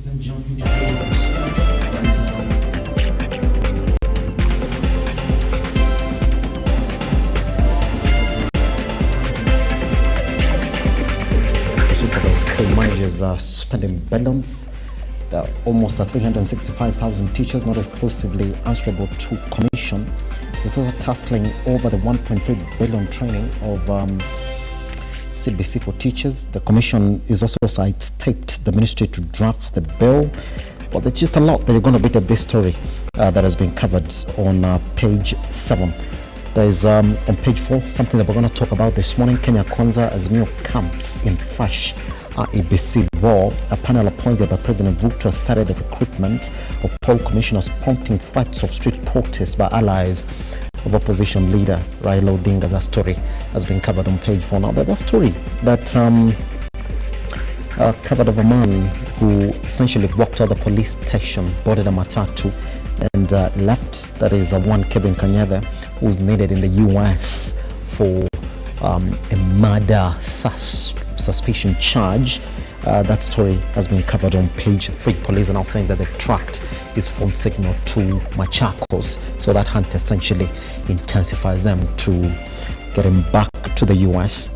Then jump into the school managers are spending billions. There are almost 365,000 teachers not exclusively answerable to commission. There's also tussling over the 1.3 billion training of CBC for teachers. The commission is also sidestepped the ministry to draft the bill. Well, there's just a lot that you're going to read at this story that has been covered on page 7. There's on page 4 something that we're going to talk about this morning. Kenya Kwanza azimio camps in fresh ABC war. A panel appointed by President RUTO has started the recruitment of poll commissioners, prompting threats of street protest by allies of opposition leader Raila Odinga. That story has been covered on page 4. Now, that story that covered of a man who essentially walked out of the police station, boarded a matatu, and left. That is one Kelvin Kiptum, who's needed in the US for a murder suspicion charge. That story has been covered on page 3. Police are now saying that they've tracked his phone signal to Machakos, so that hunt essentially intensifies them to get him back to the US.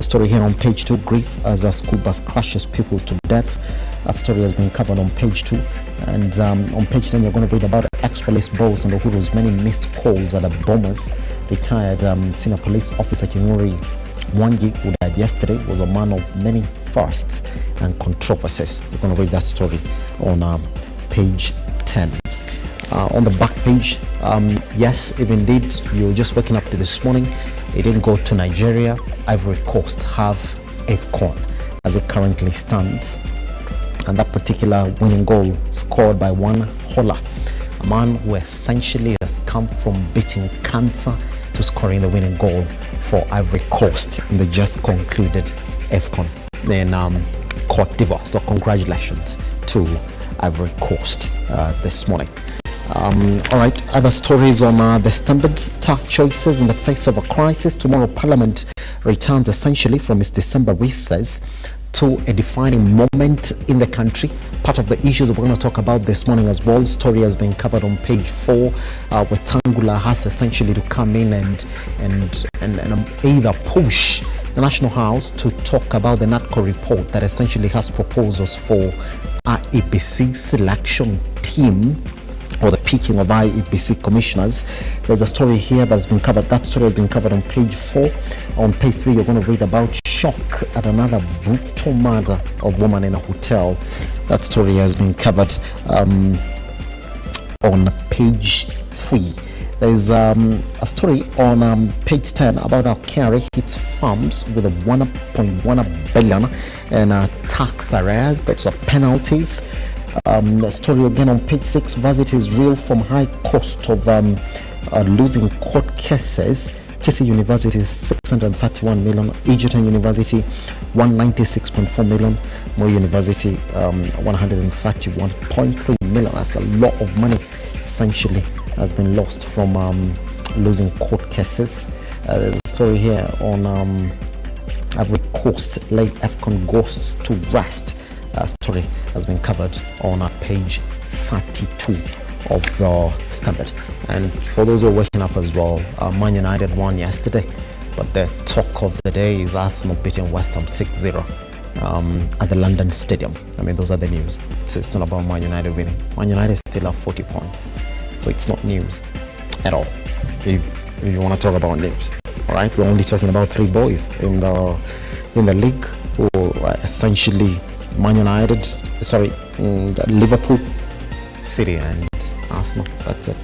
Story here on page 2, grief as a school bus crashes people to death. That story has been covered on page 2. And on page 10, you're going to read about ex-police boss and the Uhuru's many missed calls at the bombers. Retired senior police officer Kinguri Wangi, who died yesterday, was a man of many firsts and controversies. We're going to read that story on page 10. On the back page, yes, if indeed you're just waking up to this morning, it didn't go to Nigeria. Ivory Coast have AFCON as it currently stands. And that particular winning goal scored by one Hola, a man who essentially has come from beating cancer to scoring the winning goal for Ivory Coast in the just concluded AFCON in Cote d'Ivoire. So congratulations to Ivory Coast this morning. All right, other stories on the Standard. Tough choices in the face of a crisis. Tomorrow Parliament returns essentially from its December recess to a defining moment in the country. Part of the issues we're going to talk about this morning as well. Story has been covered on page 4, where Tangula has essentially to come in and either push the National House to talk about the NATCO report that essentially has proposals for IEBC selection team, or the picking of IEBC commissioners. There's a story here that's been covered. That story has been covered on page 4. On page 3, you're going to read about shock at another brutal murder of woman in a hotel. That story has been covered on page 3. There's a story on page 10 about how KRA hits farms with a 1.1 billion and tax arrears. That's penalties. The story again on page 6. Visit is real from high cost of losing court cases. Kisi University is 631 million, Egerton University 196.4 million, Moi University 131.3 million. That's a lot of money essentially has been lost from losing court cases. There's a story here on Ivory Coast, late AFCON ghosts to rest. Story has been covered on page 32 of the Standard. And for those who are waking up as well, Man United won yesterday, but the talk of the day is Arsenal beating West Ham 6-0 at the London Stadium. I mean, those are the news. It's not about Man United winning. Man United still have 40 points, so it's not news at all, if you want to talk about news. All right, we're only talking about 3 boys in the league who are essentially Man United, Liverpool, City and Arsenal. That's it.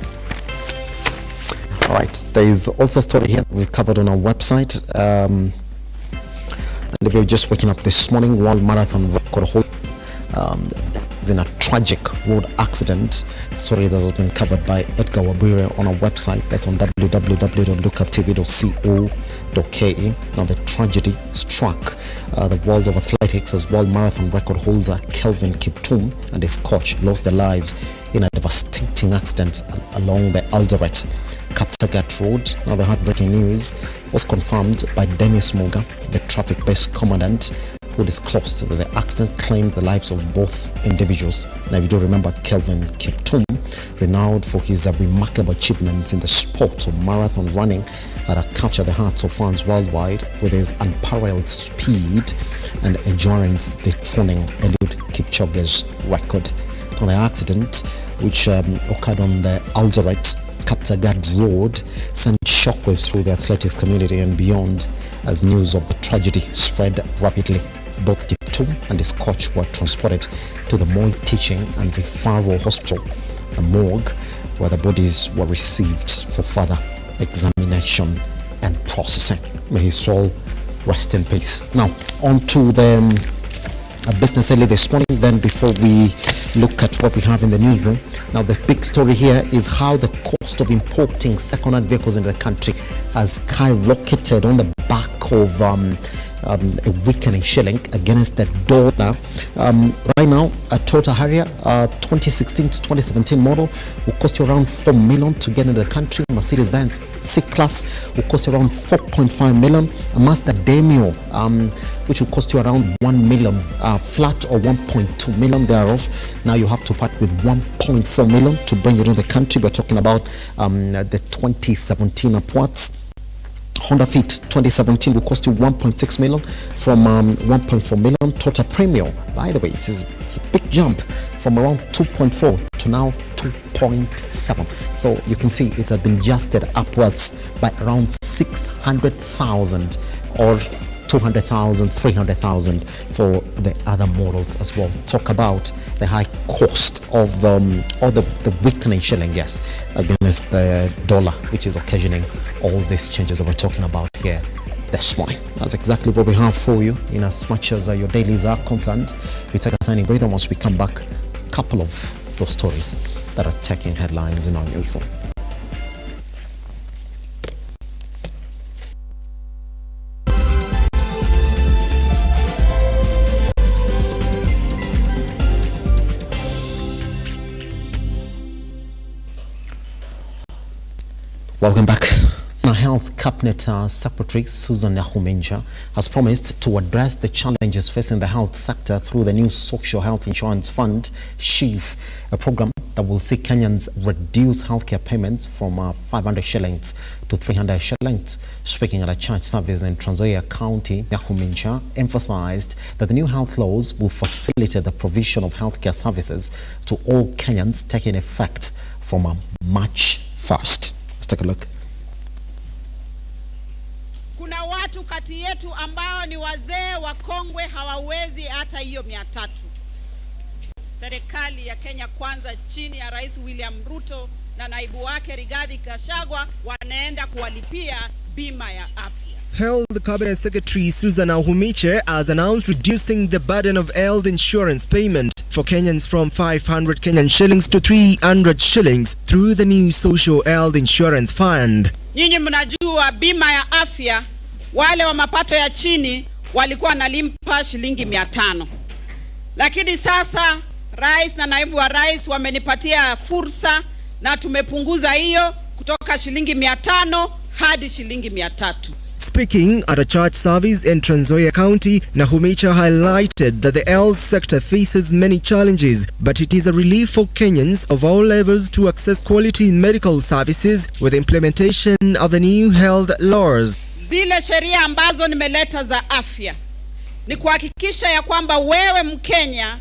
All right, there is also a story here we've covered on our website. And if you're just waking up this morning, world marathon record holder in a tragic road accident. Story that has been covered by Edgar Wabire on our website. That's on www.lookuptv.co.ke. Now the tragedy struck the world of athletics as world marathon record holder Kelvin Kiptum and his coach lost their lives in a devastating accident along the Eldoret Kaptagat Road. Now the heartbreaking news was confirmed by Dennis Muga, the traffic-based commandant, who disclosed that the accident claimed the lives of both individuals. Now, if you do remember, Kelvin Kiptum, renowned for his remarkable achievements in the sport of marathon running, had captured the hearts of fans worldwide with his unparalleled speed and endurance, dethroning Eliud Kipchoge's record. On the accident, which occurred on the Eldoret Kaptagat Road, sent shockwaves through the athletics community and beyond as news of the tragedy spread rapidly. Both Kiptum and his coach were transported to the Moi Teaching and Referral Hospital, a morgue, where the bodies were received for further examination and processing. May his soul rest in peace. Now, on to the business early this morning. Then before we look at what we have in the newsroom, now the big story here is how the cost of importing second-hand vehicles into the country has skyrocketed on the back of a weakening shilling against the dollar. Right now, a Toyota Harrier 2016 to 2017 model will cost you around 4 million to get into the country. Mercedes-Benz C-Class will cost you around 4.5 million. A Mazda Demio, which will cost you around 1 million flat, or 1.2 million thereof. Now you have to part with 1.4 million to bring it into the country. We're talking about the 2017 upwards. Honda Fit 2017 will cost you 1.6 million from 1.4 million. Toyota Premio, by the way, it's a big jump from around 2.4 to now 2.7. So you can see it has been adjusted upwards by around 600,000 or 200,000, 300,000 for the other models as well. Talk about the high cost of or the weakening shilling, yes, against the dollar, which is occasioning all these changes that we're talking about here this morning. That's exactly what we have for you, in as much as your dailies are concerned. We take a signing breather. Once we come back, a couple of those stories that are taking headlines in our newsroom. Welcome back. Health Cabinet Secretary Susan Nahuminja has promised to address the challenges facing the health sector through the new Social Health Insurance Fund, SHIF, a program that will see Kenyans reduce healthcare payments from 500 shillings to 300 shillings. Speaking at a church service in Trans Nzoia County, Nahuminja emphasized that the new health laws will facilitate the provision of healthcare services to all Kenyans, taking effect from March 1st. Let's take a look. Kuna watu kati yetu ambao ni wazee wakongwe hawawezi hata hiyo 300. Serikali ya Kenya Kwanza chini ya Rais William RUTO na naibu wake Rigathi Gachagua wanaenda kuwalipia bima ya afya. Health Cabinet Secretary Susan Nahuminja has announced reducing the burden of health insurance payment for Kenyans from 500 Kenyan shillings to 300 shillings through the new Social Health Insurance Fund. Nyinyi mnajua bima ya afya, wale wa mapato ya chini walikuwa nalimpa shilingi 500. Lakini sasa Rais na naibu wa Rais wamenipatia fursa na tumepunguza hiyo kutoka shilingi 500 hadi shilingi 300. Speaking at a church service in Trans Nzoia County, Nahuminja highlighted that the health sector faces many challenges, but it is a relief for Kenyans of all levels to access quality medical services with the implementation of the new health laws. Zile sheria ambazo nimeleta za afya ni kuhakikisha ya kwamba wewe Mkenya,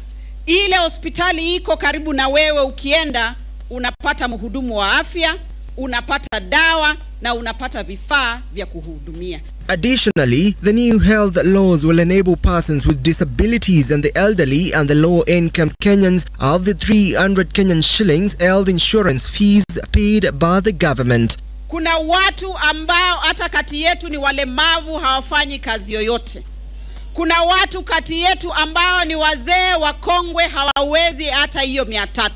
ile hospitali iko karibu na wewe, ukienda unapata mhudumu wa afya, unapata dawa na unapata vifaa vya kuhudumia. Additionally, the new health laws will enable persons with disabilities and the elderly and the low-income Kenyans of the 300 Kenyan shillings health insurance fees paid by the government. Kuna watu ambao hata kati yetu ni walemavu hawafanyi kazi yoyote. Kuna watu kati yetu ambao ni wazee wakongwe hawawezi hata hiyo 300.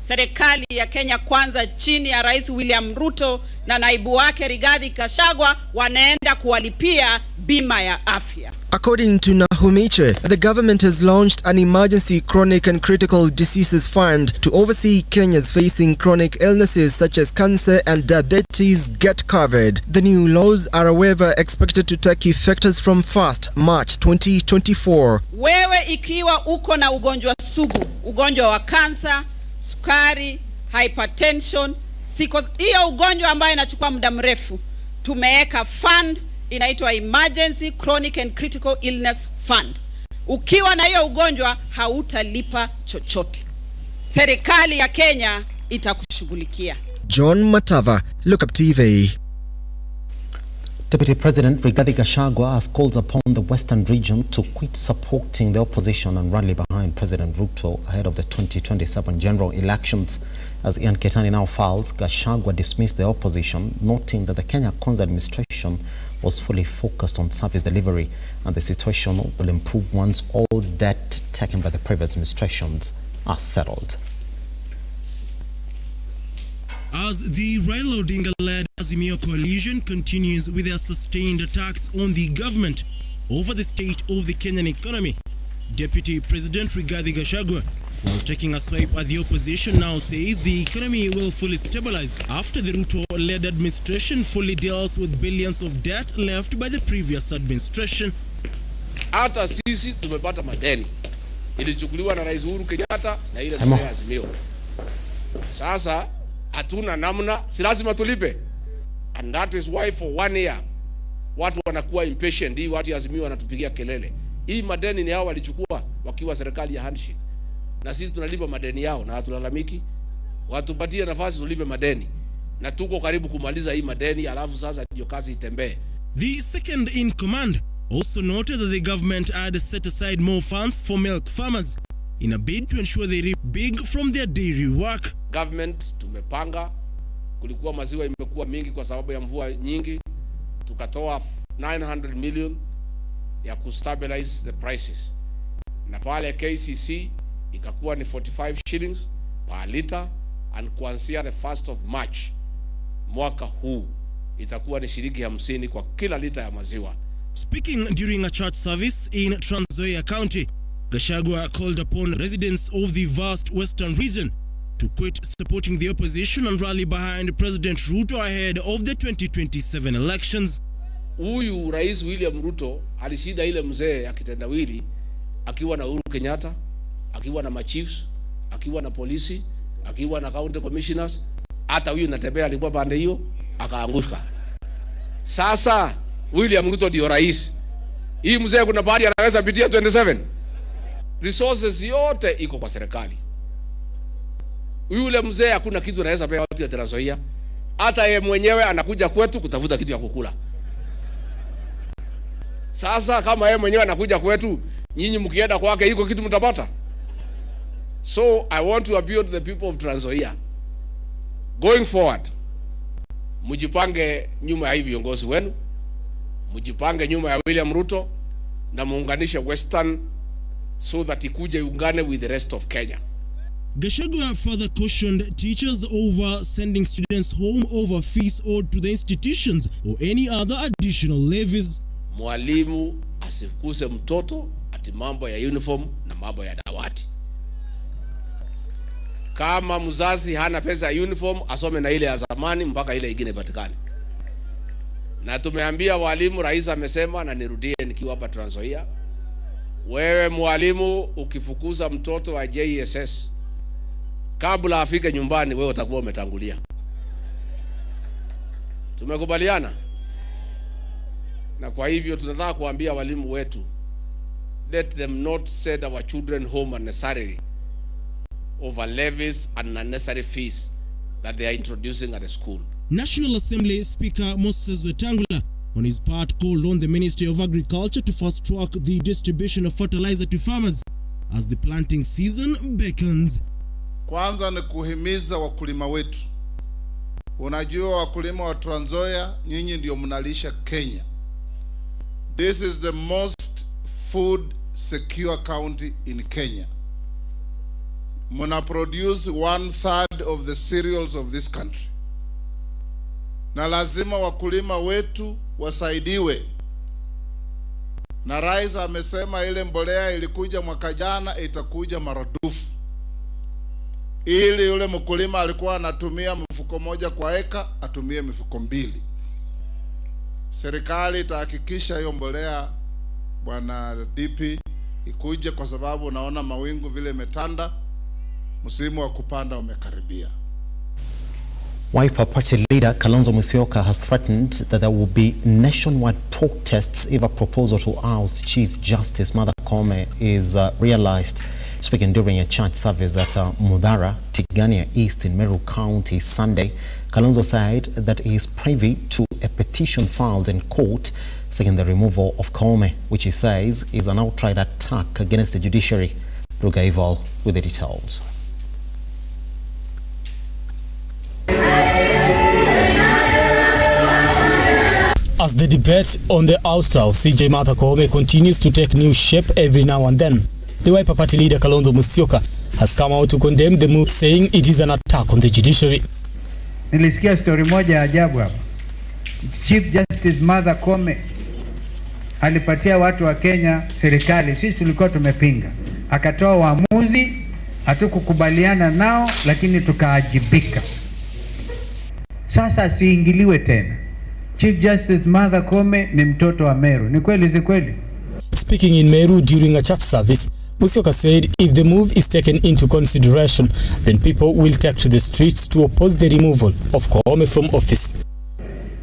Serikali ya Kenya Kwanza chini ya Rais William RUTO na naibu wake Rigathi Gachagua wanaenda kuwalipia bima ya afya. According to Nahumiche, the government has launched an emergency chronic and critical diseases fund to oversee Kenyans facing chronic illnesses such as cancer and diabetes get covered. The new laws are, however, expected to take effect as from 1st March 2024. Wewe ikiwa uko na ugonjwa sugu, ugonjwa wa kansa, sukari, hypertension, hiyo ugonjwa ambayo inachukua muda mrefu, tumeweka fund inaitwa Emergency Chronic and Critical Illness Fund. Ukiwa na hiyo ugonjwa hautalipa chochote. Serikali ya Kenya itakushughulikia. John Matava, Lookuptv. Deputy President Rigathi Gachagua has called upon the Western region to quit supporting the opposition and rally behind President Ruto ahead of the 2027 general elections. As Ian Ketani now files, Gachagua dismissed the opposition, noting that the Kenya Kwanza administration was fully focused on service delivery and the situation will improve once all debt taken by the previous administrations are settled. As the Raila Odinga-led Azimio coalition continues with their sustained attacks on the government over the state of the Kenyan economy, Deputy President Rigathi Gachagua, while taking a swipe at the opposition, now says the economy will fully stabilize after the RUTO-led administration fully deals with billions of debt left by the previous administration. Hata sisi tumepata madeni ilichukuliwa na Rais Uhuru Kenyatta na ile mzee Azimio. Sasa hatuna namna, si lazima tulipe. And that is why for 1 year watu wanakuwa impatient. Hii watu Azimio wanatupigia kelele. Hii madeni ni hao walichukua wakiwa serikali ya handshake. Na sisi tunalipa madeni yao na hatulalamiki. Watupatie nafasi tulipe madeni. Na tuko karibu kumaliza hii madeni, alafu sasa ndio kazi itembee. The second in command also noted that the government had set aside more funds for milk farmers in a bid to ensure they reap big from their dairy work. Government tumepanga, kulikuwa maziwa imekuwa mingi kwa sababu ya mvua nyingi, tukatoa 900 million ya kustabilize the prices. Na pale KCC ikakuwa ni 45 shillings per liter, and kuanzia the 1st of March mwaka huu itakuwa ni shilingi 50 kwa kila lita ya maziwa. Speaking during a church service in Trans Nzoia County, Gachagua called upon residents of the vast western region to quit supporting the opposition and rally behind President Ruto ahead of the 2027 elections. Huyu Rais William Ruto alishinda ile mzee ya kitendawili akiwa na Uhuru Kenyatta, akiwa na machiefs, akiwa na polisi, akiwa na county commissioners. Hata huyu natembea alikuwa pande hiyo akaanguka. Sasa William Ruto ndio rais. Hii mzee kuna bahati anaweza pitia 27. Resources yote iko kwa serikali. Yule mzee hakuna kitu anaweza pea watu ya Trans Nzoia. Hata yeye mwenyewe anakuja kwetu kutafuta kitu ya kukula. Sasa kama yeye mwenyewe anakuja kwetu, nyinyi mkienda kwake iko kitu mtapata. So I want to appeal to the people of Trans Nzoia. Going forward, mujipange nyuma ya hivi viongozi wenu, mujipange nyuma ya William Ruto na muunganishe Western so that ikuje ungane with the rest of Kenya. Gachagua further cautioned teachers over sending students home over fees owed to the institutions or any other additional levies. Mwalimu asikuse mtoto ati mambo ya uniform na mambo ya dawati. Kama mzazi hana pesa ya uniform, asome na ile ya zamani mpaka ile ingine ipatikane. Na tumeambia walimu, rais amesema na nirudie nikiwa hapa Trans Nzoia, wewe mwalimu ukifukuza mtoto wa JSS kabla afike nyumbani, wewe utakuwa umetangulia. Tumekubaliana? Na kwa hivyo tunataka kuambia walimu wetu, let them not send our children home unnecessarily over levies and unnecessary fees that they are introducing at the school. National Assembly Speaker Moses Wetangula, on his part, called on the Ministry of Agriculture to fast-track the distribution of fertilizer to farmers as the planting season beckons. Kwanza ni kuhimiza wakulima wetu. Unajua wakulima wa Trans Nzoia, nyinyi ndio mnalisha Kenya. This is the most food secure county in Kenya. Muna produce 1/3 of the cereals of this country. Na lazima wakulima wetu wasaidiwe. na rais amesema ile mbolea ilikuja mwaka jana itakuja maradufu, ili yule mkulima alikuwa anatumia mfuko moja kwa eka atumie mifuko 2. Serikali itahakikisha hiyo mbolea, bwana DP, ikuje, kwa sababu naona mawingu vile metanda, msimu wa kupanda umekaribia. Wiper Party leader Kalonzo Musyoka has threatened that there will be nationwide protests if a proposal to oust Chief Justice Martha Koome is realized. Speaking during a church service at Mudhara, Tigania East in Meru County Sunday, Kalonzo said that he is privy to a petition filed in court seeking the removal of Koome, which he says is an outright attack against the judiciary. Rugaival with the details. As the debate on the ouster of CJ Martha Koome continues to take new shape every now and then, the Wiper Party leader Kalonzo Musyoka has come out to condemn the move, saying it is an attack on the judiciary. Nilisikia story moja ajabu hapa. Chief Justice Martha Koome alipatia watu wa Kenya serikali, sisi tulikuwa tumepinga. Akatoa uamuzi, hatukukubaliana nao, lakini tukaajibika. Sasa siingiliwe tena. Chief Justice Martha Koome ni mtoto wa Meru. Ni kweli si kweli? Speaking in Meru during a church service, Musyoka said if the move is taken into consideration, then people will take to the streets to oppose the removal of Koome from office.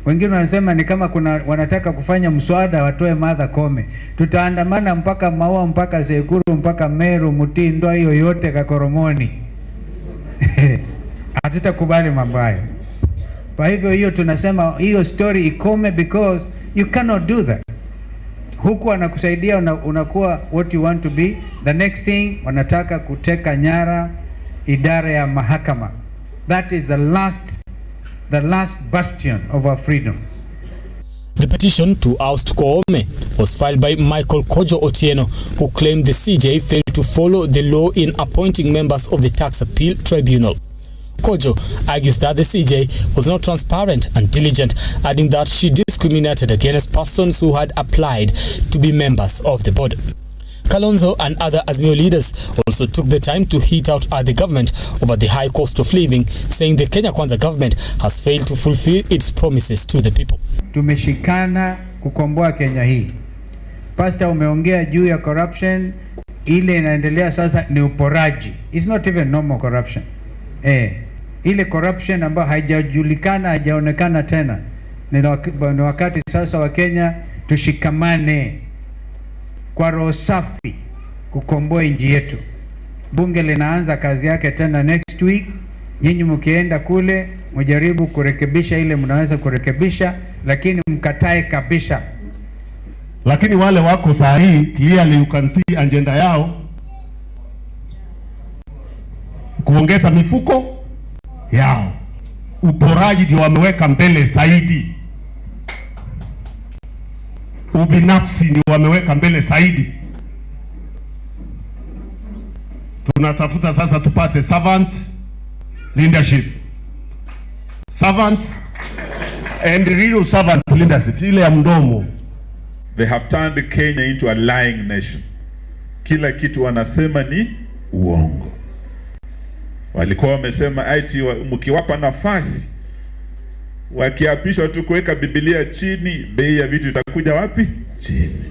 Wengine wanasema ni kama wanataka kufanya mswada watoe Martha Koome. Tutaandamana mpaka Maua, mpaka Sekuru, mpaka Meru, Mutindo, hiyo yote Kakoromoni. Hatutakubali mambo hayo. Kwa hivyo hiyo tunasema hiyo story ikome, because you cannot do that. Huku anakusaidia unakuwa what you want to be. The next thing wanataka kuteka nyara idara ya mahakama. That is the last bastion of our freedom. The petition to oust Koome was filed by Michael Kojo Otieno, who claimed the CJ failed to follow the law in appointing members of the Tax Appeal Tribunal. Kojo argues that the CJ was not transparent and diligent, adding that she discriminated against persons who had applied to be members of the board. Kalonzo and other Azimio leaders also took the time to hit out at the government over the high cost of living, saying the Kenya Kwanza government has failed to fulfill its promises to the people. Tumeshikana kukomboa Kenya hii. Pastor, umeongea juu ya corruption, ile inaendelea sasa ni uporaji. It's not even normal corruption. Ile corruption ambayo haijajulikana, haijaonekana tena. Ni wakati sasa wa Kenya tushikamane kwa roho safi kukomboa nchi yetu. Bunge linaanza kazi yake tena next week. Nyinyi mkienda kule mjaribu kurekebisha ile mnaweza kurekebisha, lakini mkatae kabisa. Lakini wale wako saa hii clearly you can see agenda yao kuongeza mifuko yao. Uporaji ndio wameweka mbele zaidi. Ubinafsi ndio wameweka mbele zaidi. Tunatafuta sasa tupate servant leadership. Servant and real servant leadership, ile ya mdomo. They have turned Kenya into a lying nation. Kila kitu wanasema ni uongo. Walikuwa wamesema ati mkiwapa nafasi wakiapishwa tu kuweka Biblia chini, bei ya vitu itakuja wapi? Chini.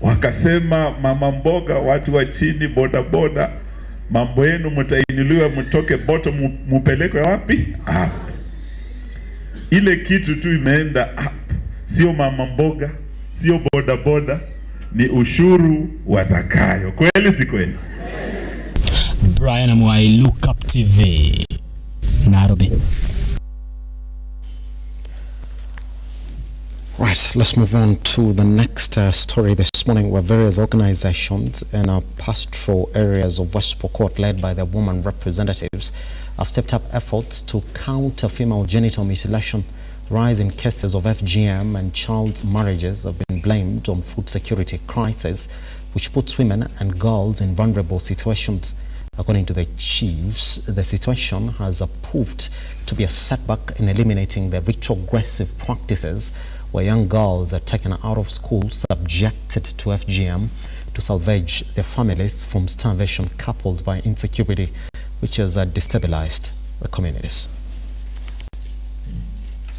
Wakasema mama mboga, watu wa chini, boda boda, mambo yenu mtainuliwa, mtoke bottom mupelekwe wapi? Up. Ile kitu tu imeenda up. Sio mama mboga, sio boda boda, ni ushuru wa Zakayo. Kweli si kweli? Brian Amwai, Lookuptv, Nairobi. Right, let's move on to the next story this morning, where various organizations in pastoral areas of West Pokot, led by their women representatives, have stepped up efforts to counter female genital mutilation. Rise in cases of FGM and child marriages have been blamed on food security crisis, which puts women and girls in vulnerable situations. According to the chiefs, the situation has proved to be a setback in eliminating the retrogressive practices where young girls are taken out of school, subjected to FGM to salvage their families from starvation, coupled by insecurity, which has destabilized the communities.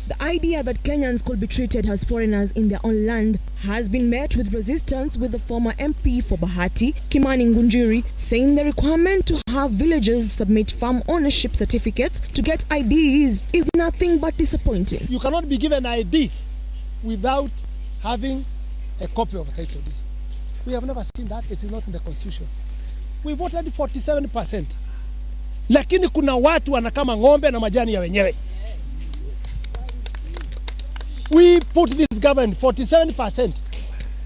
The idea that Kenyans could be treated as foreigners in their own land has been met with resistance, with the former MP for Bahati, Kimani Ngunjiri, saying the requirement to have villagers submit farm ownership certificates to get IDs is nothing but disappointing. You cannot be given an ID without having a copy of a title deed. We have never seen that. It is not in the constitution. We voted 47%. Lakini kuna watu wanakama ng'ombe na majani ya wenyewe. We put this government 47%.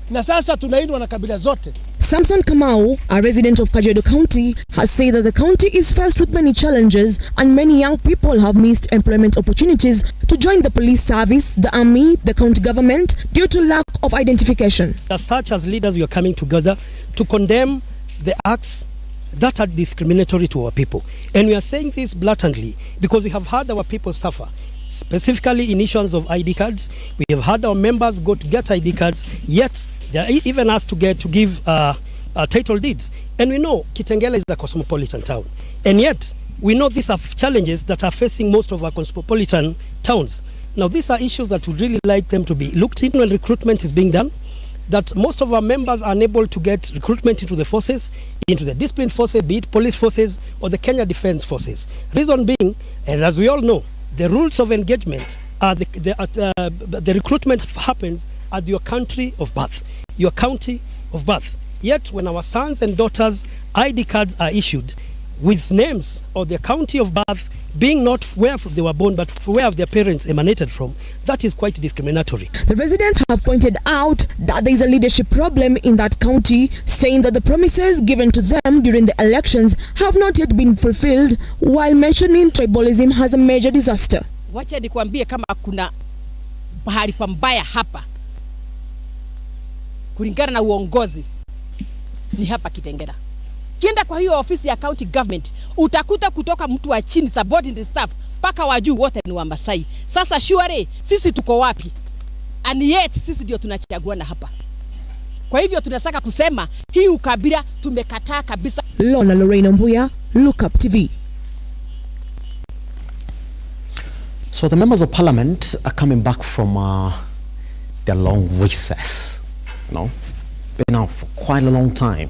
Na sasa tunaindwa na kabila zote. Samson Kamau, a resident of Kajiado County, has said that the county is faced with many challenges and many young people have missed employment opportunities to join the police service, the army, the county government due to lack of identification. As such, as leaders, we are coming together to condemn the acts that are discriminatory to our people. And we are saying this blatantly because we have had our people suffer. Specifically in issues of ID cards, we have had our members go to get ID cards, yet they are even asked to give title deeds. And we know Kitengela is a cosmopolitan town, and yet we know these are challenges that are facing most of our cosmopolitan towns. Now these are issues that we really like them to be looked into when recruitment is being done, that most of our members are unable to get recruitment into the forces, into the disciplined forces, be it police forces or the Kenya Defence Forces. Reason being, and as we all know, the rules of engagement are the recruitment happens at your country of birth, your county of birth. Yet when our sons and daughters ID cards are issued with names or their county of birth being not where they were born but where their parents emanated from, that is quite discriminatory. The residents have pointed out that there is a leadership problem in that county, saying that the promises given to them during the elections have not yet been fulfilled, while mentioning tribalism has a major disaster. Wacha nikwambie kama kuna bahari pambaya hapa kulingana na uongozi ni hapa Kitengela. Kienda kwa hiyo ofisi ya county government, utakuta kutoka mtu wa chini subordinate staff paka wajuu wote ni Wamasai. Sasa sure sisi tuko wapi? And yet sisi ndio tunachaguana hapa. Kwa hivyo tunasaka kusema hii ukabila tumekataa kabisa. Lona Lorraine Mbuya, Lookuptv. So the members of parliament are coming back from their long recess. Been out for quite a long time.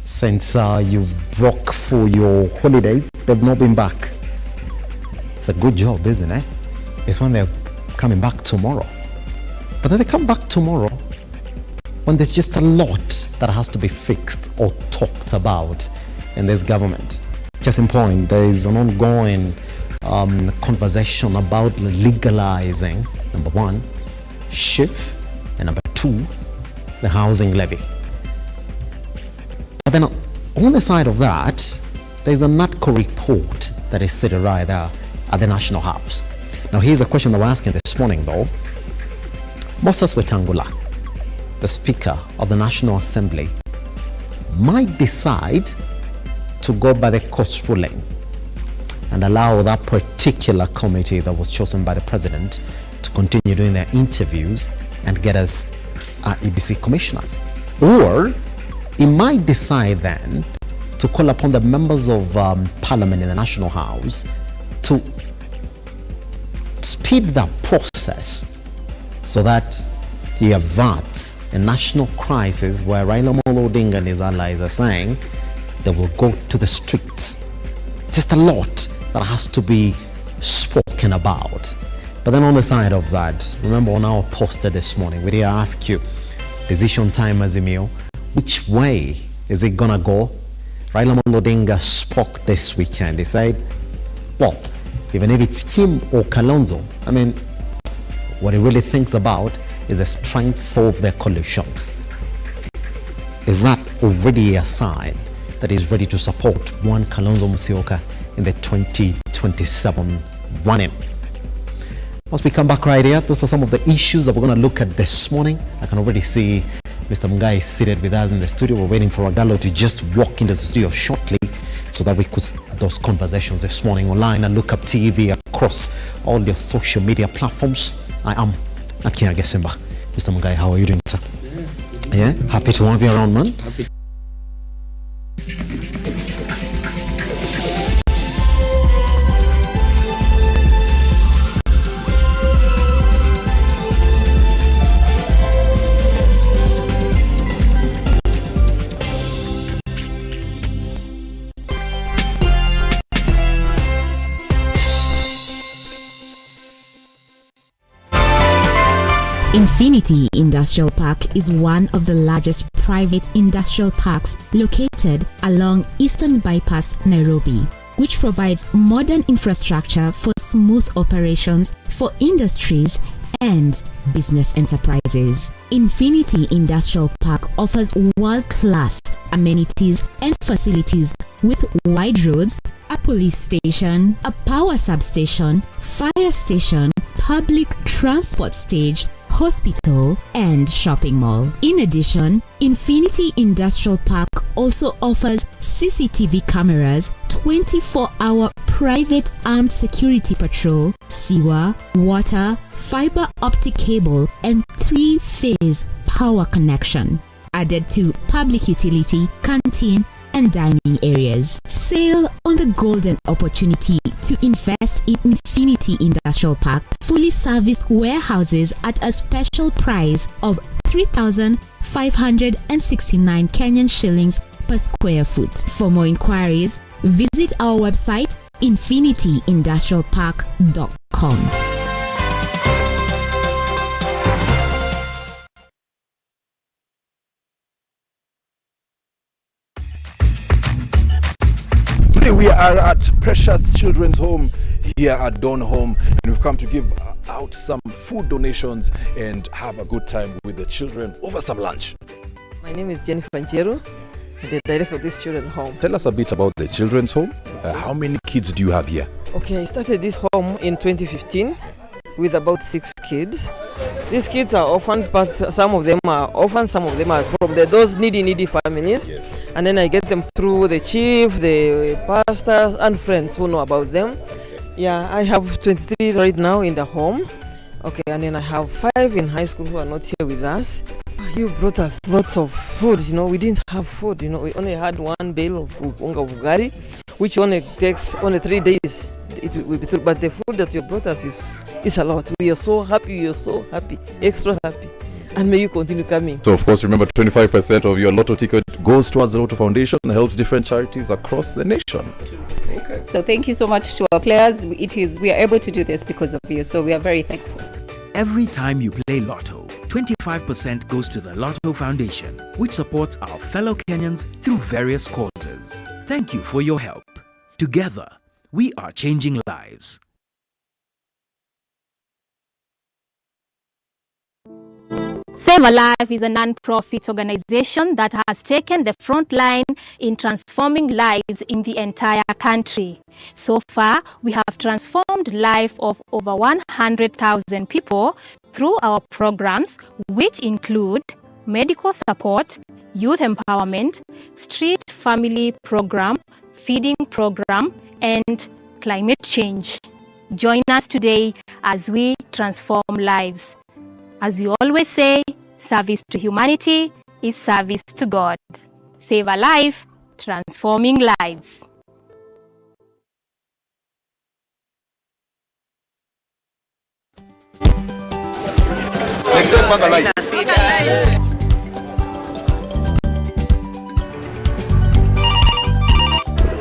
Since you broke for your holidays, they've not been back. It's a good job, isn't it? It's when they're coming back tomorrow. But then they come back tomorrow when there's just a lot that has to be fixed or talked about in this government. Case in point, there is an ongoing conversation about legalizing, number one, SHIF, and number two, the housing levy. But then on the side of that, there's a NATCO report that is sitting right there at the National House. Now here's a question that we're asking this morning though. Moses Wetangula, the Speaker of the National Assembly, might decide to go by the court's ruling and allow that particular committee that was chosen by the President to continue doing their interviews and get us our EBC commissioners. Or he might decide then to call upon the members of Parliament in the National House to speed that process so that he averts a national crisis where Raila Amolo Odinga and his allies are saying they will go to the streets. Just a lot that has to be spoken about. But then on the side of that, remember on our poster this morning, we did ask you, decision time azimio, which way is it gonna go? Raila Amolo Odinga spoke this weekend. He said, well, even if it's him or Kalonzo, I mean, what he really thinks about is the strength of their coalition. Is that already a sign that he's ready to support one Kalonzo Musyoka in the 2027 running? Once we come back right here, those are some of the issues that we're going to look at this morning. I can already see Mr. Mungai seated with us in the studio. We're waiting for Agalo to just walk into the studio shortly so that we could start those conversations this morning online and Lookuptv across all your social media platforms. I am Kiage Simba. Mr. Mungai, how are you doing, sir? Yeah, happy to have you around, man. Happy. Infinity Industrial Park is one of the largest private industrial parks located along Eastern Bypass, Nairobi, which provides modern infrastructure for smooth operations for industries and business enterprises. Infinity Industrial Park offers world-class amenities and facilities with wide roads, a police station, a power substation, fire station, public transport stage, hospital, and shopping mall. In addition, Infinity Industrial Park also offers CCTV cameras, 24-hour private armed security patrol, sewer, water, fiber optic cable, and 3-phase power connection, added to public utility, canteen, and dining areas. Sail on the golden opportunity to invest in Infinity Industrial Park, fully serviced warehouses at a special price of 3,569 Kenyan shillings per square foot. For more inquiries, visit our website infinityindustrialpark.com. We are at Precious Children's Home here at Dawn Home, and we've come to give out some food donations and have a good time with the children over some lunch. My name is Jennifer Njeru, the director of this children's home. Tell us a bit about the children's home. How many kids do you have here? Okay, I started this home in 2015 with about 6 kids. These kids are orphans, but some of them are orphans, some of them are from those needy families. Yes. And then I get them through the chief, the pastors, and friends who know about them. Yeah, I have 23 right now in the home. Okay, and then I have 5 in high school who are not here with us. You brought us lots of food, we didn't have food, we only had 1 bale of unga ugari, which only takes 3 days. It will be through, but the food that you brought us is a lot. We are so happy, extra happy. And may you continue coming. So of course, remember 25% of your Lotto ticket goes towards the Lotto Foundation and helps different charities across the nation. Okay. So thank you so much to our players. We are able to do this because of you. So we are very thankful. Every time you play Lotto, 25% goes to the Lotto Foundation, which supports our fellow Kenyans through various causes. Thank you for your help. Together, we are changing lives. Save a Life is a non-profit organization that has taken the front line in transforming lives in the entire country. So far, we have transformed the life of over 100,000 people through our programs, which include medical support, youth empowerment, street family program, feeding program, and climate change. Join us today as we transform lives. As we always say, service to humanity is service to God. Save a life, transforming lives.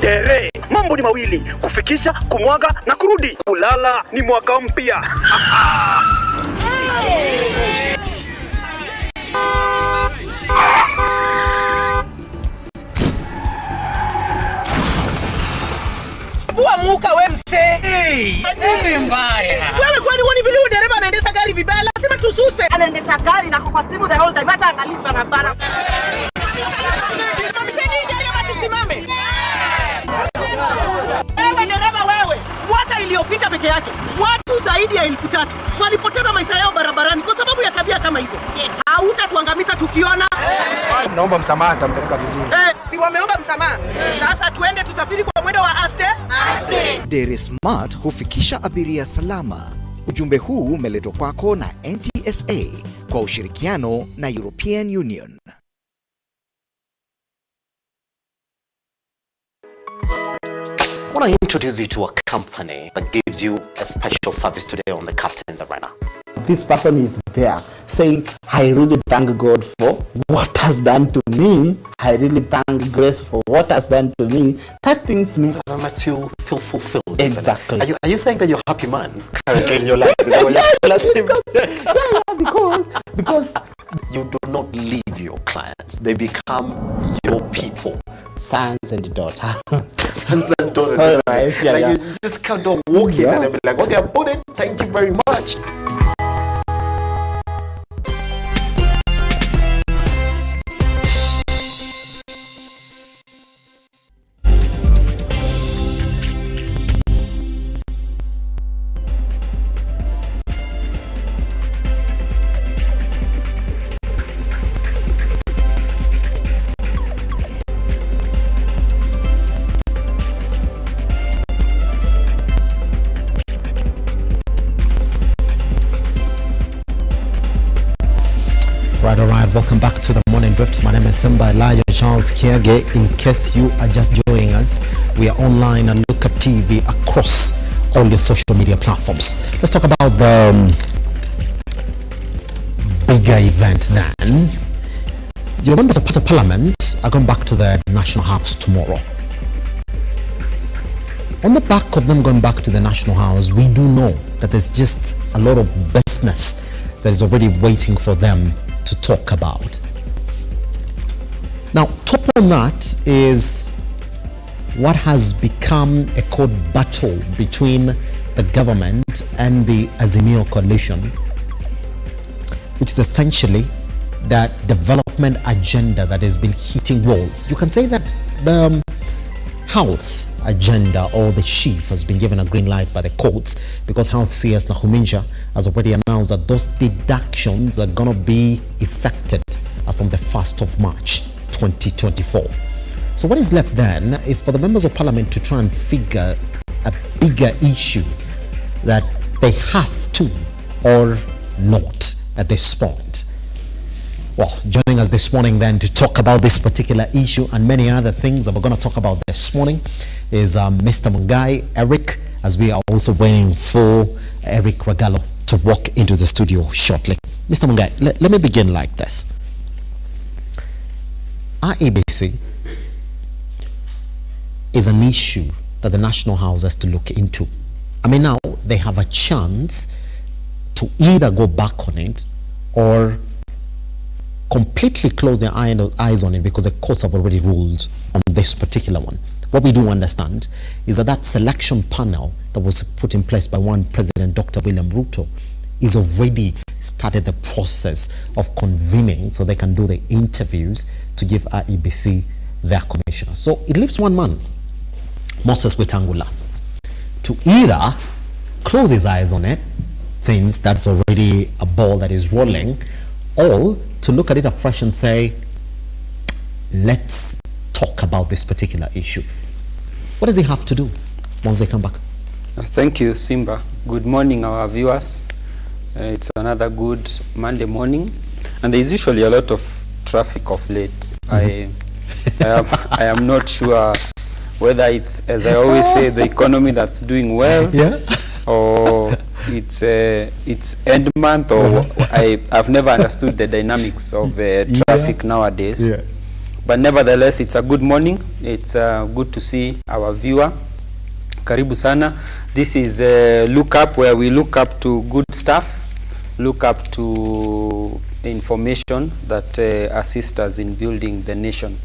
Tere, mambo ni mawili, kufikisha, kumwaga na kurudi. Kulala ni mwaka mpya. Muka we mse. Nini mbaya? Wewe kwani wani vile dereva anaendesha gari vibaya? Lazima tususe. Anaendesha gari na kwa simu the whole time hata angalia barabara. Tusimame. Wewe dereva wewe. Mwaka iliyopita peke yake watu zaidi ya 3,000 walipoteza maisha yao barabarani kwa sababu ya tabia kama hizo. Hautatuangamiza tukiona. Naomba msamaha, nitampeleka vizuri. Si wameomba msamaha. Sasa tuende tusafiri kwa mwendo wa aste. Dere Smart hufikisha abiria salama. Ujumbe huu umeletwa kwako na NTSA. USA kwa ushirikiano na European Union. I want to introduce you to a company that gives you a special service today on the Captain's Arena. This person is there saying, I really thank God for what has done to me. I really thank Grace for what has done to me. That things makes you feel fulfilled. Exactly. Are you saying that you're a happy man currently in your life? Is that what you're saying? because you do not leave your clients. They become your people. Sons and daughters. Sons and daughters. All right. Yeah, You just can't walk in and be like, okay, I bought it. Thank you very much. Alright, welcome back to the Morning Drift. My name is Simba Kiage. In case you are just joining us, we are online on Lookuptv across all your social media platforms. Let's talk about the bigger event then. Your members of Parliament are going back to the National House tomorrow. On the back of them going back to the National House, we do know that there's just a lot of business that is already waiting for them to talk about. Now, top on that is what has become a court battle between the government and the Azimio coalition, which is essentially that development agenda that has been hitting walls. You can say that the health agenda or the chief has been given a green light by the courts, because Health CS Nahuminja has already announced that those deductions are going to be effected from the 1st of March 2024. So what is left then is for the members of Parliament to try and figure a bigger issue that they have to or not at this point. Well, joining us this morning then to talk about this particular issue and many other things that we're going to talk about this morning is Mr. Mungai Eric, as we are also waiting for Eric Regalo to walk into the studio shortly. Mr. Mungai, let me begin like this. REBC is an issue that the National House has to look into. I mean, now they have a chance to either go back on it or completely close their eyes on it, because the courts have already ruled on this particular one. What we do understand is that that selection panel that was put in place by one President Dr. William RUTO is already started the process of convening so they can do the interviews to give REBC their commissioner. So it leaves one man, Moses Wetangula, to either close his eyes on it, things that's already a ball that is rolling, or to look at it afresh and say, let's talk about this particular issue. What does he have to do once they come back? Thank you, Simba. Good morning, our viewers. It's another good Monday morning, and there's usually a lot of traffic of late. I am not sure whether it's, as I always say, the economy that's doing well, or it's end month, or I've never understood the dynamics of traffic nowadays. But nevertheless, it's a good morning. It's good to see our viewer. Karibu sana. This is Look Up, where we look up to good stuff, look up to information that assist us in building the nation.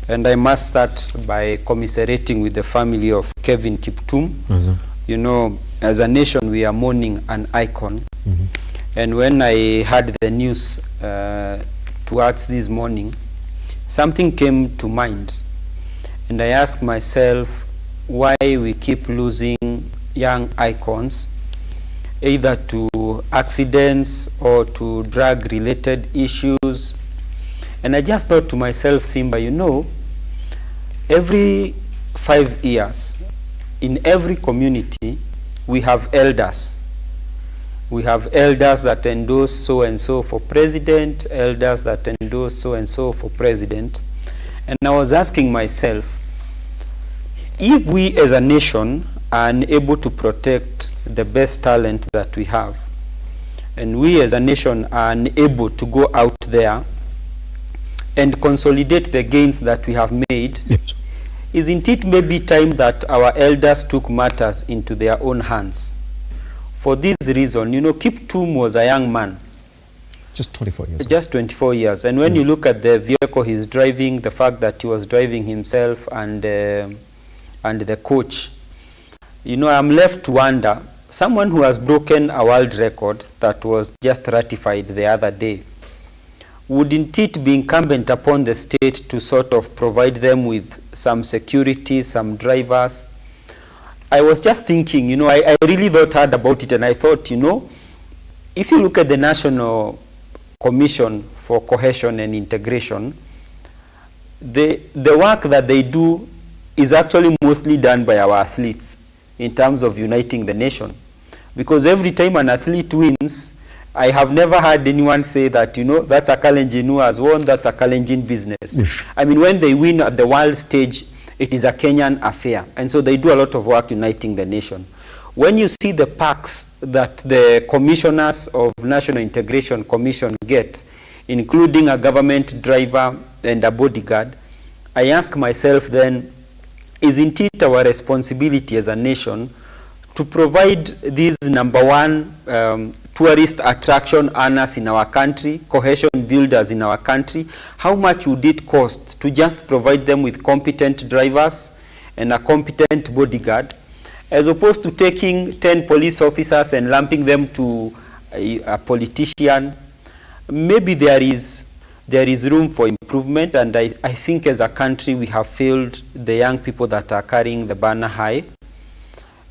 And I must start by commiserating with the family of Kelvin Kiptum. You know, as a nation, we are mourning an icon. And when I heard the news towards this morning, something came to mind. And I asked myself why we keep losing young icons, either to accidents or to drug-related issues. And I just thought to myself, Simba, you know, every 5 years, in every community, we have elders. We have elders that endorse so and so for president, elders that endorse so and so for president. And I was asking myself, if we as a nation are unable to protect the best talent that we have, and we as a nation are unable to go out there and consolidate the gains that we have made, yes, isn't it maybe time that our elders took matters into their own hands? For this reason, you know, Kiptum was a young man. Just 24 years. Just 24 years. And when you look at the vehicle he's driving, the fact that he was driving himself and the coach, you know, I'm left to wonder, someone who has broken a world record that was just ratified the other day, wouldn't it be incumbent upon the state to sort of provide them with some security, some drivers? I was just thinking, you know, I really thought hard about it, and I thought, you know, if you look at the National Commission for Cohesion and Integration, the work that they do is actually mostly done by our athletes in terms of uniting the nation. Because every time an athlete wins, I have never heard anyone say that, you know, that's a Kalenjin who has won, that's a Kalenjin business. Yes. I mean, when they win at the world stage, it is a Kenyan affair. And so they do a lot of work uniting the nation. When you see the perks that the commissioners of National Integration Commission get, including a government driver and a bodyguard, I ask myself then, isn't it our responsibility as a nation to provide these number one tourist attraction earners in our country, cohesion builders in our country? How much would it cost to just provide them with competent drivers and a competent bodyguard, as opposed to taking 10 police officers and lumping them to a politician? Maybe there is room for improvement, and I think as a country we have failed the young people that are carrying the banner high.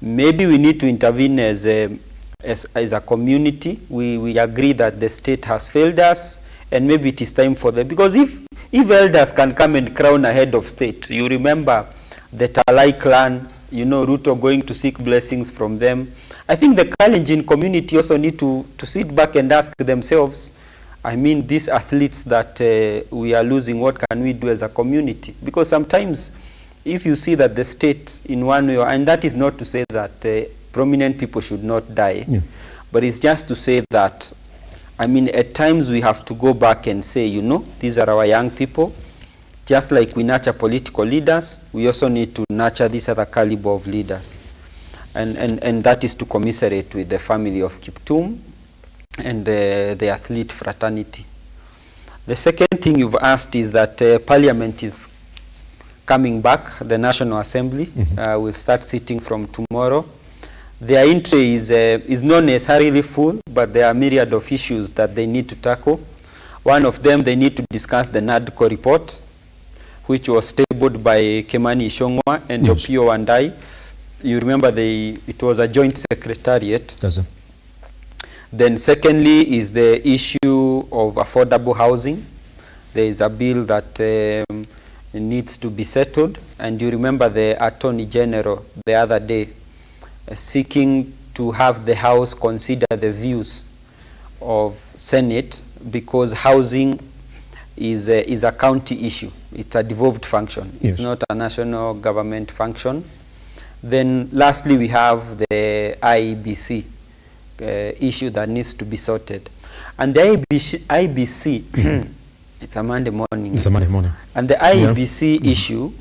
Maybe we need to intervene as a community. We agree that the state has failed us, and maybe it is time for them. Because if elders can come and crown a head of state, you remember the Talai clan, you know, RUTO going to seek blessings from them. I think the Kalenjin community also need to sit back and ask themselves, I mean, these athletes that we are losing, what can we do as a community? Because sometimes if you see that the state in one way, and that is not to say that prominent people should not die, but it's just to say that, I mean, at times we have to go back and say, you know, these are our young people. Just like we nurture political leaders, we also need to nurture this other caliber of leaders. And that is to commiserate with the family of Kiptum and the athlete fraternity. The second thing you've asked is that Parliament is coming back. The National Assembly will start sitting from tomorrow. Their entry is not necessarily full, but there are a myriad of issues that they need to tackle. One of them, they need to discuss the NADCO report, which was tabled by Kemani Ishongwa and Opio Wandai. You remember it was a joint secretariat. Then secondly is the issue of affordable housing. There is a bill that needs to be settled. And you remember the Attorney General the other day seeking to have the House consider the views of Senate, because housing is a county issue. It's a devolved function. Yes. It's not a national government function. Then lastly, we have the IEBC issue that needs to be sorted. And the IBC it's a Monday morning. It's a Monday morning. And the IEBC issue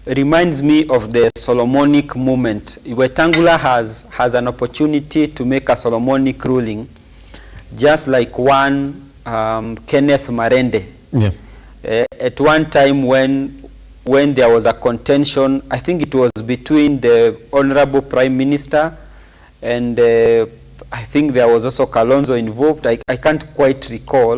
reminds me of the Solomonic movement, where Tangula has an opportunity to make a Solomonic ruling, just like one Kenneth Marende. At one time when there was a contention, I think it was between the Honorable Prime Minister and I think there was also Kalonzo involved. I can't quite recall.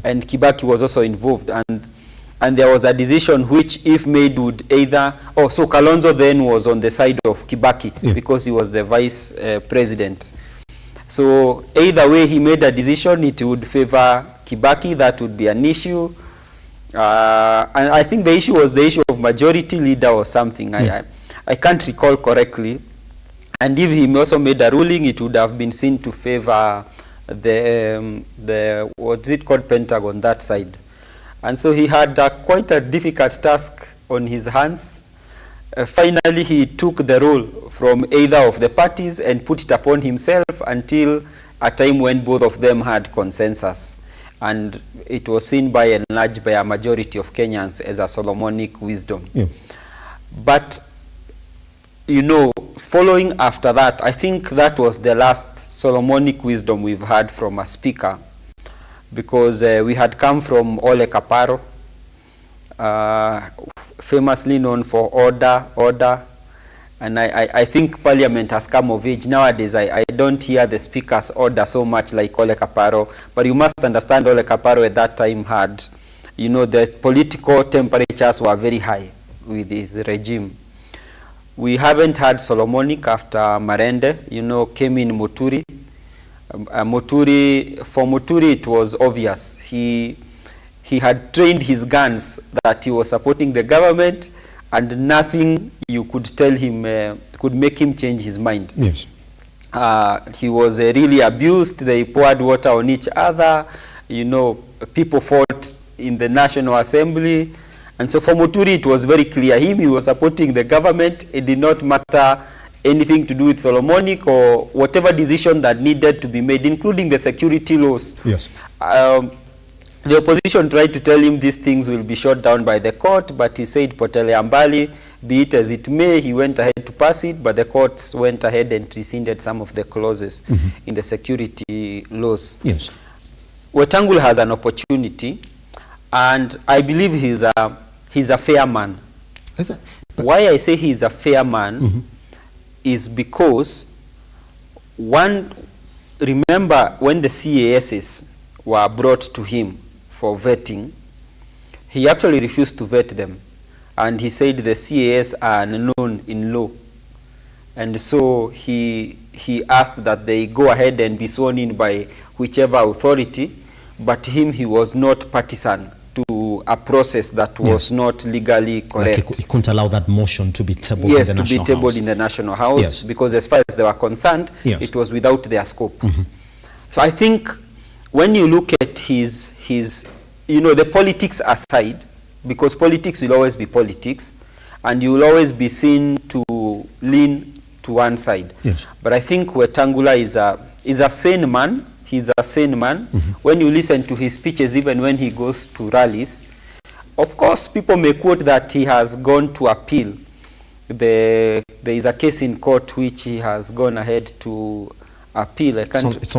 And Kibaki was also involved. And there was a decision which, if made, would either... so Kalonzo then was on the side of Kibaki because he was the vice president. So either way he made a decision, it would favor Kibaki. That would be an issue. And I think the issue was the issue of majority leader or something. I can't recall correctly. And if he also made a ruling, it would have been seen to favor the what's it called, Pentagon, that side. And so he had quite a difficult task on his hands. Finally, he took the role from either of the parties and put it upon himself until a time when both of them had consensus. And it was seen by and large by a majority of Kenyans as a Solomonic wisdom. Yeah. But, you know, following after that, I think that was the last Solomonic wisdom we've had from a speaker, because we had come from Ole Kaparo, famously known for order, and I think Parliament has come of age. Nowadays, I don't hear the speakers order so much like Ole Kaparo, but you must understand Ole Kaparo at that time had, you know, the political temperatures were very high with his regime. We haven't had Solomonic after Marende, you know, came in Muturi. For Muturi it was obvious. He had trained his guns that he was supporting the government, and nothing you could tell him could make him change his mind. Yes. He was really abused. They poured water on each other. You know, people fought in the National Assembly. And so for Muturi, it was very clear. He was supporting the government. It did not matter anything to do with Solomonic or whatever decision that needed to be made, including the security laws. Yes. The opposition tried to tell him these things will be shot down by the court, but he said, potele ambali, be it as it may. He went ahead to pass it, but the courts went ahead and rescinded some of the clauses in the security laws. Yes. Wetangula has an opportunity, and I believe he's a fair man. Why I say he's a fair man is because, one, remember when the CASs were brought to him for vetting, he actually refused to vet them, and he said the CAS are unknown in law, and so he asked that they go ahead and be sworn in by whichever authority, but he was not partisan to a process that was not legally correct. Like he couldn't allow that motion to be tabled in the National House. Yes, to be tabled in the National House, because as far as they were concerned, it was without their scope. So I think when you look at his, you know, the politics aside, because politics will always be politics, and you will always be seen to lean to one side. Yes. But I think Wetangula is a sane man. He's a sane man. When you listen to his speeches, even when he goes to rallies, of course, people may quote that he has gone to appeal. There is a case in court which he has gone ahead to appeal. It's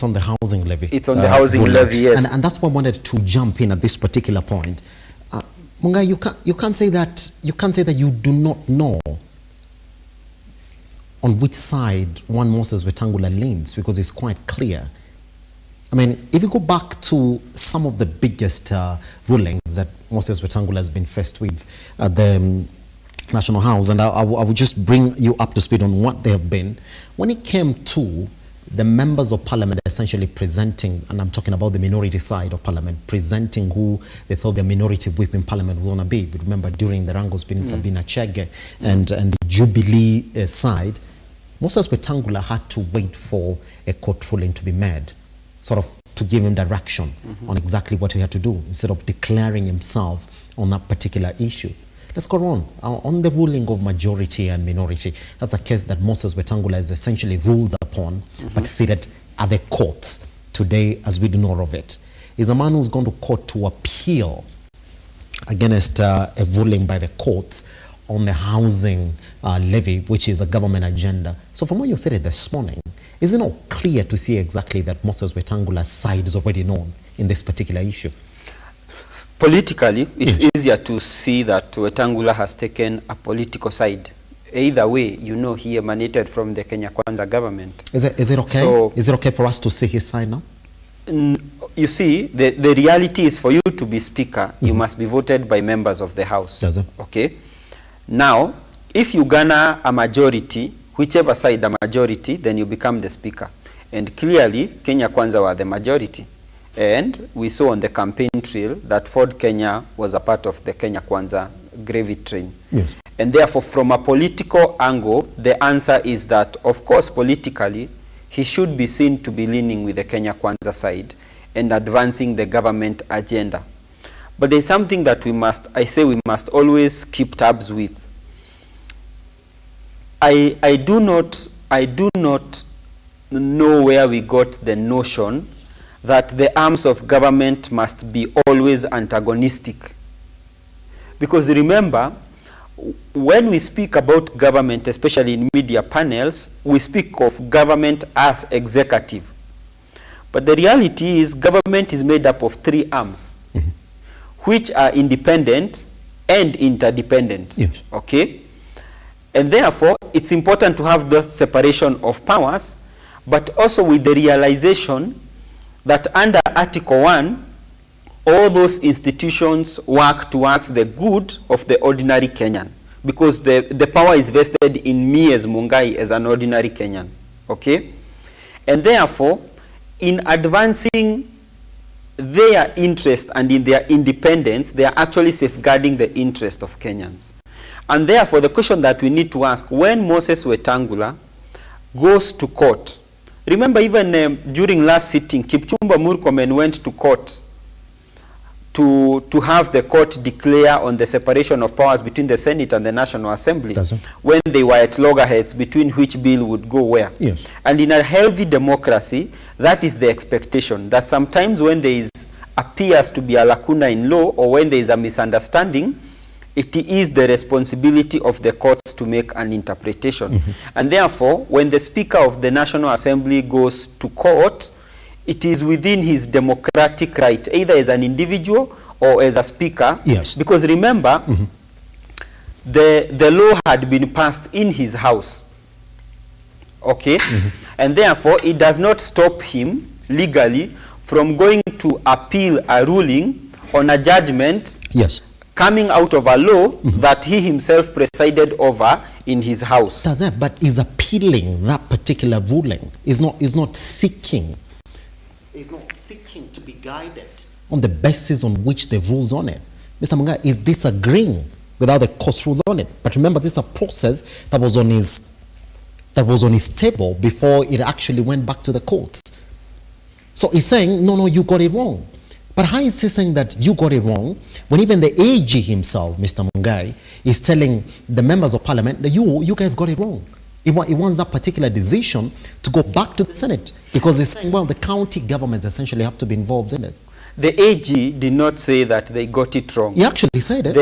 on the housing levy. It's on the housing levy, yes. And that's why I wanted to jump in at this particular point. Munga, you can't say that you do not know on which side one Moses Wetangula leans, because it's quite clear. I mean, if you go back to some of the biggest rulings that Moses Wetangula has been faced with at the National House, and I will just bring you up to speed on what they have been. When it came to the members of parliament essentially presenting, and I'm talking about the minority side of parliament, presenting who they thought the minority whip in parliament was going to be. But remember, during the Rangos being Sabina Chege and the Jubilee side, Moses Wetangula had to wait for a court ruling to be made, sort of to give him direction on exactly what he had to do, instead of declaring himself on that particular issue. Let's go on the ruling of majority and minority. That's a case that Moses Wetangula is essentially ruled upon, but seated at the courts today, as we do know of it. Is a man who's gone to court to appeal against a ruling by the courts on the housing levy, which is a government agenda. So from what you said this morning, is it not clear to see exactly that Moses Wetangula's side is already known in this particular issue? Politically, it's easier to see that Wetangula has taken a political side. Either way, you know, he emanated from the Kenya Kwanza government. Is it okay? So, is it okay for us to see his side now? You see, the reality is, for you to be speaker, you must be voted by members of the House. Does it? Okay. Now, if you garner a majority, whichever side a majority, then you become the speaker. And clearly, Kenya Kwanza were the majority. And we saw on the campaign trail that Ford Kenya was a part of the Kenya Kwanza gravy train. Yes. And therefore, from a political angle, the answer is that, of course, politically, he should be seen to be leaning with the Kenya Kwanza side and advancing the government agenda. But there's something that we must always keep tabs with. I do not know where we got the notion that the arms of government must be always antagonistic. Because remember, when we speak about government, especially in media panels, we speak of government as executive. But the reality is government is made up of 3 arms, which are independent and interdependent. Yes. Okay? And therefore, it's important to have the separation of powers, but also with the realization that under Article 1, all those institutions work towards the good of the ordinary Kenyan, because the power is vested in me as Mungai, as an ordinary Kenyan. Okay? And therefore, in advancing their interest and in their independence, they are actually safeguarding the interest of Kenyans. And therefore, the question that we need to ask, when Moses Wetangula goes to court, remember even during last sitting, Kipchumba Murkomen went to court to have the court declare on the separation of powers between the Senate and the National Assembly when they were at loggerheads between which bill would go where. Yes. And in a healthy democracy, that is the expectation, that sometimes when there appears to be a lacuna in law or when there is a misunderstanding, it is the responsibility of the courts to make an interpretation. And therefore, when the Speaker of the National Assembly goes to court, it is within his democratic right, either as an individual or as a speaker. Yes. Because remember, the law had been passed in his house. Okay? And therefore, it does not stop him legally from going to appeal a ruling on a judgment Yes. coming out of a law that he himself presided over in his house. Does that, but is appealing that particular ruling, is not seeking to be guided on the basis on which they ruled on it. Mr. Mungai is disagreeing with how the court ruled on it. But remember, this is a process that was on his table before it actually went back to the courts. So he's saying, no, you got it wrong. But how is he saying that you got it wrong when even the AG himself, Mr. Mungai, is telling the members of parliament that you guys got it wrong? He wants that particular decision to go back to the Senate because he's saying, well, the county governments essentially have to be involved in it. The AG did not say that they got it wrong. He actually said it.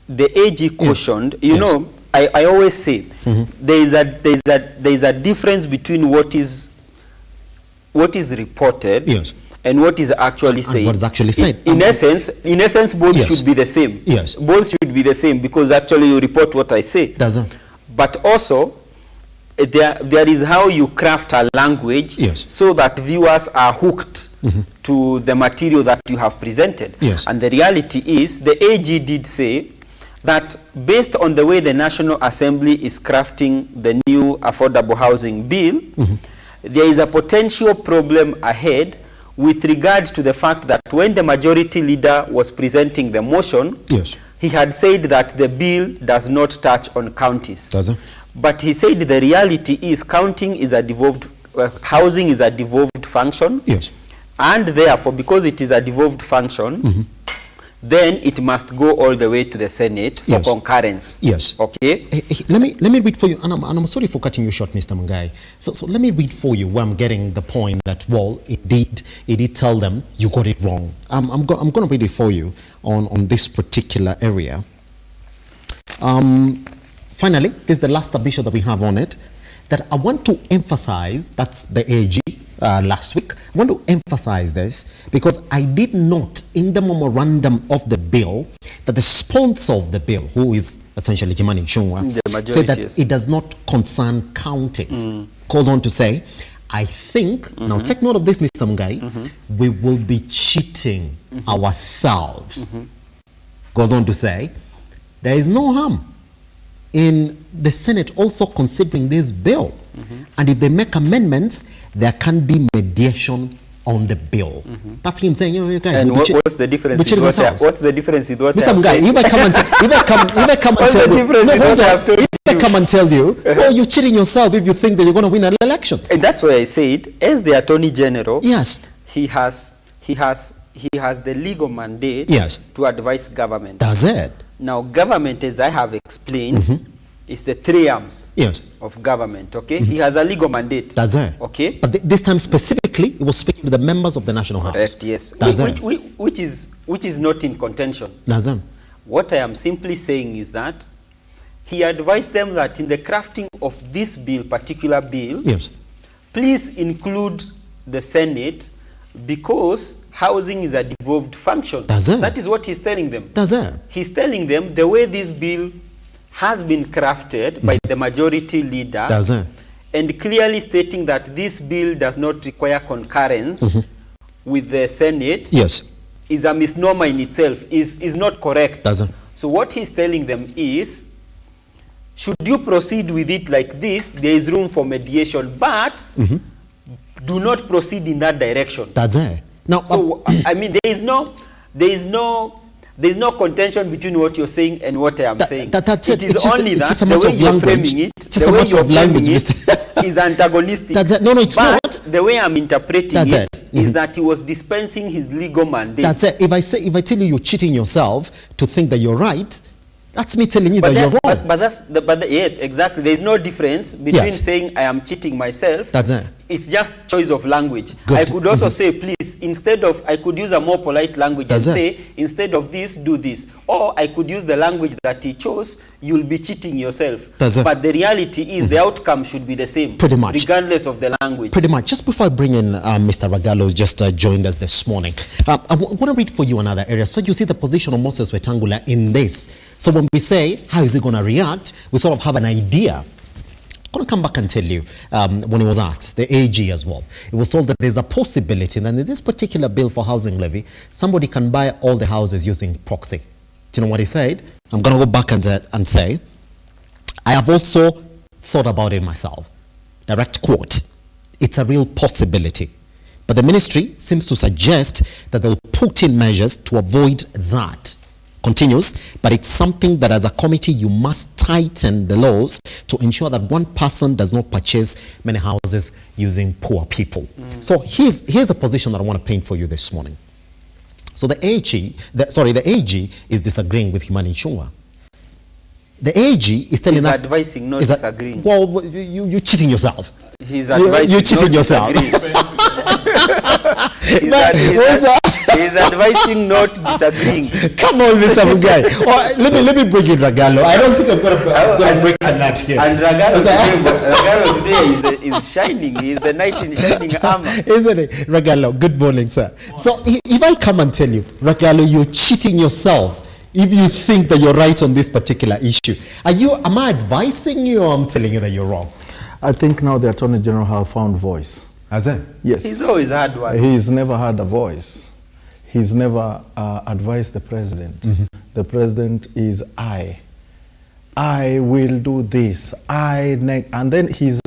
The AG cautioned, you know, I always say, there is a difference between what is reported and what is actually said. And what is actually said. In essence, both should be the same. Yes. Both should be the same because actually you report what I say. Doesn't. But also, there is how you craft a language so that viewers are hooked to the material that you have presented. Yes. And the reality is, the AG did say that based on the way the National Assembly is crafting the new affordable housing bill, there is a potential problem ahead with regard to the fact that when the majority leader was presenting the motion, he had said that the bill does not touch on counties. Does it? But he said the reality is counting is a devolved, housing is a devolved function. Yes. And therefore, because it is a devolved function, then it must go all the way to the Senate for concurrence. Yes. Okay. Let me read for you, and I'm sorry for cutting you short, Mr. Mungai. So let me read for you where I'm getting the point that, well, it did tell them you got it wrong. I'm going to read it for you on this particular area. Finally, this is the last submission that we have on it, that I want to emphasize, that's the AG last week. I want to emphasize this because I did not, in the memorandum of the bill, that the sponsor of the bill, who is essentially Kimani Ichung'wah, said that it does not concern counties. Goes on to say, I think, now take note of this, Mr. Mungai, we will be cheating ourselves. Goes on to say, there is no harm in the Senate also considering this bill. And if they make amendments, there can be mediation on the bill. That's him saying, you guys, And we'll what's the difference with cheating what ourselves. what's the difference with what Mr. I'm Mugai, saying? if I come and What's the difference with what I've told if I come and tell you, oh, you're cheating yourself if you think that you're going to win an election. And that's why I said, as the Attorney General, yes, he has the legal mandate yes, to advise government. That's it. Now, government, as I have explained, is the three arms yes, of government, okay? He has a legal mandate. That's it. Okay? But this time specifically, it was speaking to the members of the National House. Correct, yes. That's it. Which is not in contention. That's it. What I am simply saying is that he advised them that in the crafting of this bill, particular bill, yes, please include the Senate because housing is a devolved function. That's it. That is what he's telling them. That's it. He's telling them the way this bill has been crafted by the majority leader, That's it. and clearly stating that this bill does not require concurrence with the Senate, yes, is a misnomer in itself, is not correct. That's it. So what he's telling them is, should you proceed with it like this, there is room for mediation, but do not proceed in that direction. That's it. Now, so I mean, there is no contention between what you're saying and what I am saying. That's it is it's just, only it's that just a the matter way of you're language. framing it, It's just the a way matter you're of language, framing it is antagonistic. No, it's but not. The way I'm interpreting That's it is that he was dispensing his legal mandate. That's it. If I tell you you're cheating yourself to think that you're right, that's me telling you that you're wrong. But yes, exactly. There is no difference between Yes. saying I am cheating myself. That's it. It's just choice of language. Good. I could also say, please, instead of, I could use a more polite language That's and it. say, instead of this, do this. Or I could use the language that he chose, you'll be cheating yourself. That's it. But the reality is the outcome should be the same. Pretty much. Regardless of the language. Pretty much. Just before I bring in Mr. Ragallo, who's just joined us this morning, I want to read for you another area. So you see the position of Moses Wetangula in this. So when we say, how is he going to react, we sort of have an idea. I'm going to come back and tell you, when he was asked, the AG as well, it was told that there's a possibility that in this particular bill for housing levy, somebody can buy all the houses using proxy. Do you know what he said? I'm going to go back and say, I have also thought about it myself. Direct quote, it's a real possibility. But the ministry seems to suggest that they'll put in measures to avoid that. Continues, but it's something that as a committee you must tighten the laws to ensure that one person does not purchase many houses using poor people. So here's a position that I want to paint for you this morning. So the AG is disagreeing with Kimani Ichung'wah. The AG is telling that advising, not disagreeing. Well, you're cheating yourself. He's advising, you're cheating yourself. He's advising, not disagreeing. Come on, Mr. Mugai. Let me bring in Ragallo. I don't think I'm going to break a nut here. And Ragallo today is shining. He's the knight in shining armor. Isn't it? Ragallo, good morning, sir. So if I come and tell you, Ragallo, you're cheating yourself if you think that you're right on this particular issue. Am I advising you or I'm telling you that you're wrong? I think now the Attorney General have found voice. Has he? Yes. He's always had one. He's never had a voice. He's never advised the president. The president is I will do this. And then he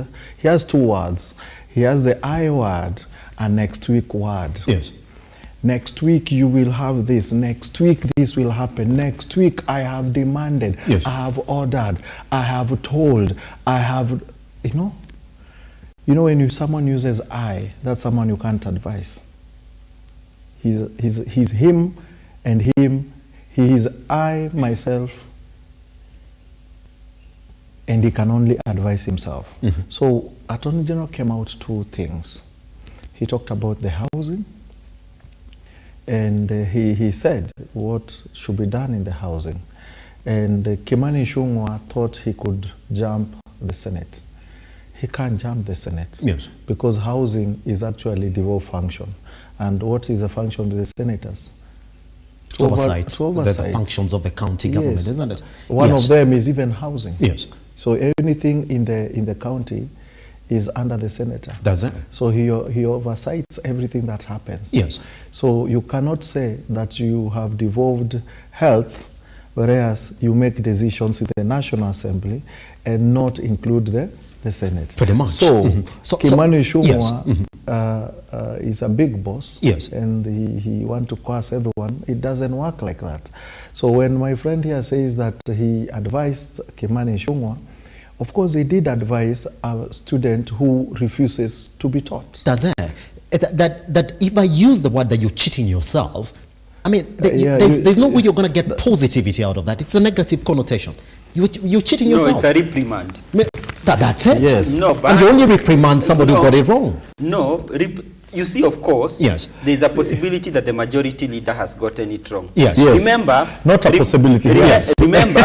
has two words. He has the I word and next week word. Yes. Next week you will have this. Next week this will happen. Next week I have demanded. Yes. I have ordered. I have told. I have, you know when someone uses I, that's someone you can't advise. He's him and him. He is I, myself, and he can only advise himself. So Attorney General came out two things. He talked about the housing, and he said what should be done in the housing. And Kimani Ichung'wah thought he could jump the Senate. He can't jump the Senate. Yes. Because housing is actually a devolved function. And what is the function of the senators? To oversight the functions of the county government, Yes. isn't it? One Yes. of them is even housing. Yes. So anything in the county is under the senator. Does it? So he oversights everything that happens. Yes. So you cannot say that you have devolved health, whereas you make decisions in the National Assembly and not include the the Senate. Pretty much. So, Kimani yes. Ichung'wah is a big boss. Yes. And he want to coerce everyone. It doesn't work like that. So when my friend here says that he advised Kimani Ichung'wah, of course he did advise a student who refuses to be taught. That's it. That if I use the word that you're cheating yourself, I mean, there's no way you're going to get positivity out of that. It's a negative connotation. You're cheating yourself. No, it's a reprimand. That's it? Yes. No, but and you only reprimand somebody who got it wrong. No, you see, of course, yes, there's a possibility that the majority leader has gotten it wrong. Yes. Remember, not a possibility. Yes. Remember,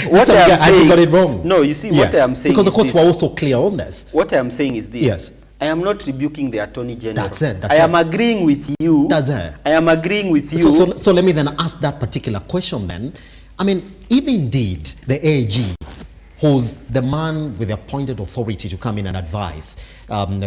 what I am saying. Got it wrong. No, you see, what I am saying because the is courts this. were also clear on this. What I am saying is this. Yes. I am not rebuking the Attorney General. That's it. I am agreeing with you. That's it. I am agreeing with you. So let me then ask that particular question then. I mean, if indeed the AG, who's the man with the appointed authority to come in and advise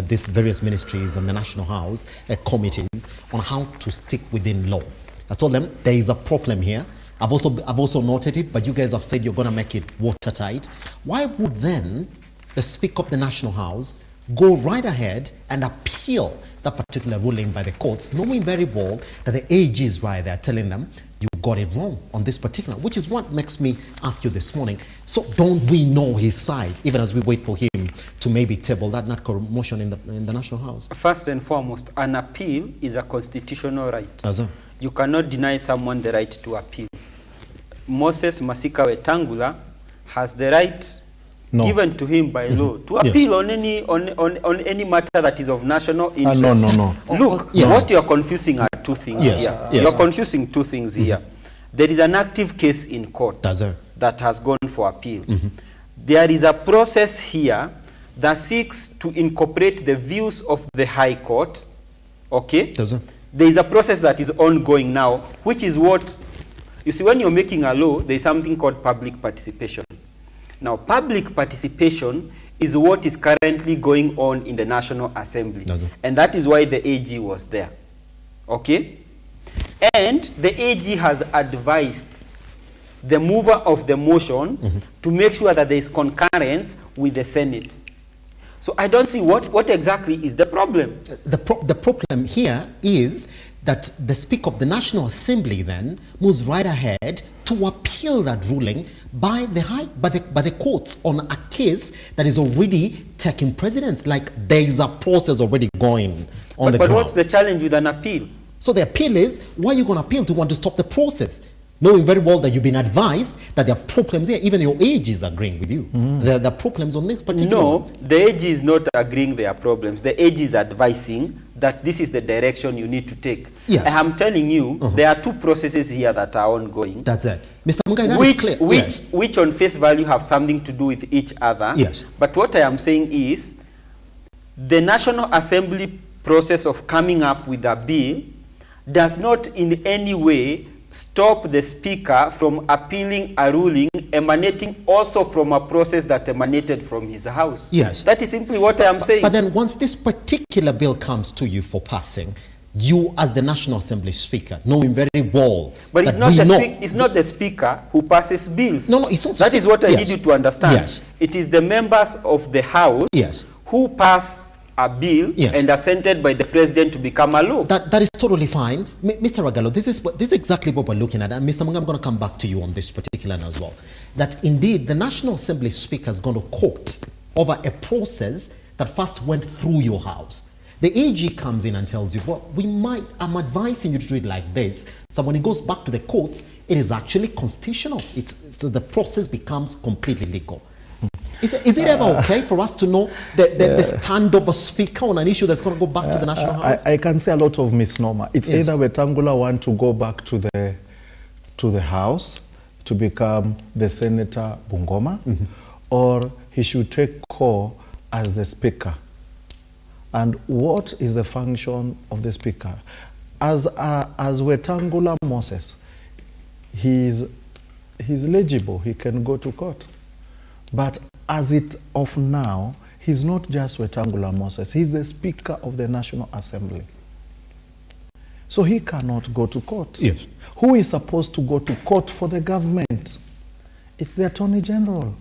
these various ministries and the National House committees on how to stick within law. I told them there is a problem here. I've also noted it, but you guys have said you're going to make it watertight. Why would then the Speaker of the National House go right ahead and appeal that particular ruling by the courts, knowing very well that the AG is right there telling them you got it wrong on this particular, which is what makes me ask you this morning. So don't we know his side, even as we wait for him to maybe table that motion in the National House? First and foremost, an appeal is a constitutional right. You cannot deny someone the right to appeal. Moses Masika Wetangula has the right given to him by law to appeal on any matter that is of national interest. No. Look, what you are confusing are two things here. You are confusing two things here. There is an active case in court that has gone for appeal. There is a process here that seeks to incorporate the views of the High Court. Okay? There is a process that is ongoing now, which is what, you see, when you're making a law, there is something called public participation. Now, public participation is what is currently going on in the National Assembly. And that is why the AG was there. Okay? And the AG has advised the mover of the motion to make sure that there is concurrence with the Senate. So I don't see what exactly is the problem. The problem here is that the Speaker of the National Assembly then moves right ahead to appeal that ruling by the courts on a case that is already taking precedence. Like there is a process already going on the ground. But what's the challenge with an appeal? So the appeal is, why are you going to appeal to want to stop the process? Knowing very well that you've been advised that there are problems here. Even your AG is agreeing with you. There are problems on this particular No, the AG is not agreeing there are problems. The AG is advising that this is the direction you need to take. Yes. I am telling you, there are two processes here that are ongoing. That's it. Mr. Mungai, that is clear. Which on face value have something to do with each other. Yes. But what I am saying is, the National Assembly process of coming up with a bill does not in any way stop the Speaker from appealing a ruling emanating also from a process that emanated from his house. Yes. That is simply what I am saying. But then once this particular bill comes to you for passing, you as the National Assembly Speaker, knowing very well but it's not the Speaker who passes bills. No, it's not. That is what I need you to understand. Yes. It is the members of the House who pass a bill and assented by the President to become a law. That is totally fine. Mr. Ragalo, this is exactly what we're looking at. And Mr. Munga, I'm going to come back to you on this particular as well. That indeed the National Assembly Speaker is going to court over a process that first went through your house. The AG comes in and tells you, well, I'm advising you to do it like this. So when it goes back to the courts, it is actually constitutional. So the process becomes completely legal. Is it ever okay for us to know the stand of a speaker on an issue that's going to go back to the National House? I can see a lot of misnomer. It's either Wetangula want to go back to the House to become the Senator Bungoma, or he should take call as the Speaker. And what is the function of the Speaker? As Wetangula Moses, he's legible. He can go to court. But as it of now, he's not just Wetangula Moses. He's the Speaker of the National Assembly. So he cannot go to court. Yes. Who is supposed to go to court for the government? It's the Attorney General.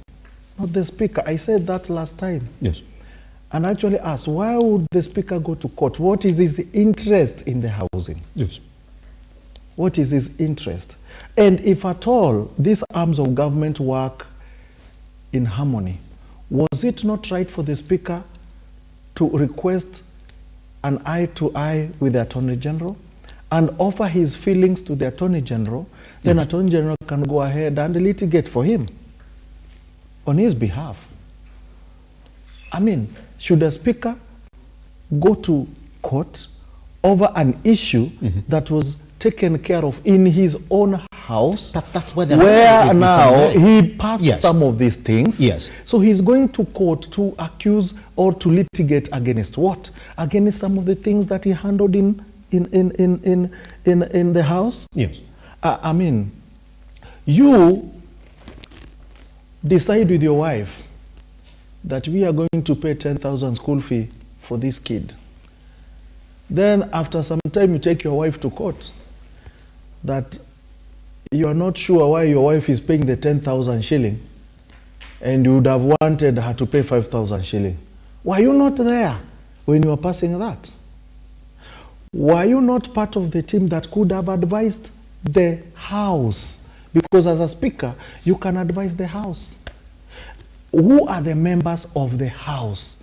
not the speaker. I said that last time. Yes. And actually asked, why would the speaker go to court? What is his interest in the housing? Yes. What is his interest? And if at all these arms of government work in harmony, was it not right for the speaker to request an eye-to-eye with the Attorney General and offer his feelings to the Attorney General? Then Attorney General can go ahead and litigate for him on his behalf. I mean, should a speaker go to court over an issue that was taken care of in his own house? That's where the where now he passed some of these things. Yes. So he's going to court to accuse or to litigate against what? Against some of the things that he handled in the house. Yes. I mean, you decide with your wife that we are going to pay 10,000 school fee for this kid. Then after some time you take your wife to court that you are not sure why your wife is paying the 10,000 shilling and you would have wanted her to pay 5,000 shilling. Were you not there when you were passing that? Were you not part of the team that could have advised the House? Because as a speaker, you can advise the House. Who are the members of the House?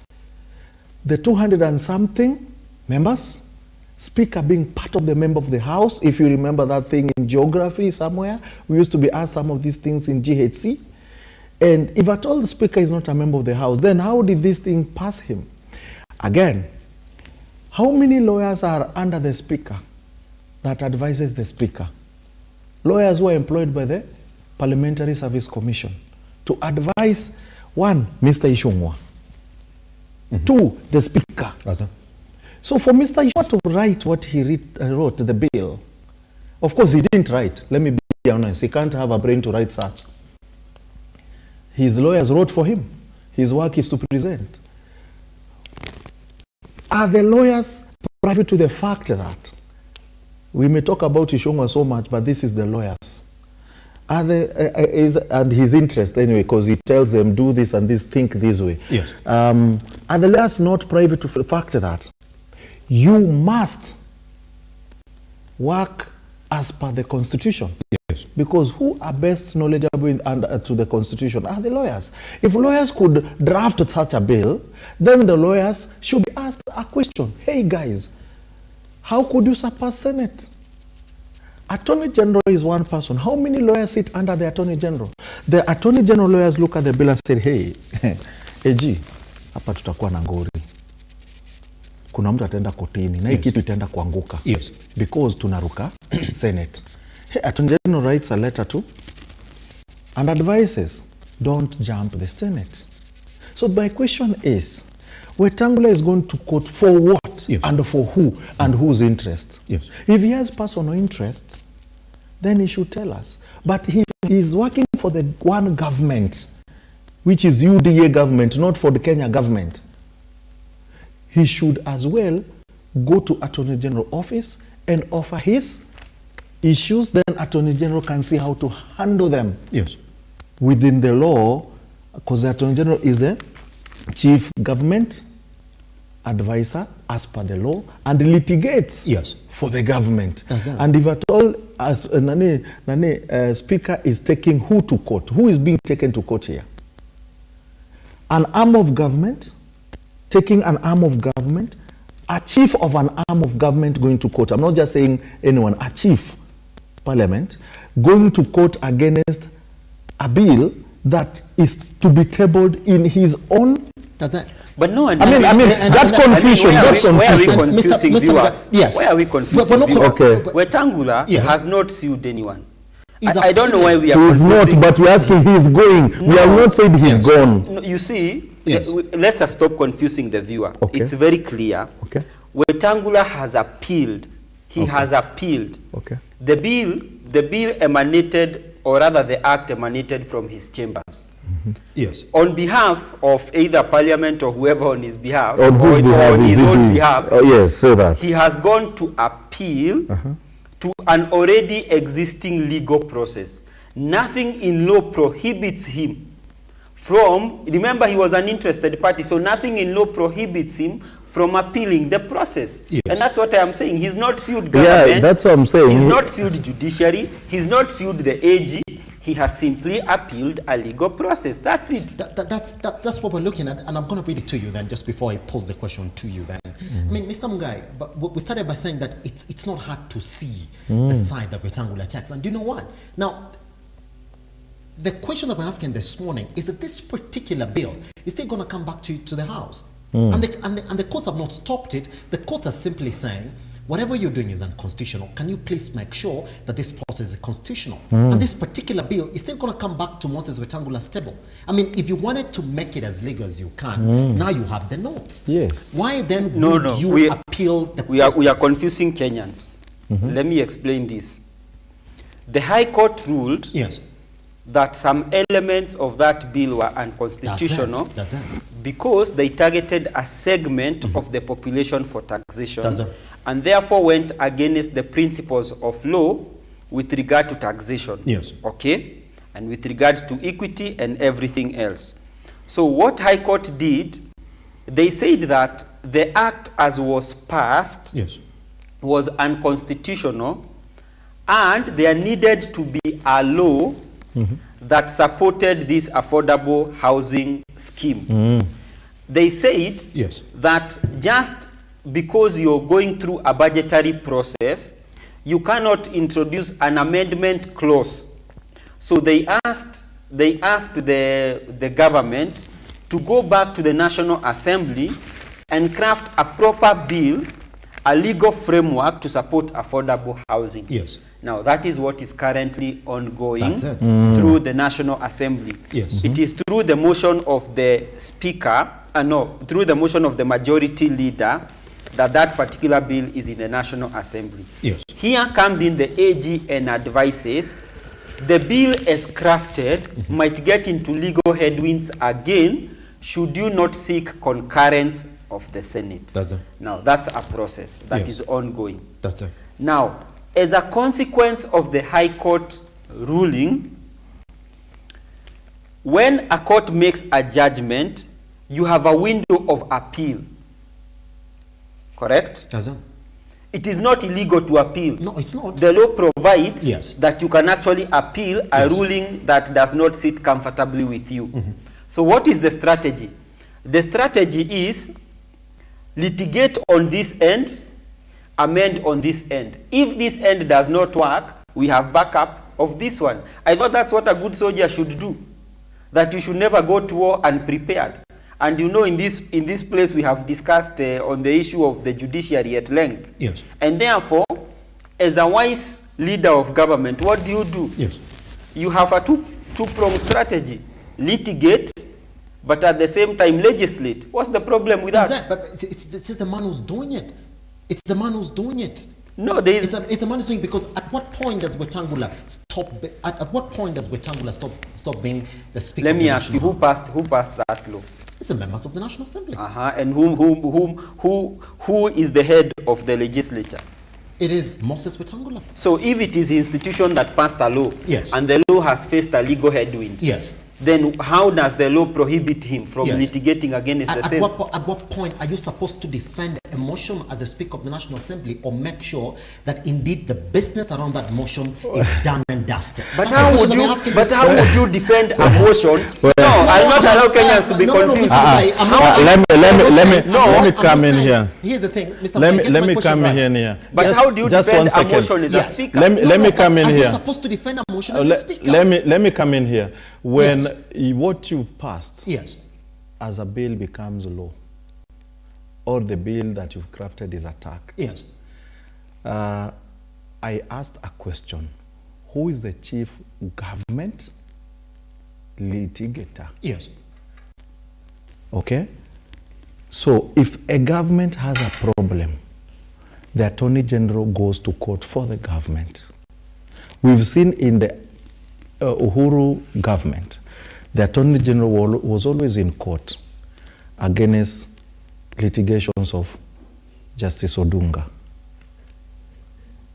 The 200 and something members? Speaker being part of the member of the House. If you remember that thing in geography somewhere, we used to be asked some of these things in GHC. And if at all the Speaker is not a member of the House, then how did this thing pass him? Again, how many lawyers are under the Speaker that advises the Speaker? Lawyers who are employed by the Parliamentary Service Commission to advise, one, Mr. Ishongwa, two, the Speaker. So for Mr. Ishongwa to write what he wrote, the bill, of course he didn't write, let me be honest, he can't have a brain to write such. His lawyers wrote for him. His work is to present. Are the lawyers privy to the fact that we may talk about Ishongwa so much, but this is the lawyers? Are they, and his interest anyway, because he tells them do this and this, think this way. Yes. Are the lawyers not privy to the fact that you must work as per the Constitution? Yes. Because who are best knowledgeable to the Constitution are the lawyers. If lawyers could draft such a bill, then the lawyers should be asked a question. Hey guys, how could you surpass Senate? Attorney General is one person. How many lawyers sit under the Attorney General? The Attorney General lawyers look at the bill and say, hey, AG, hapa tutakuwa na ngori. Kuna mtu ataenda kotini na hii kitu itaenda kuanguka. Yes. Because tunaruka Senate. Hey, Attorney General writes a letter to and advises, don't jump the Senate. So my question is, Wetangula is going to court for what? Yes. And for who? And whose interest? Yes. If he has personal interest, then he should tell us. But he is working for the one government, which is UDA government, not for the Kenya government. He should as well go to Attorney General office and offer his issues. Then Attorney General can see how to handle them. Yes. Within the law, because the Attorney General is the chief government advisor as per the law and litigates for the government. And if at all Speaker is taking who to court, who is being taken to court here? An arm of government, taking an arm of government, a chief of an arm of government going to court. I'm not just saying anyone, a chief parliament going to court against a bill that is to be tabled in his own. But no, I mean that confusion. Where are we confusing viewers? Yes. Where are we confusing viewers? Okay. Wetangula has not sued anyone. I don't know why we are confusing. He's not, but we're asking he's going. No. We have not said he's gone. No, you see, let us stop confusing the viewer. Okay. It's very clear. Okay. Wetangula has appealed. He has appealed. Okay. The bill emanated, or rather the act emanated from his chambers. Yes. On behalf of either Parliament or whoever on his behalf, on his own behalf, yes, say that. He has gone to appeal to an already existing legal process. Nothing in law prohibits him remember he was an interested party, so nothing in law prohibits him from appealing the process. Yes. And that's what I am saying. He's not sued government. Yeah, that's what I'm saying. He's not sued judiciary. He's not sued the AG. He has simply appealed a legal process. That's it. That's what we're looking at, and I'm going to read it to you then, just before I pose the question to you then. I mean, Mr. Mungai, but we started by saying that it's not hard to see the side that Wetangula attacks. And do you know what? Now, the question that we're asking this morning is that this particular bill is still going to come back to the House. And the courts have not stopped it. The courts are simply saying, whatever you're doing is unconstitutional. Can you please make sure that this process is constitutional? And this particular bill is still going to come back to Moses Wetangula's table. I mean, if you wanted to make it as legal as you can, now you have the notes. Yes. Why then would you appeal the process? We are confusing Kenyans. Let me explain this. The High Court ruled that some elements of that bill were unconstitutional because they targeted a segment of the population for taxation and therefore went against the principles of law with regard to taxation. Yes. Okay? And with regard to equity and everything else. So what High Court did, they said that the act as was passed was unconstitutional and there needed to be a law that supported this affordable housing scheme. They said that just because you're going through a budgetary process, you cannot introduce an amendment clause. So they asked the government to go back to the National Assembly and craft a proper bill, a legal framework to support affordable housing. Yes. Now, that is what is currently ongoing through the National Assembly. Yes. It is through the motion of the Speaker, through the motion of the Majority Leader, that particular bill is in the National Assembly. Yes. Here comes in the AG and advises, the bill as crafted might get into legal headwinds again should you not seek concurrence of the Senate. Now, that's a process that is ongoing. Now, as a consequence of the High Court ruling, when a court makes a judgment, you have a window of appeal. Correct? It is not illegal to appeal. No, it's not. The law provides that you can actually appeal a ruling that does not sit comfortably with you. So what is the strategy? The strategy is litigate on this end, amend on this end. If this end does not work, we have backup of this one. I thought that's what a good soldier should do. That you should never go to war unprepared. And you know, in this place we have discussed on the issue of the judiciary at length. Yes. And therefore, as a wise leader of government, what do? Yes. You have a two-pronged strategy. Litigate, but at the same time legislate. What's the problem with that? But it's just the man who's doing it. It's the man who's doing it. No, there is. It's the man who's doing it, because at what point does Wetangula stop? At what point does Wetangula stop being the Speaker? Let me ask you, who passed that law? It's the members of the National Assembly. And who is the head of the legislature? It is Moses Wetangula. So if it is the institution that passed a law, and the law has faced a legal headwind, then how does the law prohibit him from litigating against the same? At what point are you supposed to defend a motion as a Speaker of the National Assembly, or make sure that indeed the business around that motion is done and dusted? But how would you defend a motion? No, I'll not allow Kenyans to be confused. Let me come in here. Here's the thing, Mr. Let me come in here. But how do you defend a motion as a Speaker? Let me come in here. Are you supposed to defend a motion as a Speaker? Let me come in here. When what you've passed as a bill becomes law, or the bill that you've crafted is attacked, I asked a question. Who is the chief government litigator? Yes. Okay? So if a government has a problem, the Attorney General goes to court for the government. We've seen in the Uhuru government, the Attorney General was always in court against litigations of Justice Odunga.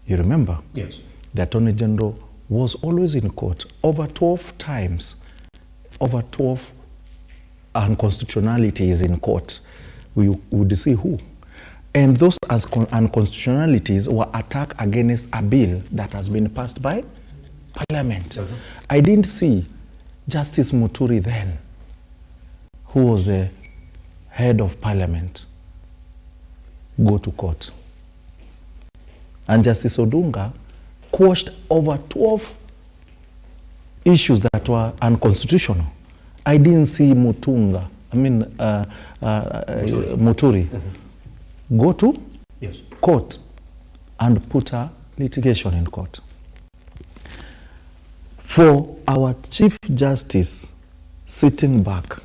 You remember? Yes. The Attorney General was always in court over 12 times. Over 12 unconstitutionalities in court, we would see who. And those unconstitutionalities were attack against a bill that has been passed by Parliament. Yes. I didn't see Justice Muturi then, who was the head of Parliament, go to court. And Justice Odunga quashed over 12 issues that were unconstitutional. I didn't see Muturi go to court and put a litigation in court. For our Chief Justice sitting back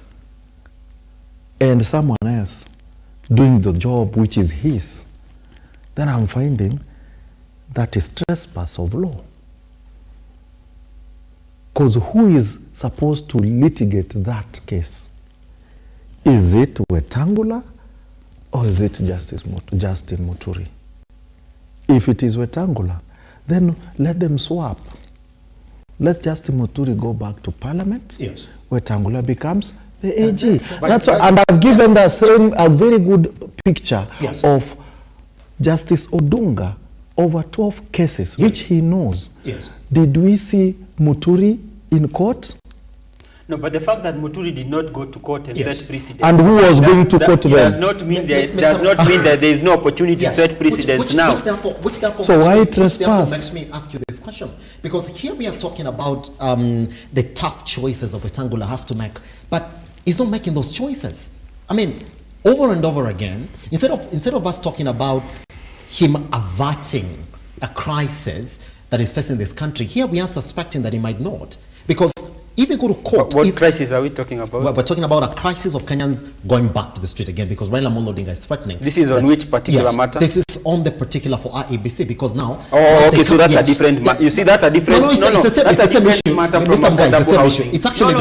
and someone else doing the job which is his, then I'm finding that is trespass of law. Because who is supposed to litigate that case? Is it Wetangula or is it Justin Muturi? If it is Wetangula, then let them swap. Let Justin Muturi go back to Parliament. Yes. Wetangula becomes the AG. That's why, and I've given a very good picture of Justice Odunga over 12 cases, which he knows. Yes. Did we see Muturi in court? No, but the fact that Muturi did not go to court and set precedent. And who was going to court then? Does not mean that there is no opportunity to set precedents now. Which therefore makes me ask you this question. Because here we are talking about the tough choices that Wetangula has to make, but he's not making those choices. I mean, over and over again, instead of us talking about him averting a crisis that is facing this country, here we are suspecting that he might not. Because if you go to court... What crisis are we talking about? We're talking about a crisis of Kenyans going back to the street again, because Raila Amolo Odinga is threatening. This is on which particular matter? This is on the particular for RABC, because now... Oh, okay, so that's a different matter. You see, that's a different... No, it's the same issue. Mr. Mga, it's the same issue. It's actually...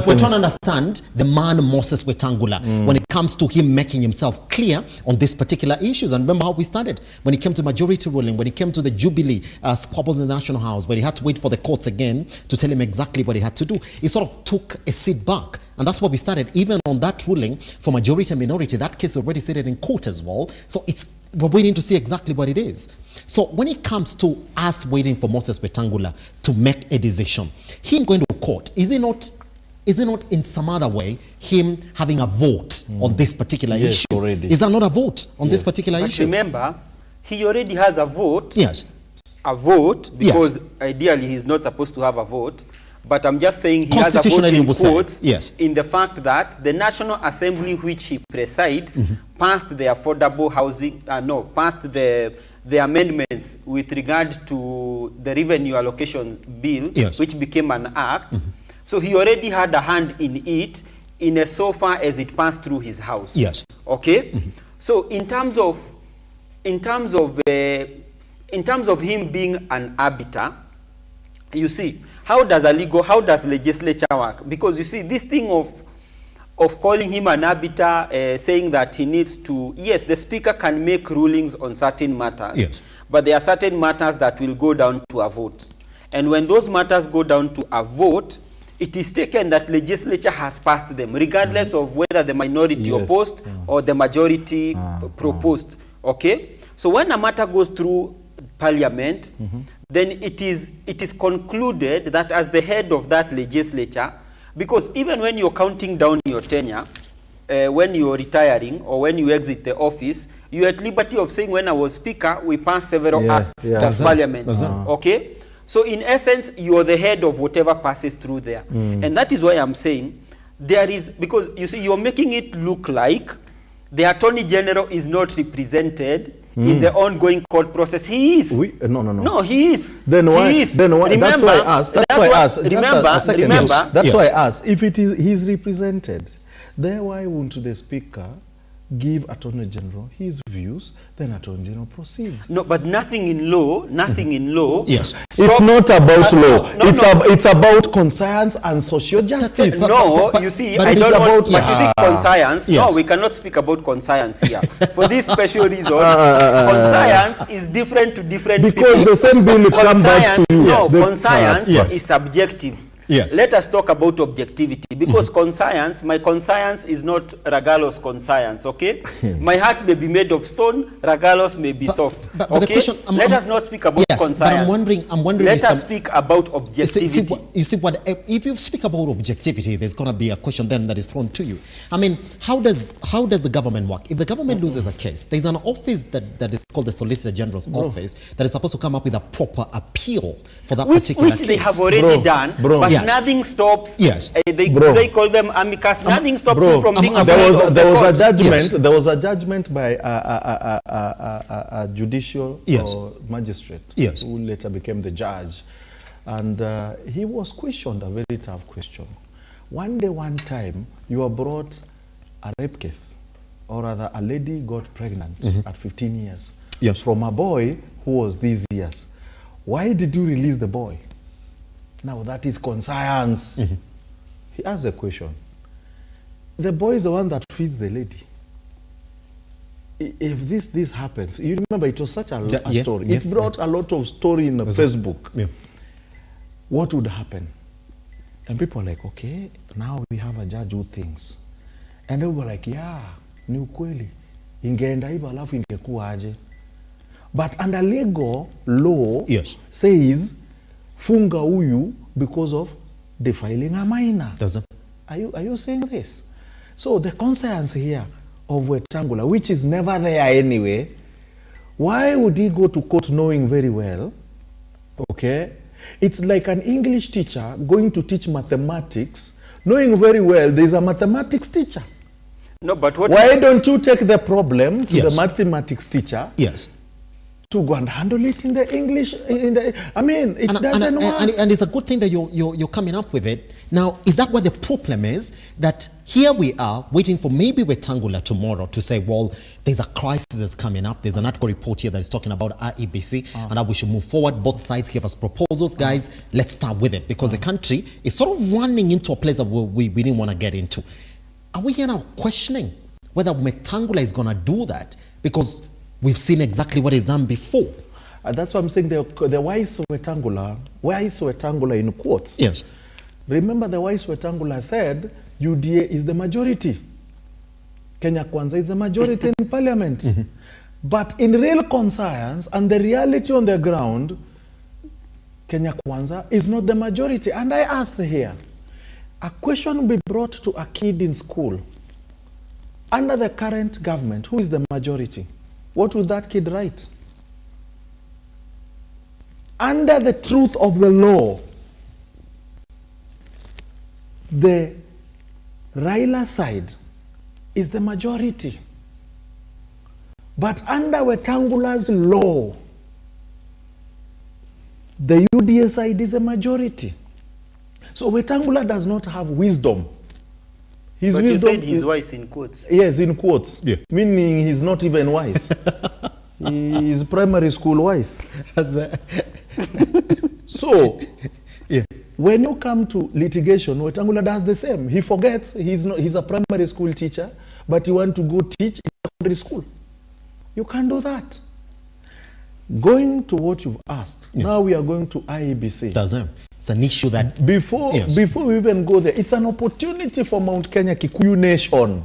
We're trying to understand the man Moses Wetangula when it comes to him making himself clear on these particular issues. And remember how we started. When it came to majority ruling, when it came to the Jubilee squabbles in the National House, where he had to wait for the courts again to tell him exactly what he had to do. He sort of took a seat back. And that's what we started. Even on that ruling for majority and minority, that case already stated in court as well. So we're waiting to see exactly what it is. So when it comes to us waiting for Moses Wetangula to make a decision, him going to court, is it not in some other way him having a vote on this particular issue? Already. Is there not a vote on this particular issue? Remember, he already has a vote. Yes. A vote, because ideally he's not supposed to have a vote. But I'm just saying he has a vote in quotes in the fact that the National Assembly, which he presides, passed the affordable housing, passed the amendments with regard to the revenue allocation bill, which became an act. So he already had a hand in it in as so far as it passed through his house. Yes. Okay? So in terms of him being an arbiter, you see, how does legislature work? Because you see, this thing of calling him an arbiter, saying that he needs to, yes, the speaker can make rulings on certain matters, but there are certain matters that will go down to a vote. And when those matters go down to a vote, it is taken that legislature has passed them, regardless of whether the minority opposed or the majority proposed. Okay? So when a matter goes through Parliament, then it is concluded that as the head of that legislature, because even when you're counting down your tenure, when you're retiring or when you exit the office, you're at liberty of saying, when I was speaker, we passed several acts of Parliament. Okay? So in essence, you're the head of whatever passes through there. And that is why I'm saying there is, because you see, you're making it look like the Attorney General is not represented in the ongoing court process. He is. No, he is. Then why? He is. Then why? Remember, That's why I asked. Remember. That's why I asked. If he's represented, then why won't the speaker give Attorney General his views? Then Attorney General proceeds. No, but nothing in law. Yes. It's not about law. It's about conscience and social justice. No, you see, I don't want to see conscience. No, we cannot speak about conscience here. For this special reason, conscience is different to different people. Because the same bill will come back to you. No, conscience is subjective. Yes. Let us talk about objectivity, because conscience, my conscience is not Ragalo's conscience, okay? My heart may be made of stone, Ragalo's may be soft, but okay? the question, Let us not speak about yes, conscience. but I'm wondering Let us speak about objectivity. You see what, if you speak about objectivity, there's going to be a question then that is thrown to you. I mean, how does the government work? If the government loses a case, there's an office that is called the Solicitor General's office that is supposed to come up with a proper appeal for that particular case. Which they have already done, but yes. nothing stops. Yes. They call them amicus. Nothing stops you from being there was a judgment. Yes. There was a judgment by a judicial magistrate who later became the judge, and he was questioned a very tough question. One day, one time, you were brought a rape case, or rather, a lady got pregnant at 15 years from a boy who was these years. Why did you release the boy? Now that is conscience. He asked the question. The boy is the one that feeds the lady. If this happens, you remember it was such a story. It brought a lot of story in Facebook. What would happen? And people are like, okay, now we have a judge who thinks. And they were like, yeah, ni ukweli. Ingeenda hivyo alafu ingekuwa aje. But under legal law says funga huyu because of defiling a minor. Are you saying this? So the conscience here of Wetangula, which is never there anyway, why would he go to court knowing very well? Okay, it's like an English teacher going to teach mathematics, knowing very well there's a mathematics teacher. No, but what? Why don't you take the problem to the mathematics teacher? Yes. To go and handle it in the English, I mean, it doesn't work. And it's a good thing that you're coming up with it. Now, is that what the problem is? That here we are waiting for maybe Wetangula tomorrow to say, well, there's a crisis that's coming up. There's an article report here that is talking about IEBC and that we should move forward. Both sides give us proposals, guys. Let's start with it, because the country is sort of running into a place that we didn't want to get into. Are we here now questioning whether Wetangula is going to do that? Because we've seen exactly what he's done before. And that's what I'm saying, the wise Wetangula in quotes. Yes. Remember, the wise Wetangula said, UDA is the majority. Kenya Kwanza is the majority in parliament. But in real conscience and the reality on the ground, Kenya Kwanza is not the majority. And I asked here, a question will be brought to a kid in school. Under the current government, who is the majority? What would that kid write? Under the truth of the law, the Raila side is the majority. But under Wetangula's law, the UDA side is a majority. So Wetangula does not have wisdom. His but wisdom, you said he's wise in quotes. Yes, in quotes. Yeah. Meaning he's not even wise. He's primary school wise. So, when you come to litigation, Wetangula does the same. He forgets he's a primary school teacher, but he wants to go teach in secondary school. You can't do that. Going to what you've asked, now we are going to IEBC. It's an issue that... Before we even go there, it's an opportunity for Mount Kenya Kikuyu Nation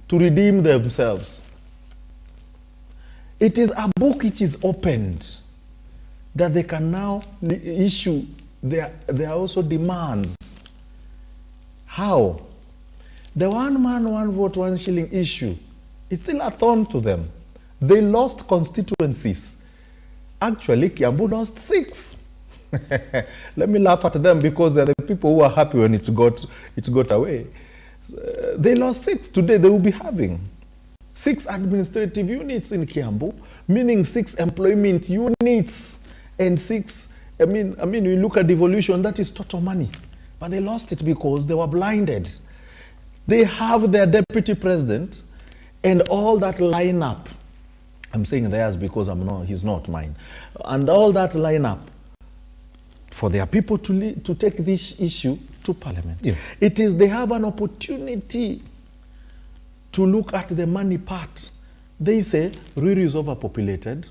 to redeem themselves. It is a book which is opened that they can now issue their also demands. How? The 1 man, 1 vote, 1 shilling issue, it's still a thorn to them. They lost constituencies. Actually, Kiambu lost 6. Let me laugh at them because they're the people who are happy when it got away. They lost 6. Today they will be having 6 administrative units in Kiambu, meaning 6 employment units and 6. I mean, we look at devolution, that is total money, but they lost it because they were blinded. They have their deputy president and all that lineup. I'm saying theirs because he's not mine. And all that lineup for their people to take this issue to parliament. Yeah. They have an opportunity to look at the money part. They say Ruiru is overpopulated.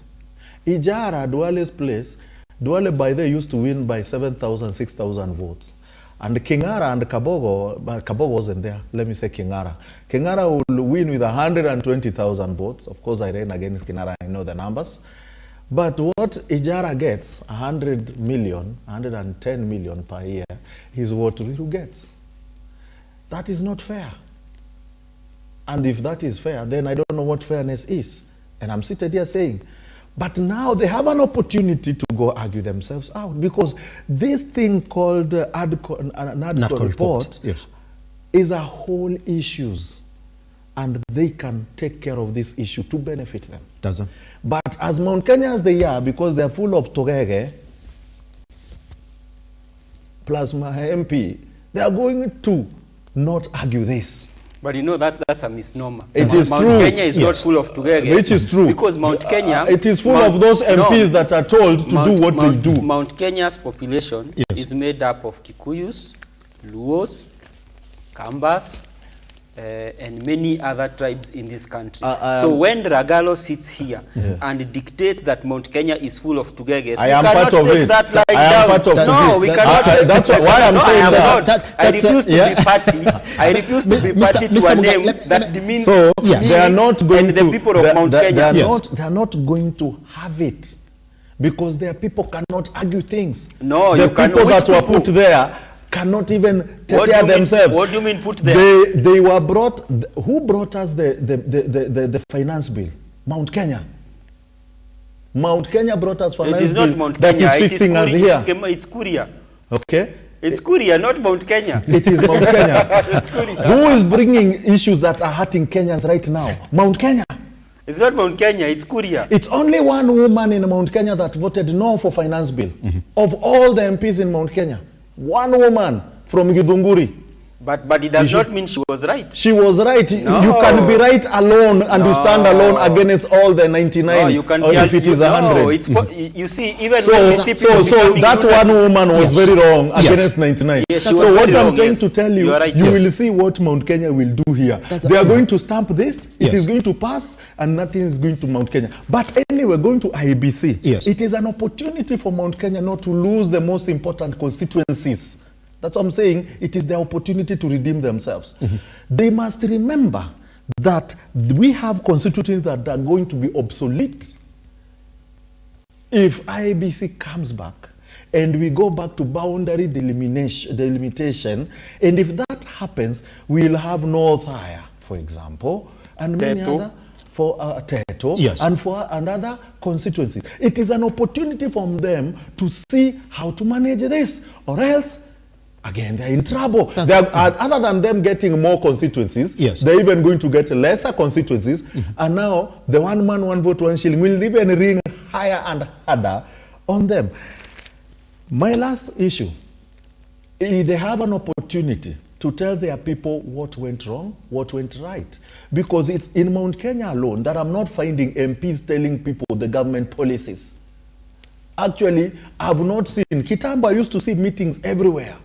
Ijara, Duale's place, Duale by there used to win by 7,000, 6,000 votes. And Kingara and Kabogo, but Kabogo wasn't there. Let me say Kingara. Kingara will win with 120,000 votes. Of course, I ran against Kingara. I know the numbers. But what Ijara gets, 100 million, 110 million per year, is what Ruto gets. That is not fair. And if that is fair, then I don't know what fairness is. And I'm sitting here saying, but now they have an opportunity to go argue themselves out, because this thing called NADCO report yes, is a whole issues, and they can take care of this issue to benefit them. Doesn't. But as Mount Kenya as they are, because they're full of Togege plus my MP, they are going to not argue this. But you know that's a misnomer. It is Mount true. Kenya is not full of Tugege. Which is true. Because Mount Kenya... it is full of those MPs that are told to do what they do. Mount Kenya's population is made up of Kikuyus, Luos, Kambas, and many other tribes in this country. So when Ragalo sits here and dictates that Mount Kenya is full of Tugeges, I am part of it. That line I am down. part of No, it. we cannot. That's why I'm saying that. I refuse to be party. I refuse to be party to a name that demeans so they are not going and the people of Mount Kenya. They are not going to have it, because their people cannot argue things. No, the you can. people that were put there cannot even take care of themselves. What do you mean put there? They were brought. Who brought us the finance bill? Mount Kenya. Mount Kenya brought us finance bill. It is not Mount that Kenya. is fixing us here. It's Kuria. Okay. It's Kuria, not Mount Kenya. It is Mount Kenya. It's Kuria. Who is bringing issues that are hurting Kenyans right now? Mount Kenya. It's not Mount Kenya, it's Kuria. It's only one woman in Mount Kenya that voted no for finance bill. Of all the MPs in Mount Kenya. One woman from Githunguri. But it does not mean she was right. She was right. No. You can be right alone and you stand alone against all the 99. No, you can or if it is 100. No, it's you see, even so, when you see people so that one woman was very wrong against 99. Yes, so what I'm trying to tell you, right, you will see what Mount Kenya will do here. They are going to stamp this. It is going to pass, and nothing is going to Mount Kenya. But anyway, going to IBC, it is an opportunity for Mount Kenya not to lose the most important constituencies. That's what I'm saying. It is their opportunity to redeem themselves. They must remember that we have constituencies that are going to be obsolete if IBC comes back and we go back to boundary delimitation. And if that happens, we'll have North Hire, for example, and many other for Teto, and for another constituencies. It is an opportunity for them to see how to manage this, or else again, they're in trouble. Other than them getting more constituencies, they're even going to get lesser constituencies. And now, the one man, one vote, one shilling will even ring higher and harder on them. My last issue, they have an opportunity to tell their people what went wrong, what went right. Because it's in Mount Kenya alone that I'm not finding MPs telling people the government policies. Actually, I've not seen. Kitambo, I used to see meetings everywhere.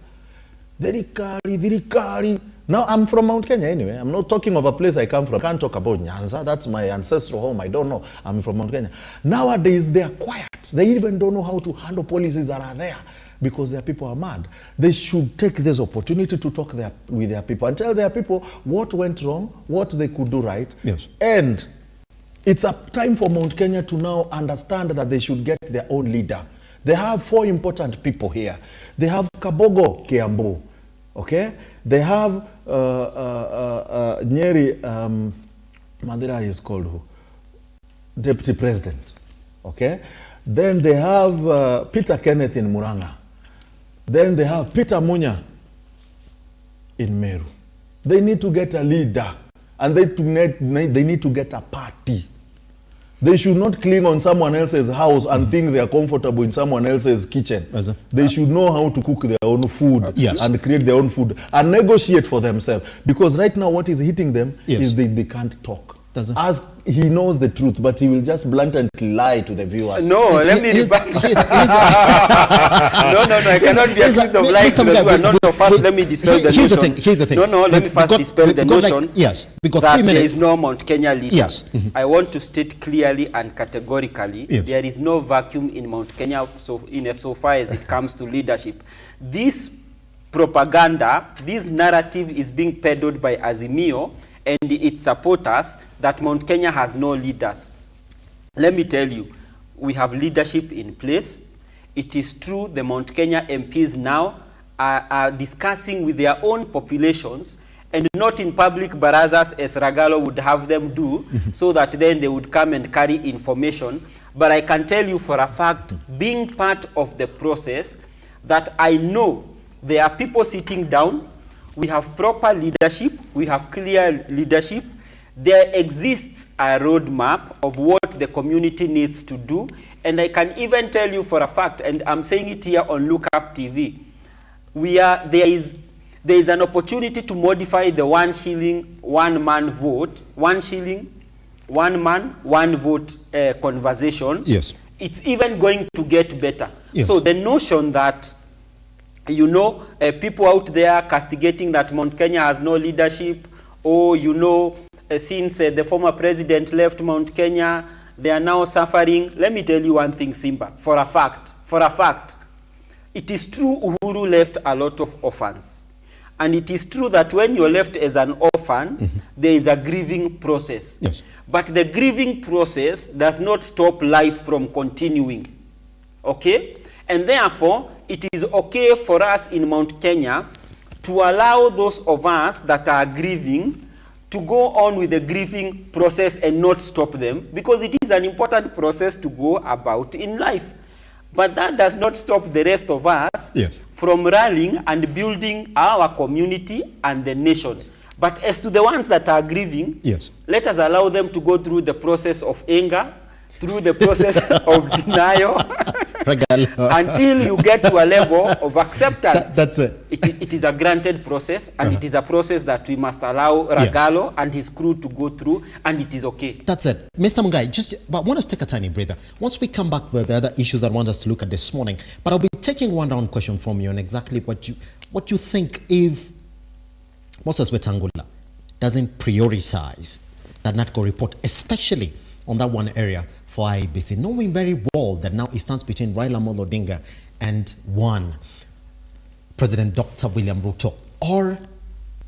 Dirikari. Now I'm from Mount Kenya anyway. I'm not talking of a place I come from. I can't talk about Nyanza. That's my ancestral home. I don't know. I'm from Mount Kenya. Nowadays they are quiet. They even don't know how to handle policies that are there because their people are mad. They should take this opportunity to talk with their people and tell their people what went wrong, what they could do right. And it's a time for Mount Kenya to now understand that they should get their own leader. They have 4 important people here. They have Kabogo Kiambu, okay? They have Nyeri, Mandela is called who? Deputy President, okay? Then they have Peter Kenneth in Muranga. Then they have Peter Munya in Meru. They need to get a leader, and they need to get a party. They should not cling on someone else's house and think they are comfortable in someone else's kitchen. They should know how to cook their own food and create their own food and negotiate for themselves. Because right now what is hitting them is they can't talk. As he knows the truth, but he will just blatantly lie to the viewers. No, let me rebut. No, I cannot be accused of lying to the viewer. No, first let me dispel the notion. Here's the thing. No, let me first dispel the notion that there is no Mount Kenya leader. I want to state clearly and categorically, there is no vacuum in Mount Kenya so far as it comes to leadership. This propaganda, this narrative is being peddled by Azimio and its supporters that Mount Kenya has no leaders. Let me tell you, we have leadership in place. It is true the Mount Kenya MPs now are discussing with their own populations and not in public barazas as Ragalo would have them do, so that then they would come and carry information. But I can tell you for a fact, being part of the process, that I know there are people sitting down, we have proper leadership, we have clear leadership, there exists a roadmap of what the community needs to do, and I can even tell you for a fact, and I'm saying it here on Lookuptv, there is an opportunity to modify the 1 shilling, 1 man vote, 1 shilling, 1 man, 1 vote conversation. Yes. It's even going to get better. Yes. So the notion that, you know, people out there castigating that Mount Kenya has no leadership, or, you know, since the former president left Mount Kenya, they are now suffering. Let me tell you one thing, Simba, for a fact, it is true Uhuru left a lot of orphans. And it is true that when you're left as an orphan, there is a grieving process. Yes. But the grieving process does not stop life from continuing. Okay? And therefore, it is okay for us in Mount Kenya to allow those of us that are grieving to go on with the grieving process and not stop them, because it is an important process to go about in life. But that does not stop the rest of us from rallying and building our community and the nation. But as to the ones that are grieving, let us allow them to go through the process of anger, through the process of denial, until you get to a level of acceptance. That's it. It is a granted process, and it is a process that we must allow Ragalo and his crew to go through, and it is okay. That's it. Mr. Mungai, but I want us to take a tiny breather. Once we come back with the other issues I want us to look at this morning, but I'll be taking one round question from you on exactly what you think if Moses Wetangula doesn't prioritize that NATCO report, especially on that one area for IEBC, knowing very well that now it stands between Raila Amolo Odinga and President Dr. William Ruto. Or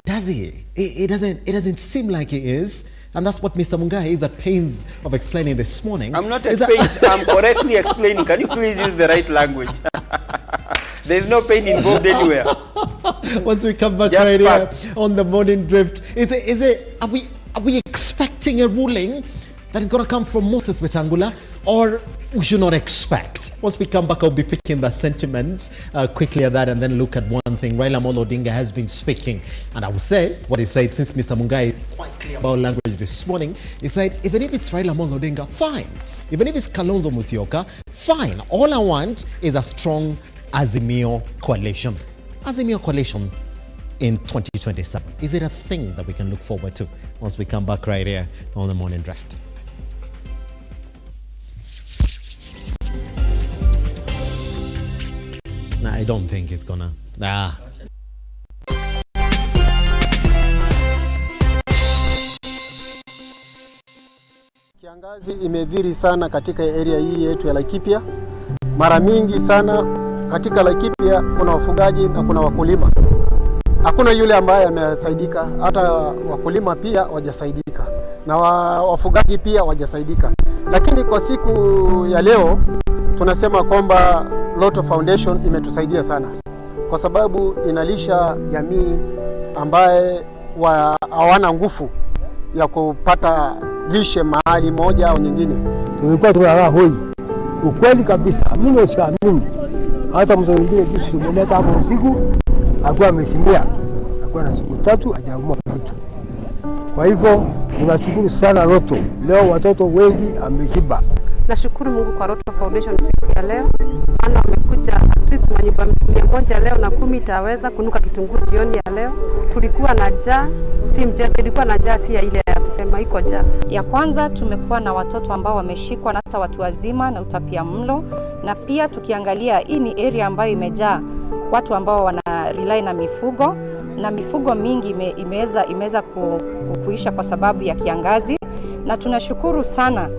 does he? It doesn't seem like he is. And that's what Mr. Mungai is at pains of explaining this morning. I'm not at pains. I'm correctly explaining. Can you please use the right language? There's no pain involved anywhere. Once we come back right here on the morning drift, are we expecting a ruling that is going to come from Moses Wetangula, or we should not expect? Once we come back, I'll be picking the sentiment quickly at that, and then look at one thing. Raila Amolo Odinga has been speaking, and I will say what he said, since Mr. Mungai is quite clear about language this morning. He said, even if it's Raila Amolo Odinga, fine. Even if it's Kalonzo Musyoka, fine. All I want is a strong azimio coalition. Azimio coalition in 2027. Is it a thing that we can look forward to once we come back right here on the morning draft? Nah, I don't think it's gonna. Kiangazi imedhiri sana katika area hii yetu ya Laikipia. Mara mingi sana katika Laikipia kuna wafugaji na kuna wakulima. Hakuna yule ambaye amesaidika, hata wakulima pia wajasaidika na wafugaji pia wajasaidika. Lakini kwa siku ya leo tunasema kwamba RUTO Foundation imetusaidia sana, kwa sababu inalisha jamii ambaye hawana nguvu ya kupata lishe mahali moja au nyingine. Tumekuwa tunalala hoi. Ukweli kabisa. Mimi siamini. Hata mtu mwingine juzi tumeleta hapo usiku alikuwa amesimia. Alikuwa na siku 3 hajaumwa kitu. Kwa hivyo tunashukuru sana RUTO. Leo watoto wengi ameshiba. Nashukuru Mungu kwa RUTO Foundation siku ya leo. Maana wamekuja at least manyumba 100 leo na 10 itaweza kunuka kitunguu jioni ya leo. Tulikuwa na njaa, si mchezo, ilikuwa na njaa, si ya ile ya kusema iko njaa. Ya kwanza tumekuwa na watoto ambao wameshikwa na hata watu wazima na utapia mlo, na pia tukiangalia hii ni area ambayo imejaa watu ambao wana rely na mifugo, na mifugo mingi imeweza kuisha kwa sababu ya kiangazi, na tunashukuru sana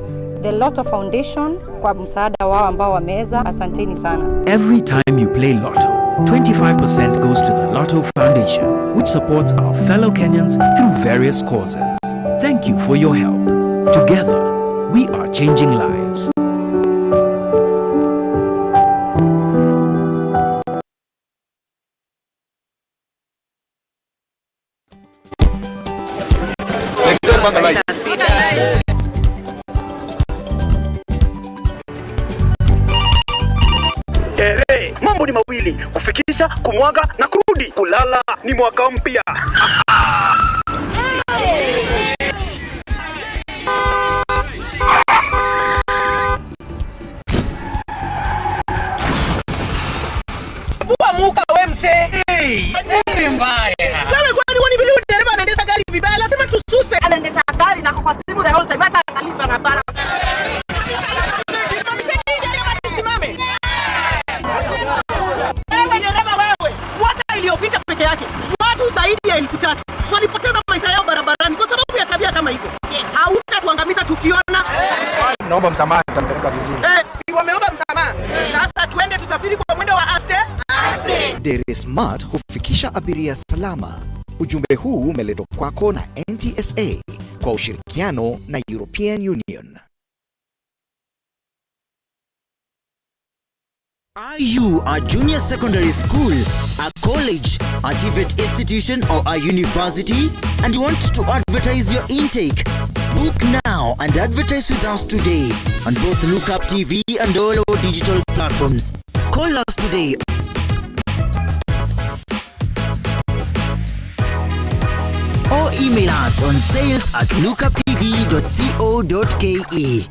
the RUTO Foundation kwa msaada wao ambao wameweza. Asanteni sana. Every time you play Lotto, 25% goes to the Lotto Foundation, which supports our fellow Kenyans through various causes. Thank you for your help. Together, we are changing lives. Mambo ni mawili, kufikisha, kumwaga na kurudi. Kulala ni mwaka mpya. Muka we mse. Nini mbaya? Wewe kwani wani vile dereva anaendesha gari vibaya? Lazima tususe. Anaendesha gari na kwa simu the whole time hata kalipa na bara. Iliyopita peke yake watu zaidi ya 3,000 walipoteza maisha yao barabarani kwa sababu ya tabia kama hizo. Hautatuangamiza tukiona. Naomba msamaha, nitampeleka vizuri. Si wameomba msamaha. Sasa twende tusafiri kwa mwendo wa aste. Dere Smart hufikisha abiria salama. Ujumbe huu umeletwa kwako na NTSA kwa ushirikiano na European Union. Are you a junior secondary school, a college, a TVET institution or a university and you want to advertise your intake? Book now and advertise with us today on both Lookuptv and all our digital platforms. Call us today or email us on sales@lookuptv.co.ke.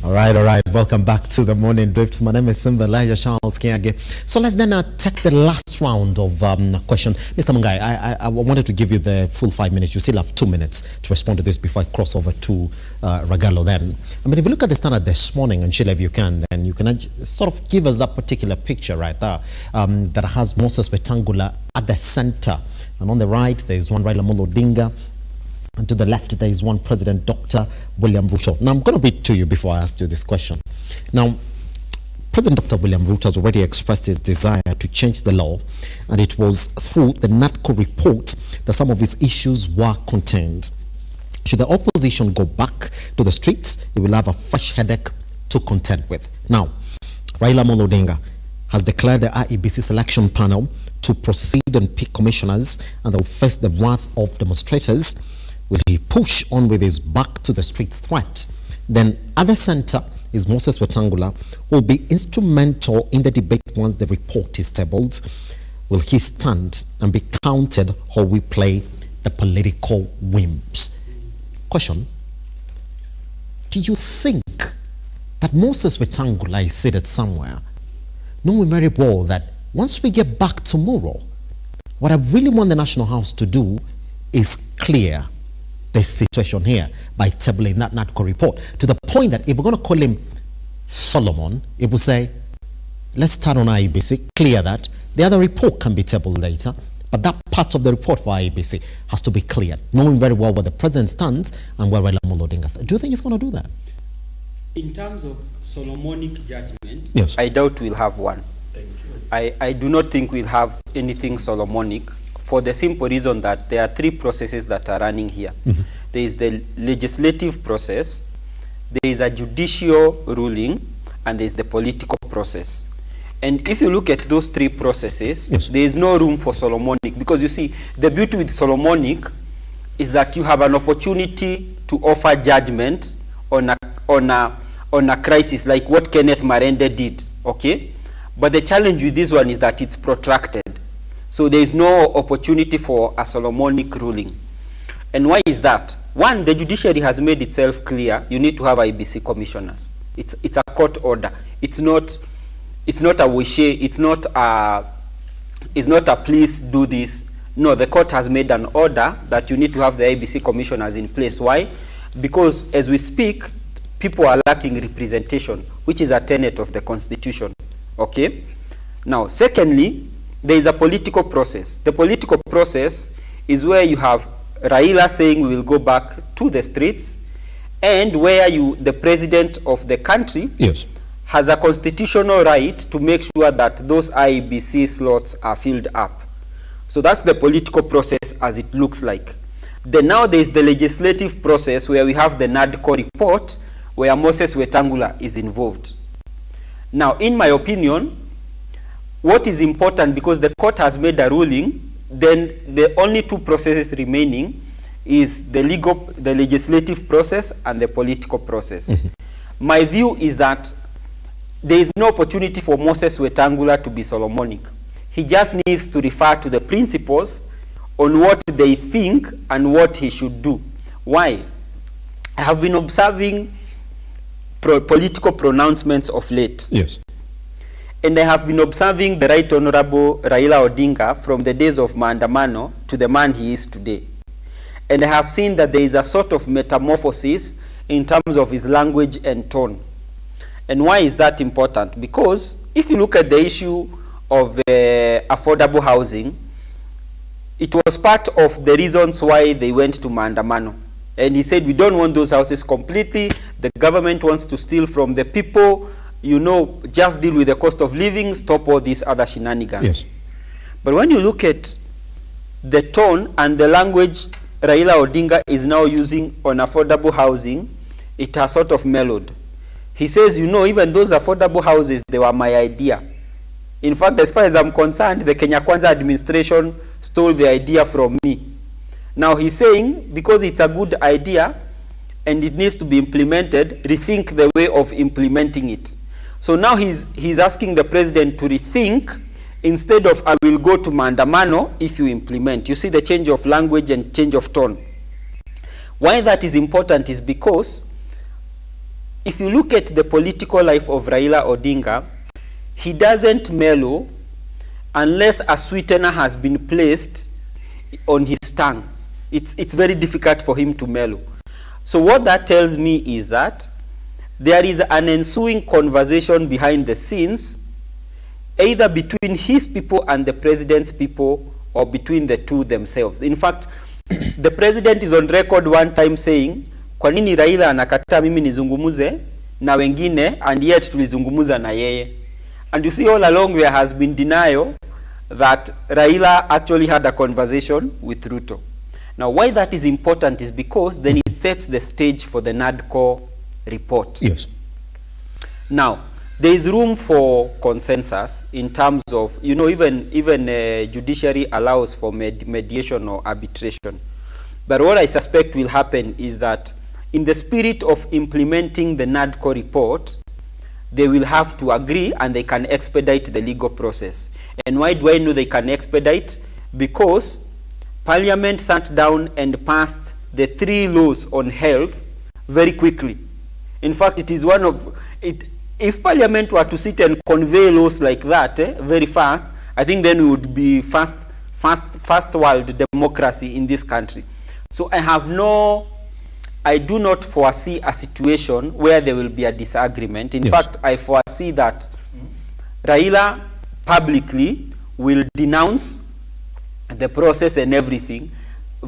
All right. Welcome back to the Morning Drift. My name is Simba Kiage. So let's then take the last round of question. Mr. Mungai, I wanted to give you the full 5 minutes. You still have 2 minutes to respond to this before I cross over to Ragalo then. I mean, if you look at the Standard this morning, and Sheila, if you can, then you can sort of give us that particular picture right there that has Moses Wetangula at the center. And on the right, there is one Raila Amolo Odinga. And to the left, there is one President Dr. William RUTO. Now, I'm going to read to you before I ask you this question. Now, President Dr. William RUTO has already expressed his desire to change the law, and it was through the NATCO report that some of his issues were contained. Should the opposition go back to the streets, he will have a fresh headache to contend with. Now, Raila Amolo Odinga has declared the IEBC selection panel to proceed and pick commissioners, and they will face the wrath of demonstrators. Will he push on with his back to the streets threat? Then at the center is Moses Wetangula, who will be instrumental in the debate once the report is tabled. Will he stand and be counted, or we play the political wimps? Question: do you think that Moses Wetangula is seated somewhere, knowing very well that once we get back tomorrow, what I really want the National House to do is clear the situation here by tabling that NATCO report, to the point that if we're going to call him Solomon, it will say, let's start on IEBC, clear that. The other report can be tabled later, but that part of the report for IEBC has to be cleared, knowing very well where the president stands and where Raila Amolo Odinga stands. Do you think he's going to do that? In terms of Solomonic judgment, yes, I doubt we'll have one. Thank you. I do not think we'll have anything Solomonic, for the simple reason that there are 3 processes that are running here. Mm-hmm. There is the legislative process, there is a judicial ruling, and there is the political process. And if you look at those 3 processes, yes, there is no room for Solomonic, because you see, the beauty with Solomonic is that you have an opportunity to offer judgment on a crisis, like what Kenneth Marende did, okay? But the challenge with this one is that it's protracted. So there is no opportunity for a Solomonic ruling. And why is that? One, the judiciary has made itself clear. You need to have IEBC commissioners. It's a court order. It's not a wish. It's not a please do this. No, the court has made an order that you need to have the IEBC commissioners in place. Why? Because as we speak, people are lacking representation, which is a tenet of the Constitution. Okay? Now, secondly, there is a political process. The political process is where you have Raila saying we will go back to the streets, and where the president of the country has a constitutional right to make sure that those IEBC slots are filled up. So that's the political process as it looks like. Then now there is the legislative process where we have the NADCO report where Moses Wetangula is involved. Now, in my opinion, what is important, because the court has made a ruling, then the only two processes remaining is the legislative process and the political process. My view is that there is no opportunity for Moses Wetangula to be Solomonic. He just needs to refer to the principles on what they think and what he should do. Why? I have been observing political pronouncements of late. Yes. And I have been observing the Right Honorable Raila Odinga from the days of Maandamano to the man he is today. And I have seen that there is a sort of metamorphosis in terms of his language and tone. And why is that important? Because if you look at the issue of affordable housing, it was part of the reasons why they went to Maandamano. And he said, we don't want those houses completely. The government wants to steal from the people. You know, just deal with the cost of living, stop all these other shenanigans. Yes. But when you look at the tone and the language Raila Odinga is now using on affordable housing, it has sort of mellowed. He says, you know, even those affordable houses, they were my idea. In fact, as far as I'm concerned, the Kenya Kwanza administration stole the idea from me. Now he's saying, because it's a good idea and it needs to be implemented, rethink the way of implementing it. So now he's asking the president to rethink, instead of I will go to Maandamano if you implement. You see the change of language and change of tone. Why that is important is because if you look at the political life of Raila Odinga, he doesn't mellow unless a sweetener has been placed on his tongue. It's very difficult for him to mellow. So what that tells me is that there is an ensuing conversation behind the scenes, either between his people and the president's people, or between the two themselves. In fact, the president is on record one time saying, kwa nini Raila anakataa mimi nizungumuze na wengine, and yet tulizungumuza na yeye. And you see all along there has been denial that Raila actually had a conversation with RUTO. Now why that is important is because then it sets the stage for the NADCO report. Yes. Now, there is room for consensus in terms of, you know, even judiciary allows for mediation or arbitration. But what I suspect will happen is that in the spirit of implementing the NADCO report, they will have to agree and they can expedite the legal process. And why do I know they can expedite? Because Parliament sat down and passed the 3 laws on health very quickly. In fact, it is one of it. If Parliament were to sit and convey laws like that very fast, I think then we would be first world democracy in this country. So I do not foresee a situation where there will be a disagreement. In fact, I foresee that Raila publicly will denounce the process and everything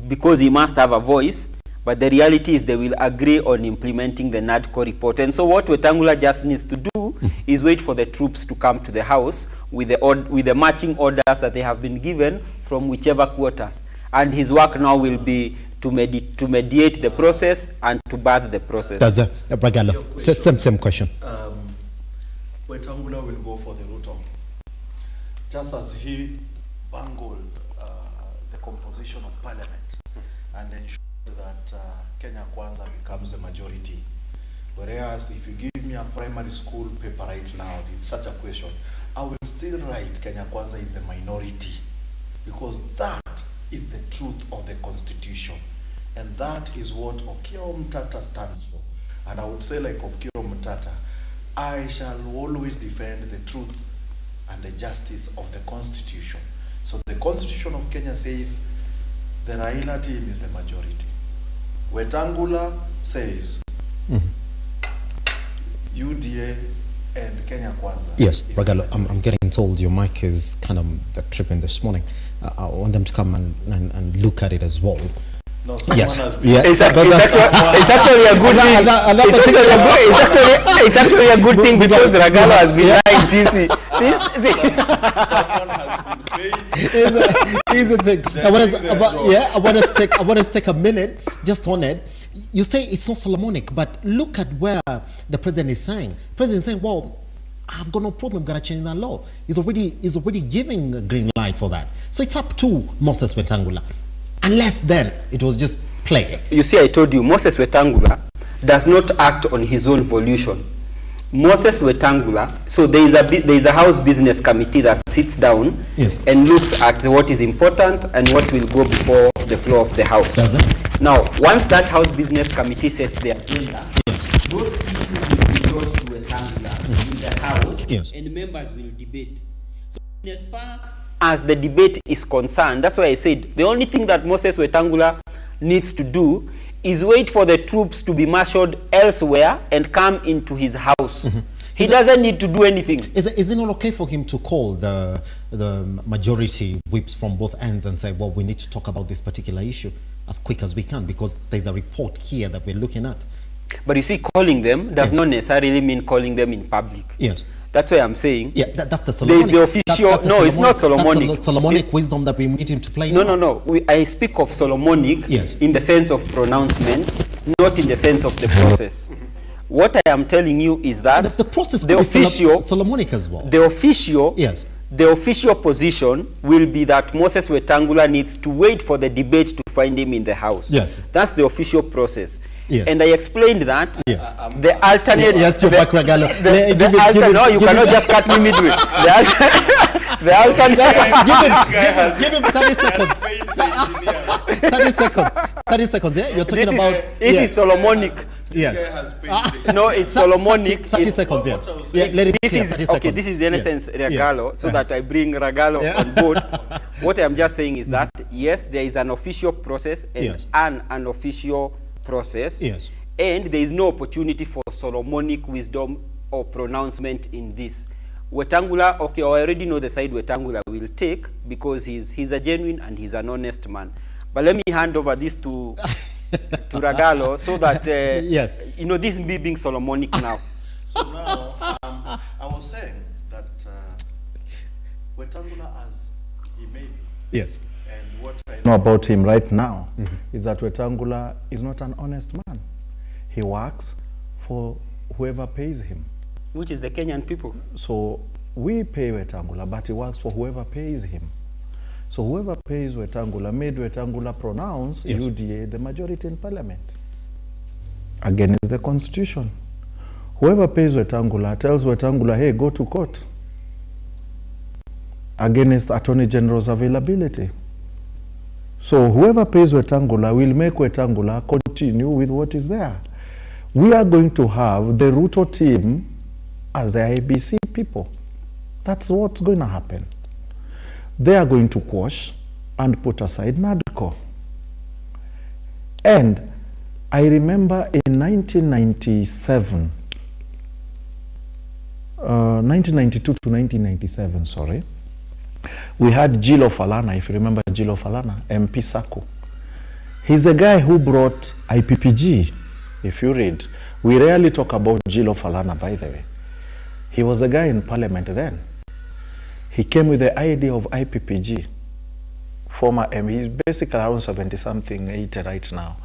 because he must have a voice. But the reality is they will agree on implementing the NADCO report. And so what Wetangula just needs to do is wait for the troops to come to the house with the marching orders that they have been given from whichever quarters. And his work now will be to mediate the process and to birth the process. That's Bragalo. Same question. Wetangula will go for the RUTO. Just as he bungled the composition of parliament and ensured that Kenya Kwanza becomes the majority. Whereas if you give me a primary school paper right now, it's such a question, I will still write Kenya Kwanza is the minority, because that is the truth of the constitution. And that is what Okiya Mtata stands for. And I would say, like Okiya Mtata, I shall always defend the truth and the justice of the constitution. So the constitution of Kenya says the Raila team is the majority. Wetangula says UDA and Kenya Kwanza. Yes, Ragalo, I'm getting told your mic is kind of tripping this morning. I want them to come and look at it as well. No, yes. It's actually a good thing. It's actually a good thing because Ragalo has been lying Here's the thing. I want to take a minute just on it. You say it's not Solomonic, but look at where the president is saying. The president is saying, well, I've got no problem, gotta change that law. He's already giving a green light for that. So it's up to Moses Wetangula. Unless then it was just play. You see, I told you, Moses Wetangula does not act on his own volition. Moses Wetangula, so there is a House Business Committee that sits down and looks at what is important and what will go before the floor of the House. Does it? Now, once that House Business Committee sets the agenda, those issues will be brought to Wetangula in the House, and members will debate. So, as far as the debate is concerned, that's why I said the only thing that Moses Wetangula needs to do is wait for the troops to be marshaled elsewhere and come into his house. He doesn't need to do anything. Is it not okay for him to call the majority whips from both ends and say, well, we need to talk about this particular issue as quick as we can because there's a report here that we're looking at? But you see, calling them does not necessarily mean calling them in public. Yes. That's why I'm saying. Yeah, that's the Solomonic. There's the official. No, it's not Solomonic. That's the Solomonic wisdom that we need him to play. No. I speak of Solomonic in the sense of pronouncement, not in the sense of the process. What I am telling you is that the process the official Solomonic as well. The official position will be that Moses Wetangula needs to wait for the debate to find him in the House. Yes. That's the official process. Yes. And I explained that the alternate. Yes, no, you cannot just cut me midway. The alternate. Give him 30 seconds. 30 seconds. Yeah, you're talking about. This is Solomonic. Yes. No, it's Solomonic. 30 seconds. Yes. Yeah, let it clear. 30 seconds. Okay, this is in essence Ragalo, so that I bring Ragalo on board. What I'm just saying is that yes, there is an official process and an unofficial process, and there is no opportunity for Solomonic wisdom or pronouncement in this. Wetangula, okay, I already know the side Wetangula will take because he's a genuine and he's an honest man. But let me hand over this to Ragalo so that you know, this is me being Solomonic now. So now I was saying that Wetangula as he may be. Yes. And what I know about him right now is that Wetangula is not an honest man. He works for whoever pays him. Which is the Kenyan people. So we pay Wetangula, but he works for whoever pays him. So whoever pays Wetangula made Wetangula pronounce UDA the majority in parliament. Again, it's the constitution. Whoever pays Wetangula tells Wetangula, hey, go to court against Attorney General's availability. So whoever pays Wetangula will make Wetangula continue with what is there. We are going to have the RUTO team as the IBC people. That's what's going to happen. They are going to quash and put aside NADCO. And I remember in 1992 to 1997, sorry, we had Gilo Falana, if you remember Gilo Falana, MP Sako. He's the guy who brought IPPG. If you read, we rarely talk about Gilo Falana, by the way. He was the guy in parliament then. He came with the idea of IPPG. Former MP, he's basically around 70-something, 80 right now.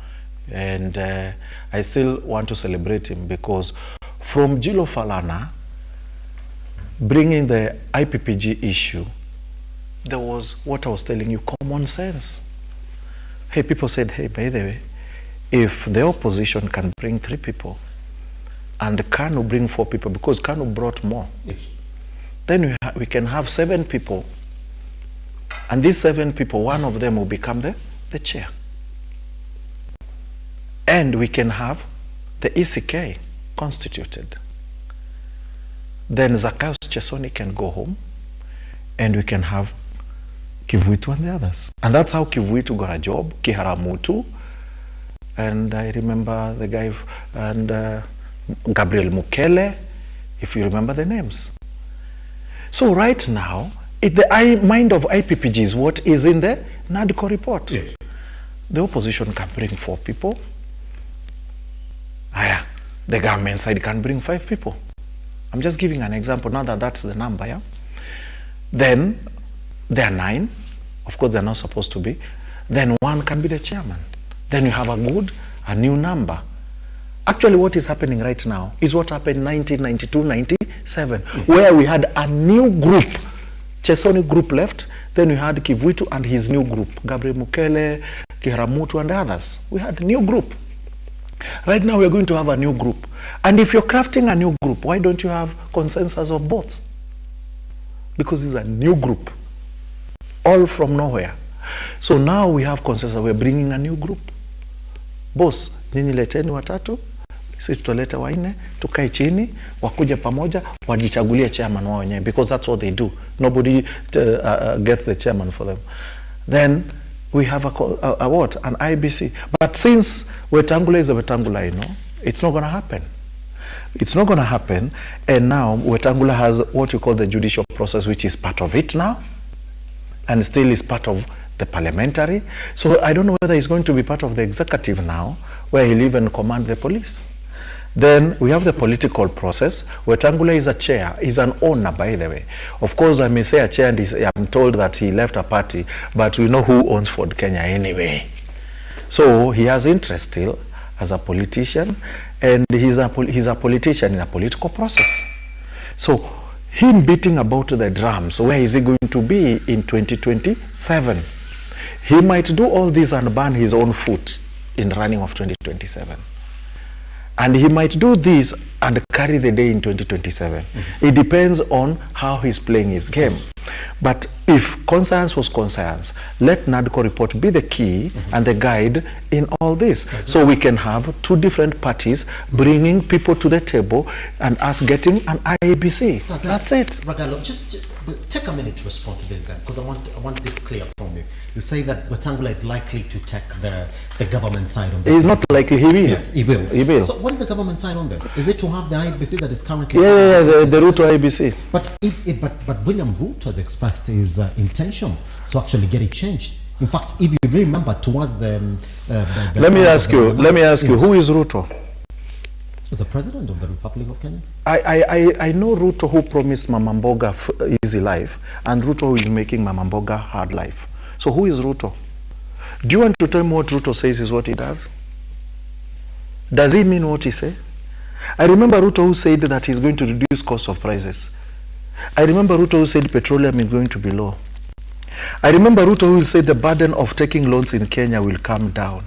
And I still want to celebrate him because from Gilo Falana, bringing the IPPG issue, there was what I was telling you, common sense. Hey, people said, hey, by the way, if the opposition can bring 3 people and Kanu bring 4 people, because Kanu brought more, then we can have 7 people, and these 7 people, one of them will become the chair. And we can have the ECK constituted. Then Zacchaeus Chesoni can go home, and we can have Kivuitu and the others. And that's how Kivuitu got a job, Kiharamutu, and I remember the guy, and Gabriel Mukele, if you remember the names. So right now, the mind of IPPG is what is in the NADCO report. Yes. The opposition can bring 4 people. The government side can bring 5 people. I'm just giving an example, now that that's the number, yeah? Then there are 9. Of course, they're not supposed to be. Then 1 can be the chairman. Then you have a new number. Actually, what is happening right now is what happened in 1992, 97, where we had a new group. Chesoni group left, then we had Kivuitu and his new group, Gabriel Mukele, Kiharamutu and others. We had a new group. Right now we're going to have a new group. And if you're crafting a new group, why don't you have consensus of both? Because it's a new group, all from nowhere. So now we have consensus, we're bringing a new group. Boss, nyinyi leteni watatu, sisi tutoleta 4, tukae chini, wakuje pamoja, wajichagulie chairman wao wenyewe, because that's what they do. Nobody gets the chairman for them. Then we have what? An IBC. But since Wetangula is a Wetangula, you know, it's not going to happen. It's not going to happen. And now Wetangula has what we call the judicial process, which is part of it now, and still is part of the parliamentary. So I don't know whether he's going to be part of the executive now, where he'll even command the police. Then we have the political process. Wetangula is a chair, is an owner, by the way. Of course, I may say a chair, and I'm told that he left a party, but we know who owns Ford Kenya anyway. So he has interest still as a politician, and he's a politician in a political process. So him beating about the drums, where is he going to be in 2027? He might do all this and burn his own foot in running of 2027. And he might do this and carry the day in 2027. It depends on how he's playing his game. But if conscience was conscience, let NADCO report be the key and the guide in all this. So we can have 2 different parties bringing people to the table and us getting an IBC. That's it. Ragalo, just take a minute to respond to this then, because I want this clear from you. You say that Wetangula is likely to take the government side on this. He's not likely, he will. Yes, he will. He will. So what is the government side on this? Is it to have the IBC that is currently... Yeah, the RUTO IBC. But William Ruto has expressed his intention to actually get it changed. In fact, if you remember, towards the let me ask you, who is Ruto? Is the president of the Republic of Kenya? I know Ruto who promised Mama Mboga easy life, and Ruto who is making Mama Mboga hard life. So who is Ruto? Do you want to tell me what Ruto says is what he does? Does he mean what he says? I remember Ruto who said that he's going to reduce cost of prices. I remember Ruto who said petroleum is going to be low. I remember Ruto who said the burden of taking loans in Kenya will come down,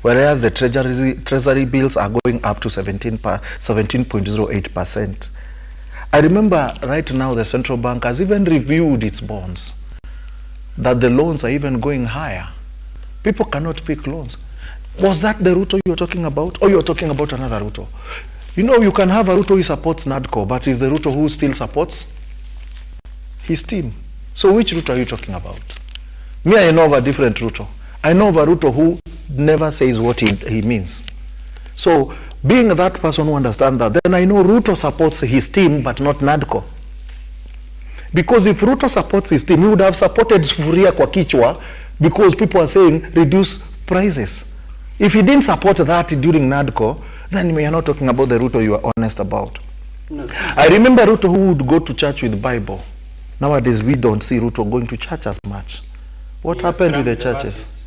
whereas the treasury bills are going up to 17.08%. I remember right now the central bank has even reviewed its bonds, that the loans are even going higher. People cannot pick loans. Was that the Ruto you're talking about, or you're talking about another Ruto? You know, you can have a Ruto who supports NADCO, but is the Ruto who still supports his team? So which Ruto are you talking about? Me, I know of a different Ruto. I know of a Ruto who never says what he means. So being that person who understands that, then I know Ruto supports his team, but not NADCO. Because if Ruto supports his team, he would have supported Sufuria kwa kichwa, because people are saying reduce prices. If he didn't support that during NADCO, then we are not talking about the Ruto you are honest about. No, I remember Ruto who would go to church with the Bible. Nowadays, we don't see Ruto going to church as much. What happened with the churches?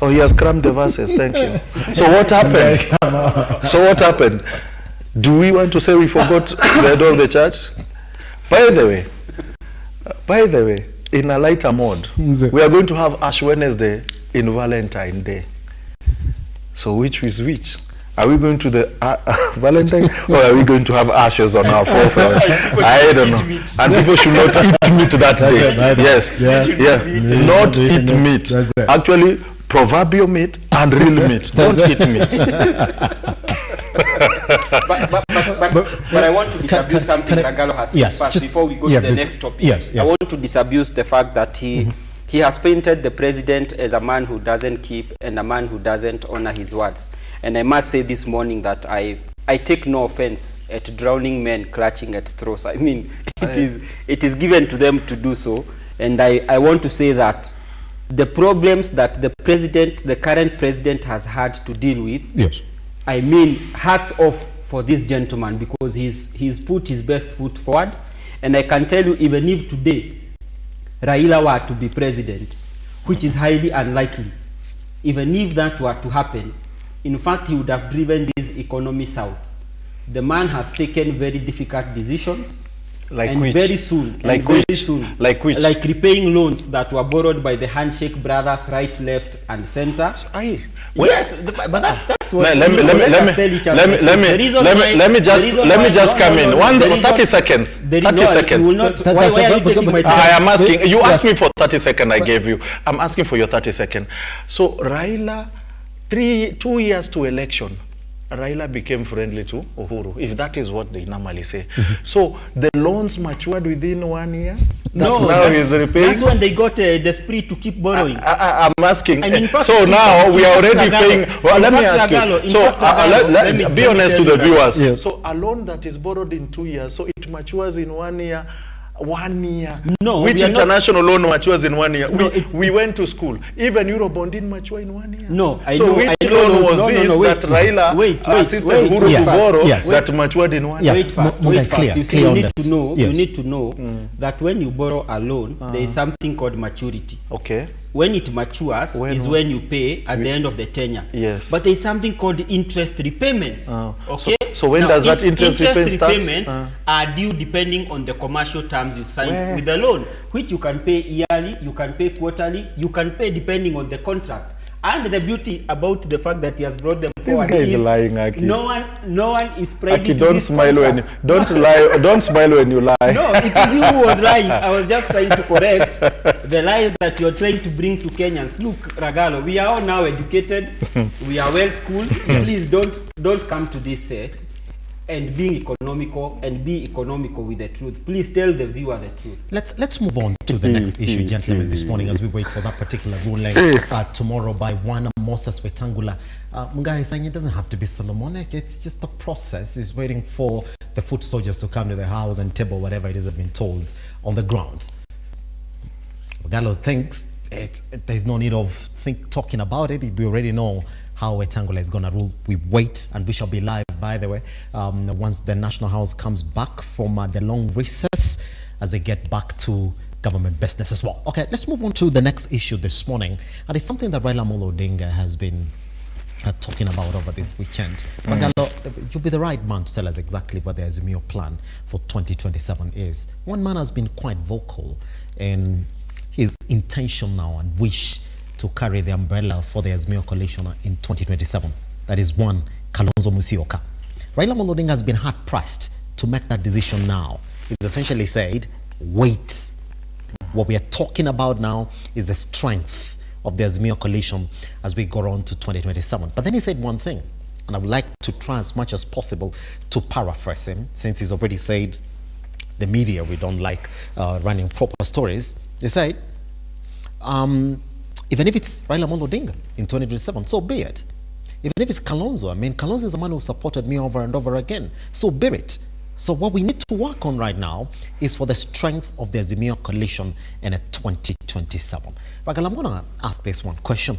Oh, he has crammed the verses. Thank you. So what happened? Do we want to say we forgot the door of the church? By the way, in a lighter mode, we are going to have Ash Wednesday in Valentine Day. So which is which? Are we going to the Valentine, or are we going to have ashes on our forehead? I don't know. And people should not eat meat that day. Yes, not eat meat. Actually, proverbial meat and real meat. Don't eat meat. But I want to disabuse something Ragalo has said first before we go to the next topic. I want to disabuse the fact that he has painted the president as a man who doesn't keep and a man who doesn't honor his words. And I must say this morning that I I take no offense at drowning men clutching at straws. I mean, it is given to them to do so. And I want to say that the problems that the current president has had to deal with, yes, I mean, hats off for this gentleman, because he's put his best foot forward. And I can tell you, even if today Raila were to be president, which is highly unlikely, even if that were to happen, in fact, he would have driven this economy south. The man has taken very difficult decisions. Like and which? Very soon. Like and very which? soon. Like which? Like repaying loans that were borrowed by the handshake brothers, right, left, and center. Yes, but that's what let me just come in. 30 seconds. 30 seconds. Why are you taking my time? I am asking. You asked me for 30 seconds. I gave you. I'm asking for your 30 seconds. So Raila, 2 years to election, Raila became friendly to Uhuru, if that is what they normally say. So the loans matured within 1 year? That's when they got the spree to keep borrowing. I'm asking. And in fact, so now we are already paying. Well, let me ask you. So let be honest to the viewers. Yes. So a loan that is borrowed in 2 years, so it matures in 1 year. 1 year. No. Which international loan matures in 1 year? No, we went to school. Even Eurobond didn't mature in 1 year. No, I so know. which loan was that Raila assisted Uhuru to borrow that matured in 1 year? Wait fast. You see, you need to know that when you borrow a loan, there is something called maturity. Okay. When it matures when you pay at the end of the tenure. Yes. But there is something called interest repayments. Okay. So when does that interest repayments are due depending on the commercial terms you've signed with the loan, which you can pay yearly, you can pay quarterly, you can pay depending on the contract. And the beauty about the fact that he has brought them forward is lying, Aki. No one is privy Aki, to don't these smile contracts. don't smile when you lie. No, it is you who was lying. I was just trying to correct the lies that you're trying to bring to Kenyans. Look, Ragalo, we are all now educated. We are well schooled. Please don't come to this set and be economical with the truth. Please tell the viewer the truth. Let's move on to the next issue, gentlemen, this morning, as we wait for that particular ruling tomorrow by one Moses Wetangula. Mungai is saying it doesn't have to be Solomonic. It's just the process. He's waiting for the foot soldiers to come to the house and table whatever it is have been told on the ground. Gallo thinks there's no need of talking about it. We already know how Wetangula is going to rule. We wait, and we shall be live, by the way, once the National House comes back from the long recess, as they get back to government business as well. Okay, let's move on to the next issue this morning. And it's something that Raila Amolo Odinga has been talking about over this weekend. Magalo, you'll be the right man to tell us exactly what the azimio plan for 2027 is. One man has been quite vocal in his intention now and wish to carry the umbrella for the azimio coalition in 2027. That is one, Kalonzo Musyoka. Raila Amolo Odinga has been hard-pressed to make that decision now. He's essentially said, wait. What we are talking about now is the strength of the azimio coalition as we go on to 2027. But then he said one thing, and I would like to try as much as possible to paraphrase him, since he's already said the media, we don't like running proper stories. He said, even if it's Raila Amolo Odinga in 2027, so be it. Even if it's Kalonzo, I mean, Kalonzo is a man who supported me over and over again, so be it. So what we need to work on right now is for the strength of the azimio coalition in a 2027. Ragal, I'm going to ask this one question.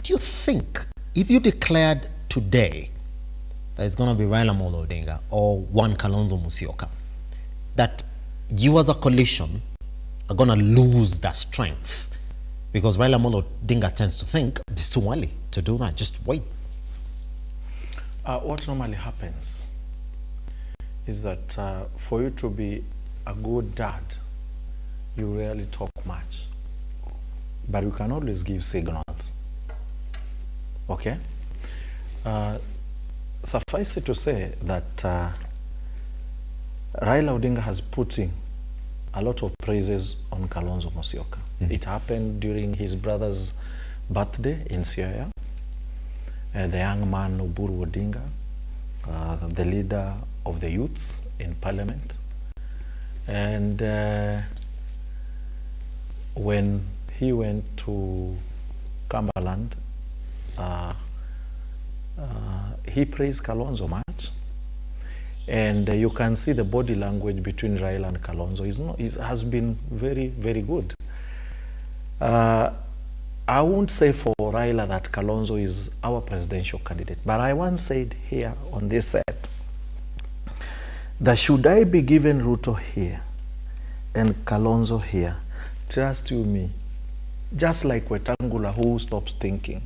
Do you think if you declared today that it's going to be Raila Amolo Odinga or one Kalonzo Musyoka, that you as a coalition are going to lose that strength? Because Raila Amolo Odinga tends to think it's too early to do that. Just wait. What normally happens is that for you to be a good dad, you rarely talk much. But you can always give signals. Okay? Suffice it to say that Raila Odinga has put in a lot of praises on Kalonzo Musyoka. It happened during his brother's birthday in Siaya. The young man Oburu Odinga, the leader of the youths in parliament. And when he went to Cumberland, he praised Kalonzo much. And you can see the body language between Raila and Kalonzo has been very, very good. I won't say for Raila that Kalonzo is our presidential candidate, but I once said here on this set that should I be given RUTO here and Kalonzo here, trust you me, just like Wetangula who stops thinking,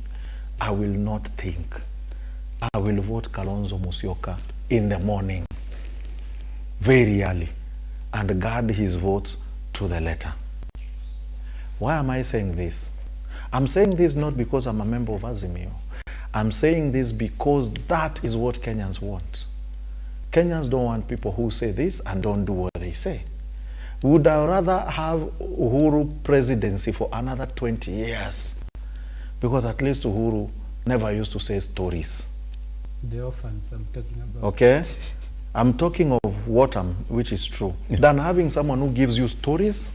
I will not think. I will vote Kalonzo Musyoka in the morning, very early, and guard his votes to the letter. Why am I saying this? I'm saying this not because I'm a member of Azimio. I'm saying this because that is what Kenyans want. Kenyans don't want people who say this and don't do what they say. Would I rather have Uhuru presidency for another 20 years? Because at least Uhuru never used to say stories. The orphans I'm talking about. Okay? I'm talking of which is true, than having someone who gives you stories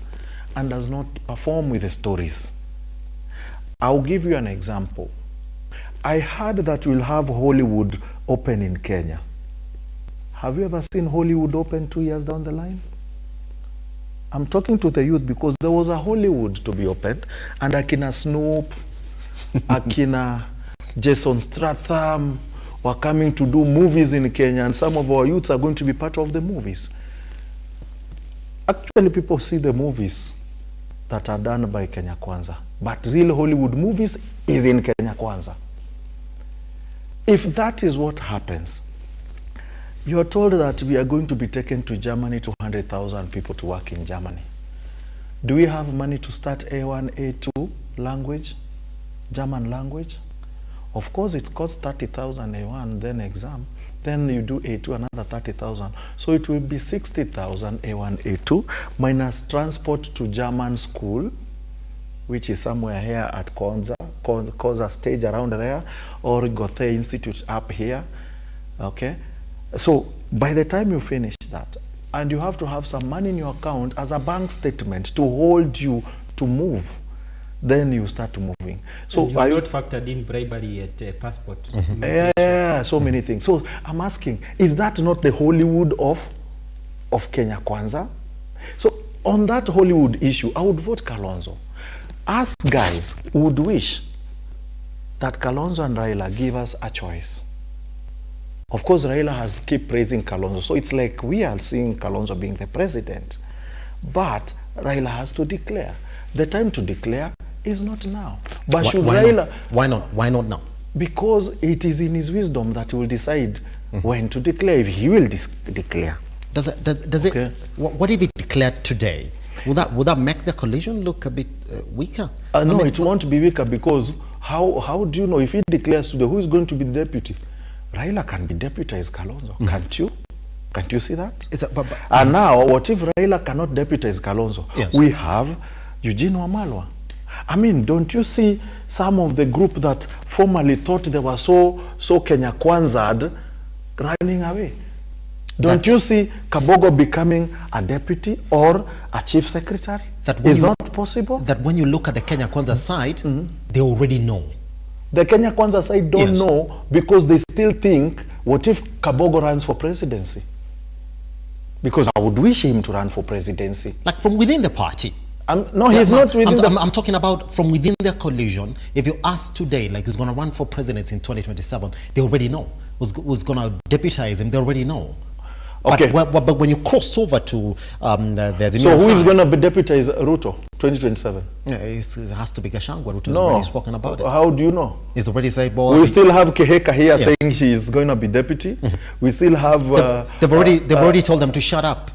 and does not perform with the stories. I'll give you an example. I heard that we'll have Hollywood open in Kenya. Have you ever seen Hollywood open 2 years down the line? I'm talking to the youth because there was a Hollywood to be opened, and Akina Snoop, Akina Jason Statham were coming to do movies in Kenya, and some of our youths are going to be part of the movies. Actually, people see the movies that are done by Kenya Kwanza, but real Hollywood movies is in Kenya Kwanza. If that is what happens, you are told that we are going to be taken to Germany, 200,000 people to work in Germany. Do we have money to start A1, A2 language, German language? Of course, it costs 30,000 A1, then exam. Then you do A2, another 30,000. So it will be 60,000 A1, A2, minus transport to German school, which is somewhere here at Konza stage around there, or Gothe Institute up here, okay? So by the time you finish that, and you have to have some money in your account as a bank statement to hold you to move, then you start moving. So and you have not factored in bribery at passport. Yeah, so many things. So I'm asking, is that not the Hollywood of Kenya Kwanza? So on that Hollywood issue, I would vote Kalonzo. Us guys would wish that Kalonzo and Raila give us a choice. Of course, Raila has kept praising Kalonzo, so it's like we are seeing Kalonzo being the president. But Raila has to declare. The time to declare is not now. But should Raila... Why not? Why not now? Because it is in his wisdom that he will decide when to declare, if he will declare. Does it? What if he declared today? Would that make the coalition look a bit weaker? No, it won't be weaker, because how do you know if he declares today who is going to be the deputy? Raila can be deputized Kalonzo, can't you? Can't you see that? And now, what if Raila cannot deputize Kalonzo? Yes. We have Eugene Wamalwa. I mean, don't you see some of the group that formerly thought they were so Kenya Kwanza'd running away? Don't you see Kabogo becoming a deputy or a chief secretary? Is that possible? That when you look at the Kenya Kwanza side, they already know. The Kenya Kwanza side don't know, because they still think, what if Kabogo runs for presidency? Because I would wish him to run for presidency. Like from within the party? No, he's not within I'm talking about from within the coalition. If you ask today, like who's going to run for president in 2027, they already know. Who's going to deputize him, they already know. Okay. But when you cross over to the so who is going to be deputize RUTO 2027? It has to be Gachagua. RUTO has No. already spoken about it. How do you know? He's already said, we still have Keheka here saying he's going to be deputy. We still have... they've already told them to shut up.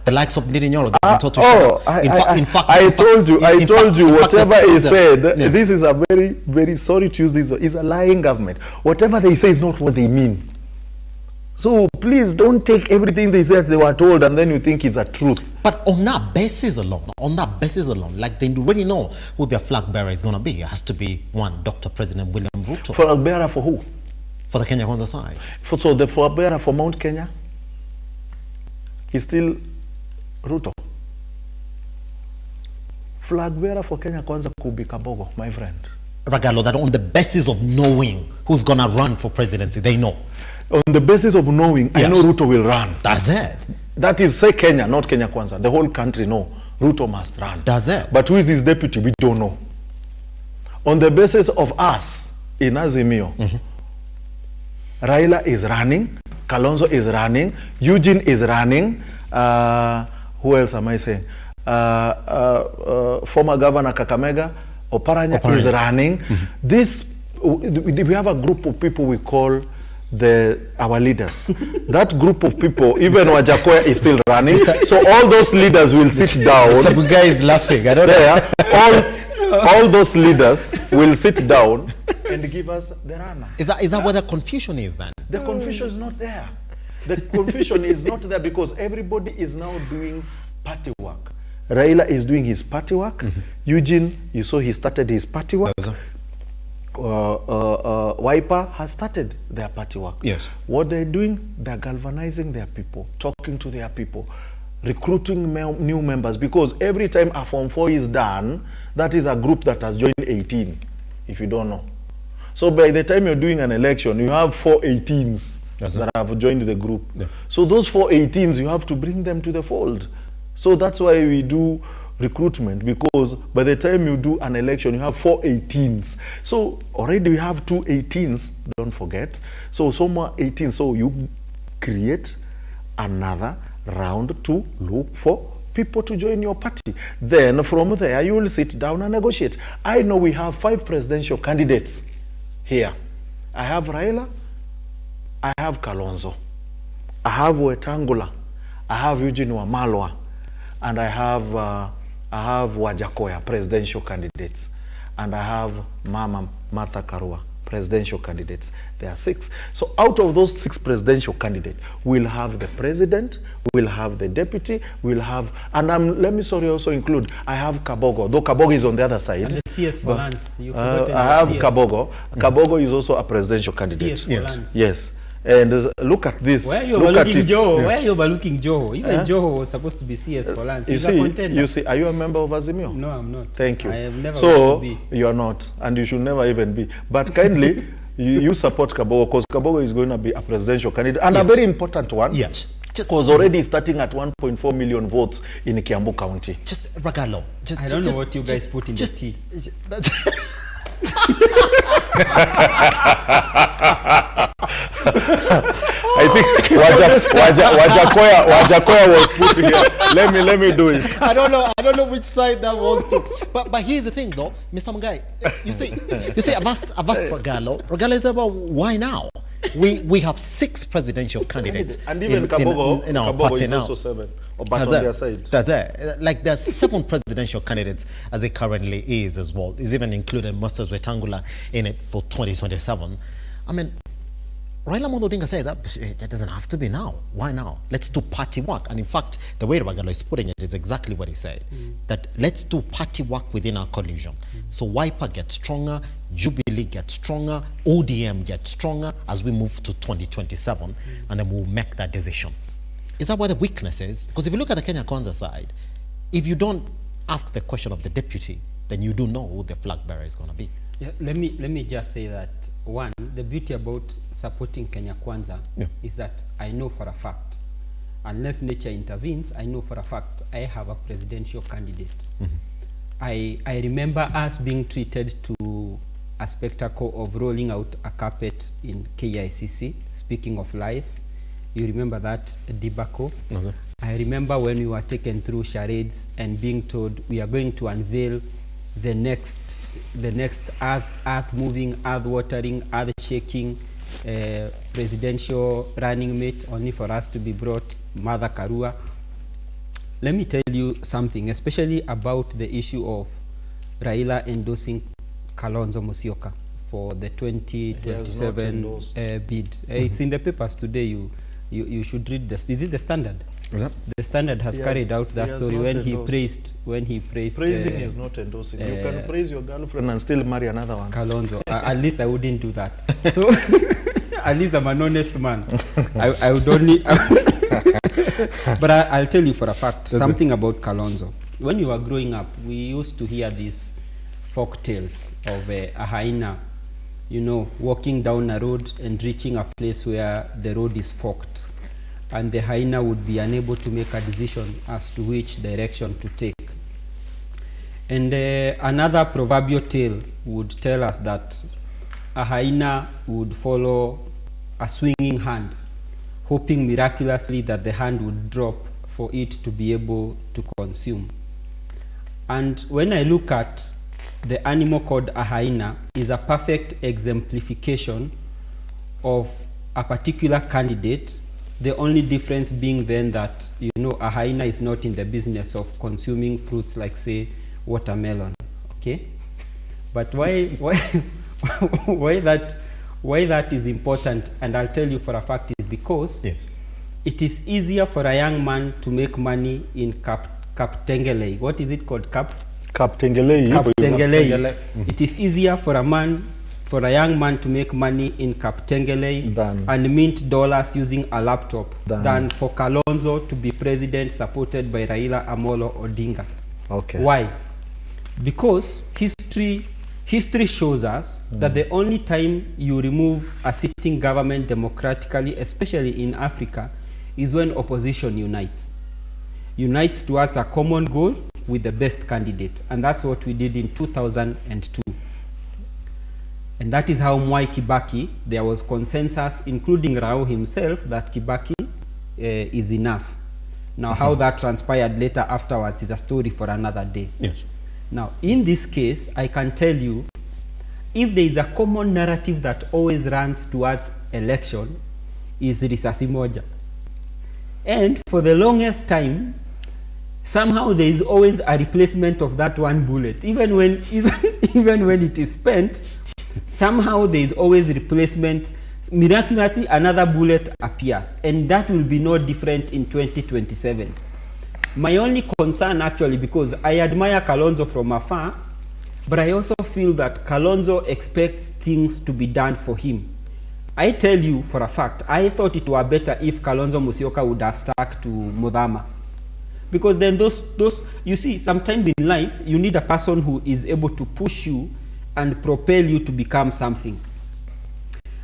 The likes of Ndidi Nyoro, they've been told to shut up. In fact, I told you, whatever he said, this is a very, very, sorry to use this, is a lying government. Whatever they say is not what they mean. So please don't take everything they said they were told and then you think it's a truth. But on that basis alone, like they already know who their flag bearer is going to be. It has to be one, Dr. President William Ruto. Flag bearer for who? For the Kenya Kwanza side. So the flag bearer for Mount Kenya is still Ruto. Flag bearer for Kenya Kwanza could be Kabogo, my friend. Ragalo, that on the basis of knowing who's going to run for presidency, they know? On the basis of knowing, I know Ruto will run. Does it? That is, say Kenya, not Kenya Kwanza. The whole country know Ruto must run. Does it? But who is his deputy, we don't know. On the basis of us, in Azimio, Raila is running, Kalonzo is running, Eugene is running, who else am I saying? Former Governor Kakamega, Oparanya is running. This, we have a group of people we call our leaders. That group of people, even Wajakoya is still running. So all those leaders will sit down. Mr. Bugai is laughing. I don't know. All those leaders will sit down and give us the runner. Is that where the confusion is then? The confusion is not there. The confusion is not there because everybody is now doing party work. Raila is doing his party work. Eugene, you saw he started his party work. Wiper has started their party work. Yes. What they're doing, they're galvanizing their people, talking to their people, recruiting new members, because every time a Form 4 is done, that is a group that has joined 18, if you don't know. So by the time you're doing an election, you have 4 18s that have joined the group. Yeah. So those 4 18s, you have to bring them to the fold. So that's why we do recruitment, because by the time you do an election, you have 4 18s. So already we have 2 18s, don't forget. So some more 18s. So you create another round to look for people to join your party. Then from there, you will sit down and negotiate. I know we have 5 presidential candidates here. I have Raila, I have Kalonzo, I have Wetangula, I have Eugene Wamalwa, and I have Wajakoya, presidential candidates, and I have Mama Martha Karua, presidential candidates. There are 6. So out of those 6 presidential candidates, we'll have the president, we'll have the deputy, we'll have, and let me also include, I have Kabogo, though Kabogo is on the other side. And the CS for Lance. I have Kabogo. Kabogo is also a presidential candidate. CS for Lance. Yes. And look at this. Why are you overlooking Joho? Why are you overlooking Joho? Even Joho was supposed to be CS for Lance. He's a contender. You see, are you a member of Azimio? No, I'm not. Thank you. I have never so to be. You are not, and you should never even be. But kindly, you support Kabogo, because Kabogo is going to be a presidential candidate, and a very important one. Yes. Because already starting at 1.4 million votes in Kiambu County. Just Ragalo. I don't know what you guys put in the tea. I think Wajakoya was put here. Let me do it. I don't know which side that was to. But here's the thing though, Mr. Mugai. You see, I've asked Ragalo. Ragalo is about why now? We have 6 presidential candidates. And even Kabogo in our party is now. also 7. But on their side. That's it. Like there's 7 presidential candidates as it currently is as well. It's even included Moses Wetangula in it for 2027. I mean, Raila Amolo Odinga says that doesn't have to be now. Why now? Let's do party work. And in fact, the way Ragalo is putting it is exactly what he said. That let's do party work within our coalition. So Wiper gets stronger, Jubilee gets stronger, ODM gets stronger as we move to 2027, and then we'll make that decision. Is that where the weakness is? Because if you look at the Kenya Kwanza side, if you don't ask the question of the deputy, then you do know who the flag bearer is going to be. Yeah, let me just say that, one, the beauty about supporting Kenya Kwanza is that I know for a fact, unless nature intervenes, I know for a fact I have a presidential candidate. I remember us being treated to a spectacle of rolling out a carpet in KICC, speaking of lies. You remember that debacle? I remember when we were taken through charades and being told we are going to unveil the next earth moving, earth watering, earth shaking presidential running mate, only for us to be brought Martha Karua. Let me tell you something, especially about the issue of Raila endorsing Kalonzo Musyoka for the 2027 bid. It's in the papers today. You should read this. Is it the Standard? The Standard has carried out that story when he praised. Praising is not endorsing. You can praise your girlfriend and still marry another one. Kalonzo. At least I wouldn't do that. So at least I'm an honest man. I would only. But I'll tell you for a fact something about Kalonzo. When you were growing up, we used to hear this folk tales of a hyena, you know, walking down a road and reaching a place where the road is forked, and the hyena would be unable to make a decision as to which direction to take. And another proverbial tale would tell us that a hyena would follow a swinging hand, hoping miraculously that the hand would drop for it to be able to consume. And when I look at the animal called a hyena, is a perfect exemplification of a particular candidate, the only difference being then that, you know, a hyena is not in the business of consuming fruits like, say, watermelon, okay? But why that is important, and I'll tell you for a fact, is because it is easier for a young man to make money in Kaptengelei. What is it called? Kaptengelei. Kaptengelei. It is easier for a young man to make money in Kaptengelei and mint dollars using a laptop than for Kalonzo to be president supported by Raila Amolo Odinga. Okay. Why? Because history shows us that the only time you remove a sitting government democratically, especially in Africa, is when opposition unites towards a common goal with the best candidate. And that's what we did in 2002. And that is how Mwai Kibaki, there was consensus, including Rao himself, that Kibaki is enough. Now, how that transpired later afterwards is a story for another day. Yes. Now, in this case, I can tell you, if there is a common narrative that always runs towards election, is risasi moja. And for the longest time, somehow there is always a replacement of that one bullet. Even when it is spent, somehow there is always replacement. Miraculously, another bullet appears, and that will be no different in 2027. My only concern, actually, because I admire Kalonzo from afar, but I also feel that Kalonzo expects things to be done for him. I tell you for a fact, I thought it were better if Kalonzo Musyoka would have stuck to Mudhama. Because then those, you see, sometimes in life, you need a person who is able to push you and propel you to become something.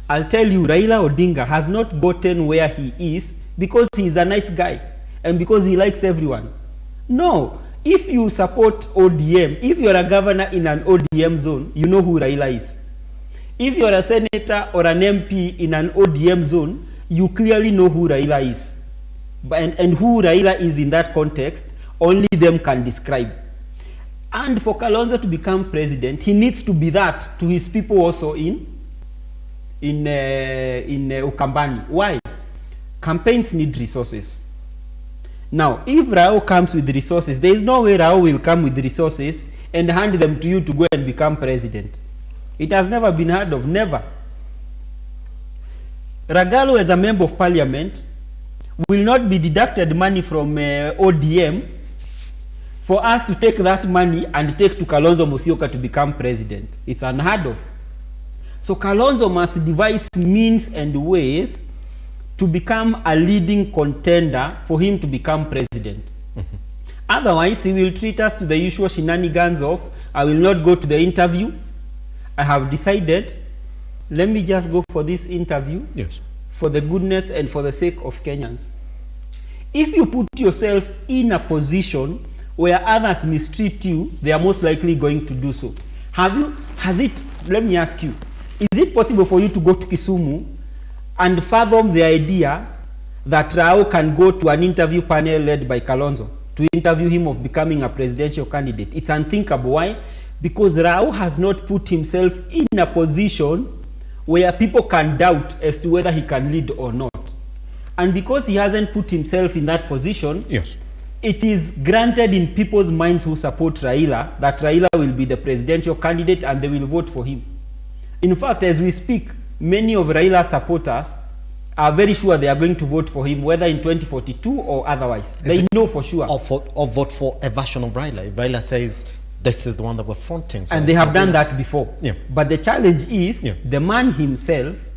I'll tell you, Raila Odinga has not gotten where he is because he is a nice guy and because he likes everyone. No, if you support ODM, if you're a governor in an ODM zone, you know who Raila is. If you're a senator or an MP in an ODM zone, you clearly know who Raila is. And who Raila is in that context, only them can describe. And for Kalonzo to become president, he needs to be that to his people also in Ukambani. Why? Campaigns need resources. Now, if Rao comes with resources, there is no way Rao will come with resources and hand them to you to go and become president. It has never been heard of, never. Ragalo, as a member of parliament, will not be deducted money from ODM for us to take that money and take to Kalonzo Musyoka to become president. It's unheard of. So Kalonzo must devise means and ways to become a leading contender for him to become president. Otherwise, he will treat us to the usual shenanigans of, I will not go to the interview. I have decided, let me just go for this interview. Yes. For the goodness and for the sake of Kenyans. If you put yourself in a position where others mistreat you, they are most likely going to do so. Let me ask you, is it possible for you to go to Kisumu and fathom the idea that Rao can go to an interview panel led by Kalonzo to interview him of becoming a presidential candidate? It's unthinkable. Why? Because Rao has not put himself in a position where people can doubt as to whether he can lead or not. And because he hasn't put himself in that position, yes, it is granted in people's minds who support Raila that Raila will be the presidential candidate and they will vote for him. In fact, as we speak, many of Raila's supporters are very sure they are going to vote for him, whether in 2042 or otherwise. They know for sure. Or vote for a version of Raila. If Raila says, this is the one that we're fronting. So and they have done that before. Yeah. But the challenge is the man himself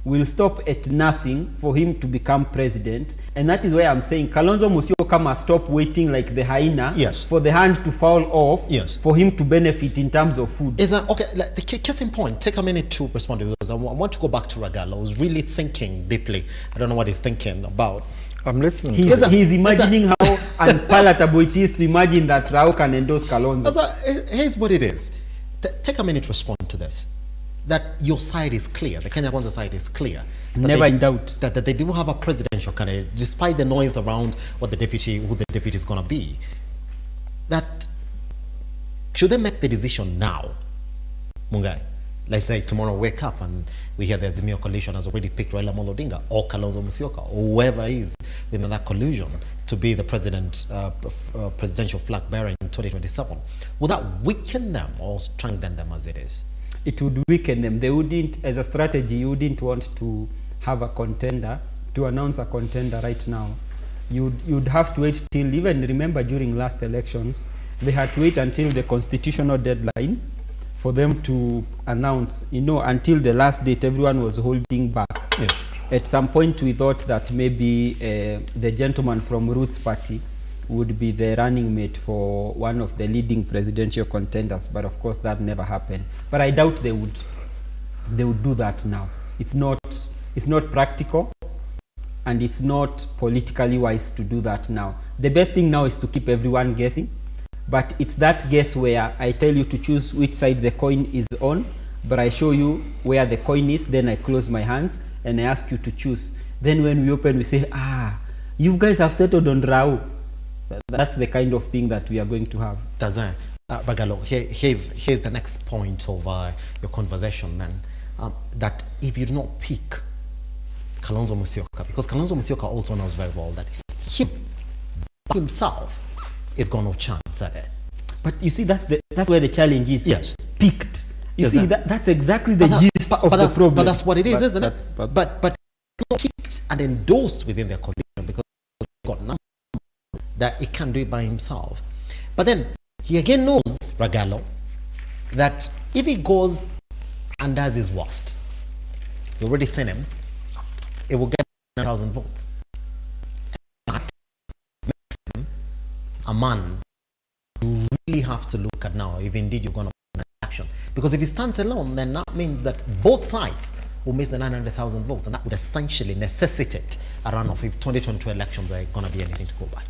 will stop at nothing for him to become president. And that is why I'm saying Kalonzo Musyoka must stop waiting like the hyena for the hand to fall off for him to benefit in terms of food. Is that okay? Like the case in point, take a minute to respond to this. I want to go back to Ragala. I was really thinking deeply. I don't know what he's thinking about. I'm listening. He's imagining how unpalatable it is to imagine that Rao can endorse Kalonzo. Here's what it is. Take a minute to respond to this. That your side is clear, the Kenya Kwanza side is clear. Never in doubt. That they do have a presidential candidate, despite the noise around what who the deputy is going to be. That, should they make the decision now, Mungai? Let's say tomorrow wake up and we hear the azimio coalition has already picked Raila Amolo Odinga or Kalonzo Musyoka or whoever is within that coalition to be the presidential flag bearer in 2027. Would that weaken them or strengthen them as it is? It would weaken them. They wouldn't, as a strategy, you wouldn't want to have a contender, to announce a contender right now. You'd have to wait till, even remember during last elections, they had to wait until the constitutional deadline for them to announce, until the last date, everyone was holding back. Yes. At some point, we thought that maybe the gentleman from Roots Party would be the running mate for one of the leading presidential contenders, but of course that never happened. But I doubt they would do that now. It's not practical, and it's not politically wise to do that now. The best thing now is to keep everyone guessing, but it's that guess where I tell you to choose which side the coin is on, but I show you where the coin is, then I close my hands and I ask you to choose. Then when we open, we say, you guys have settled on Rao. That's the kind of thing that we are going to have. Bagalo, here's the next point of your conversation then. That if you do not pick Kalonzo Musyoka, because Kalonzo Musyoka also knows very well that he himself is going to have chance at it. But you see, that's where the challenge is. Yes. Picked. You see, that's exactly the gist of the problem. But that's what it is, isn't it? But not picked and endorsed within their coalition because they've got numbers that he can't do it by himself. But then he again knows, Ragalo, that if he goes and does his worst, you already seen him, it will get 9,000 votes. And that makes him a man you really have to look at now if indeed you're going to win an election. Because if he stands alone, then that means that both sides will miss the 900,000 votes, and that would essentially necessitate a runoff if 2022 elections are going to be anything to go by.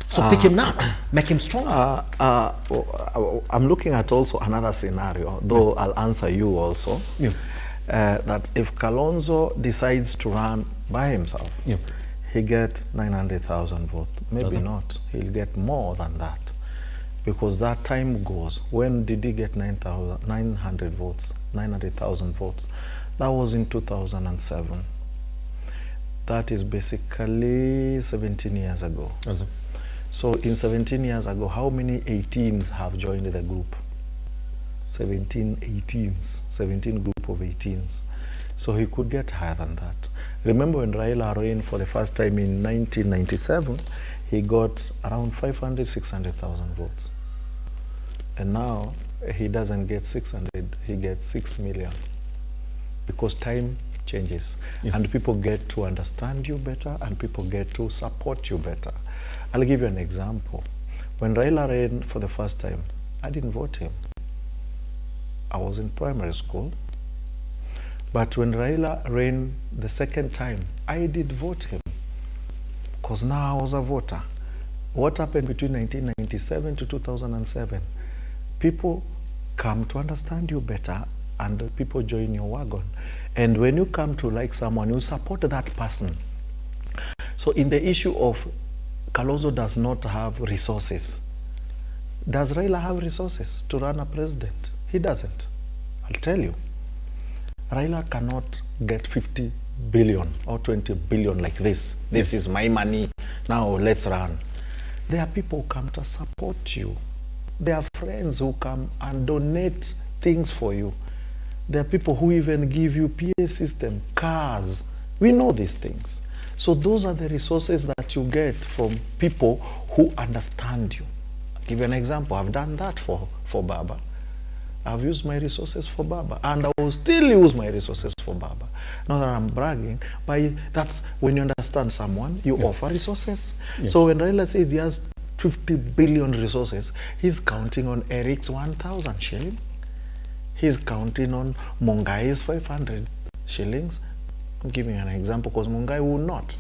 So pick him now, make him strong. I'm looking at also another scenario, though I'll answer you also. Yeah. That if Kalonzo decides to run by himself, he get 900,000 votes. Maybe not. He'll get more than that, because that time goes. When did he get 900,000 votes? That was in 2007. That is basically 17 years ago. So in 17 years ago, how many 18s have joined the group? 17 group of 18s. So he could get higher than that. Remember when Raila ran for the first time in 1997, he got around 500, 600,000 votes. And now he doesn't get 600, he gets 6 million. Because time changes, and people get to understand you better, and people get to support you better. I'll give you an example. When Raila ran for the first time, I didn't vote him. I was in primary school. But when Raila ran the second time, I did vote him, because now I was a voter. What happened between 1997 to 2007? People come to understand you better, and people join your wagon. And when you come to like someone, you support that person. So in the issue of Kalonzo does not have resources. Does Raila have resources to run a president? He doesn't. I'll tell you. Raila cannot get 50 billion or 20 billion like this. This is my money. Now let's run. There are people who come to support you. There are friends who come and donate things for you. There are people who even give you PA system, cars. We know these things. So those are the resources that you get from people who understand you. I'll give you an example. I've done that for Baba. I've used my resources for Baba, and I will still use my resources for Baba. Not that I'm bragging, but that's when you understand someone, you offer resources. Yes. So when Raila says he has 50 billion resources, he's counting on Eric's 1,000 shilling. He's counting on Mungai's 500 shillings. I'm giving an example because Mungai will not.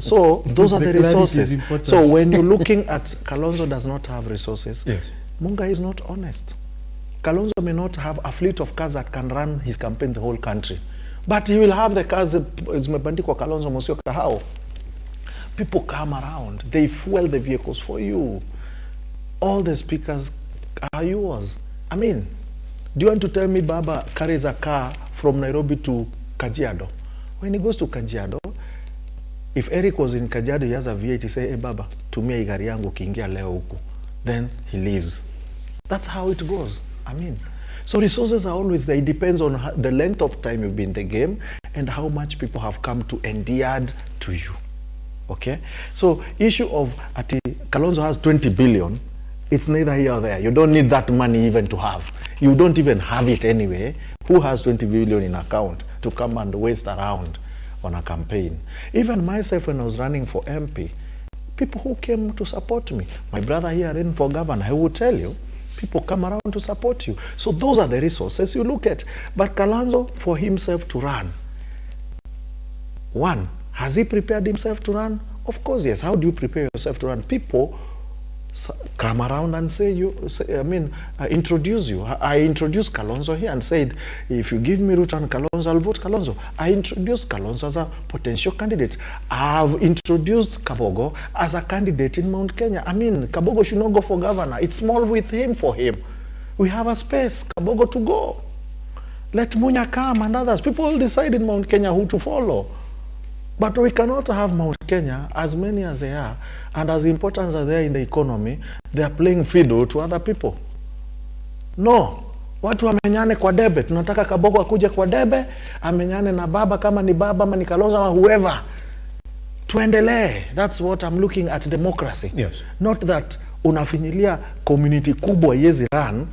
So those are the resources. So when you're looking at Kalonzo does not have resources, yes. Mungai is not honest. Kalonzo may not have a fleet of cars that can run his campaign the whole country, but he will have the cars. Zimebandikwa Kalonzo Musyoka. How? People come around, they fuel the vehicles for you. All the speakers are yours. I mean, do you want to tell me Baba carries a car from Nairobi to Kajiado? When he goes to Kajiado, if Eric was in Kajiado, he has a V8, he say, hey Baba, tumia gari yangu kiingia leo huku. Then he leaves. That's how it goes. I mean, so resources are always there. It depends on the length of time you've been in the game and how much people have come to endeared to you. Okay? So issue of Kalonzo has 20 billion, it's neither here or there. You don't need that money even to have. You don't even have it anyway. Who has 20 billion in account to come and waste around on a campaign? Even myself, when I was running for MP, people who came to support me, my brother here ran for governor, I will tell you, people come around to support you. So those are the resources you look at. But Kalonzo, for himself to run, one, has he prepared himself to run? Of course, yes. How do you prepare yourself to run? People come around and say, introduce you. I introduced Kalonzo here and said, if you give me RUTO and Kalonzo, I'll vote Kalonzo. I introduced Kalonzo as a potential candidate. I've introduced Kabogo as a candidate in Mount Kenya. I mean, Kabogo should not go for governor. It's small with him for him. We have a space, Kabogo to go. Let Munya come and others. People will decide in Mount Kenya who to follow. But we cannot have Mount Kenya, as many as they are, and as important as they are in the economy, they are playing fiddle to other people. No. Watu wamenyane kwa debe. Tunataka Kabogo akuje kwa debe, amenyane na baba kama ni baba, ama ni Kalonzo, ama whoever. Tuendelee. That's what I'm looking at democracy. Yes. Not that unafinyilia community kubwa yezi run,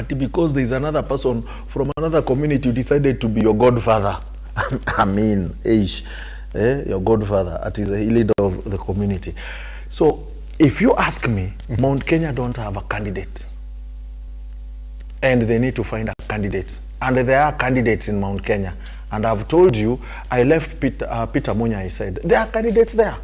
because there is another person from another community who decided to be your godfather. I mean, your godfather, is a leader of the community. So, if you ask me, Mount Kenya don't have a candidate. And they need to find a candidate. And there are candidates in Mount Kenya. And I've told you, I left Peter Munya, I said, there are candidates there.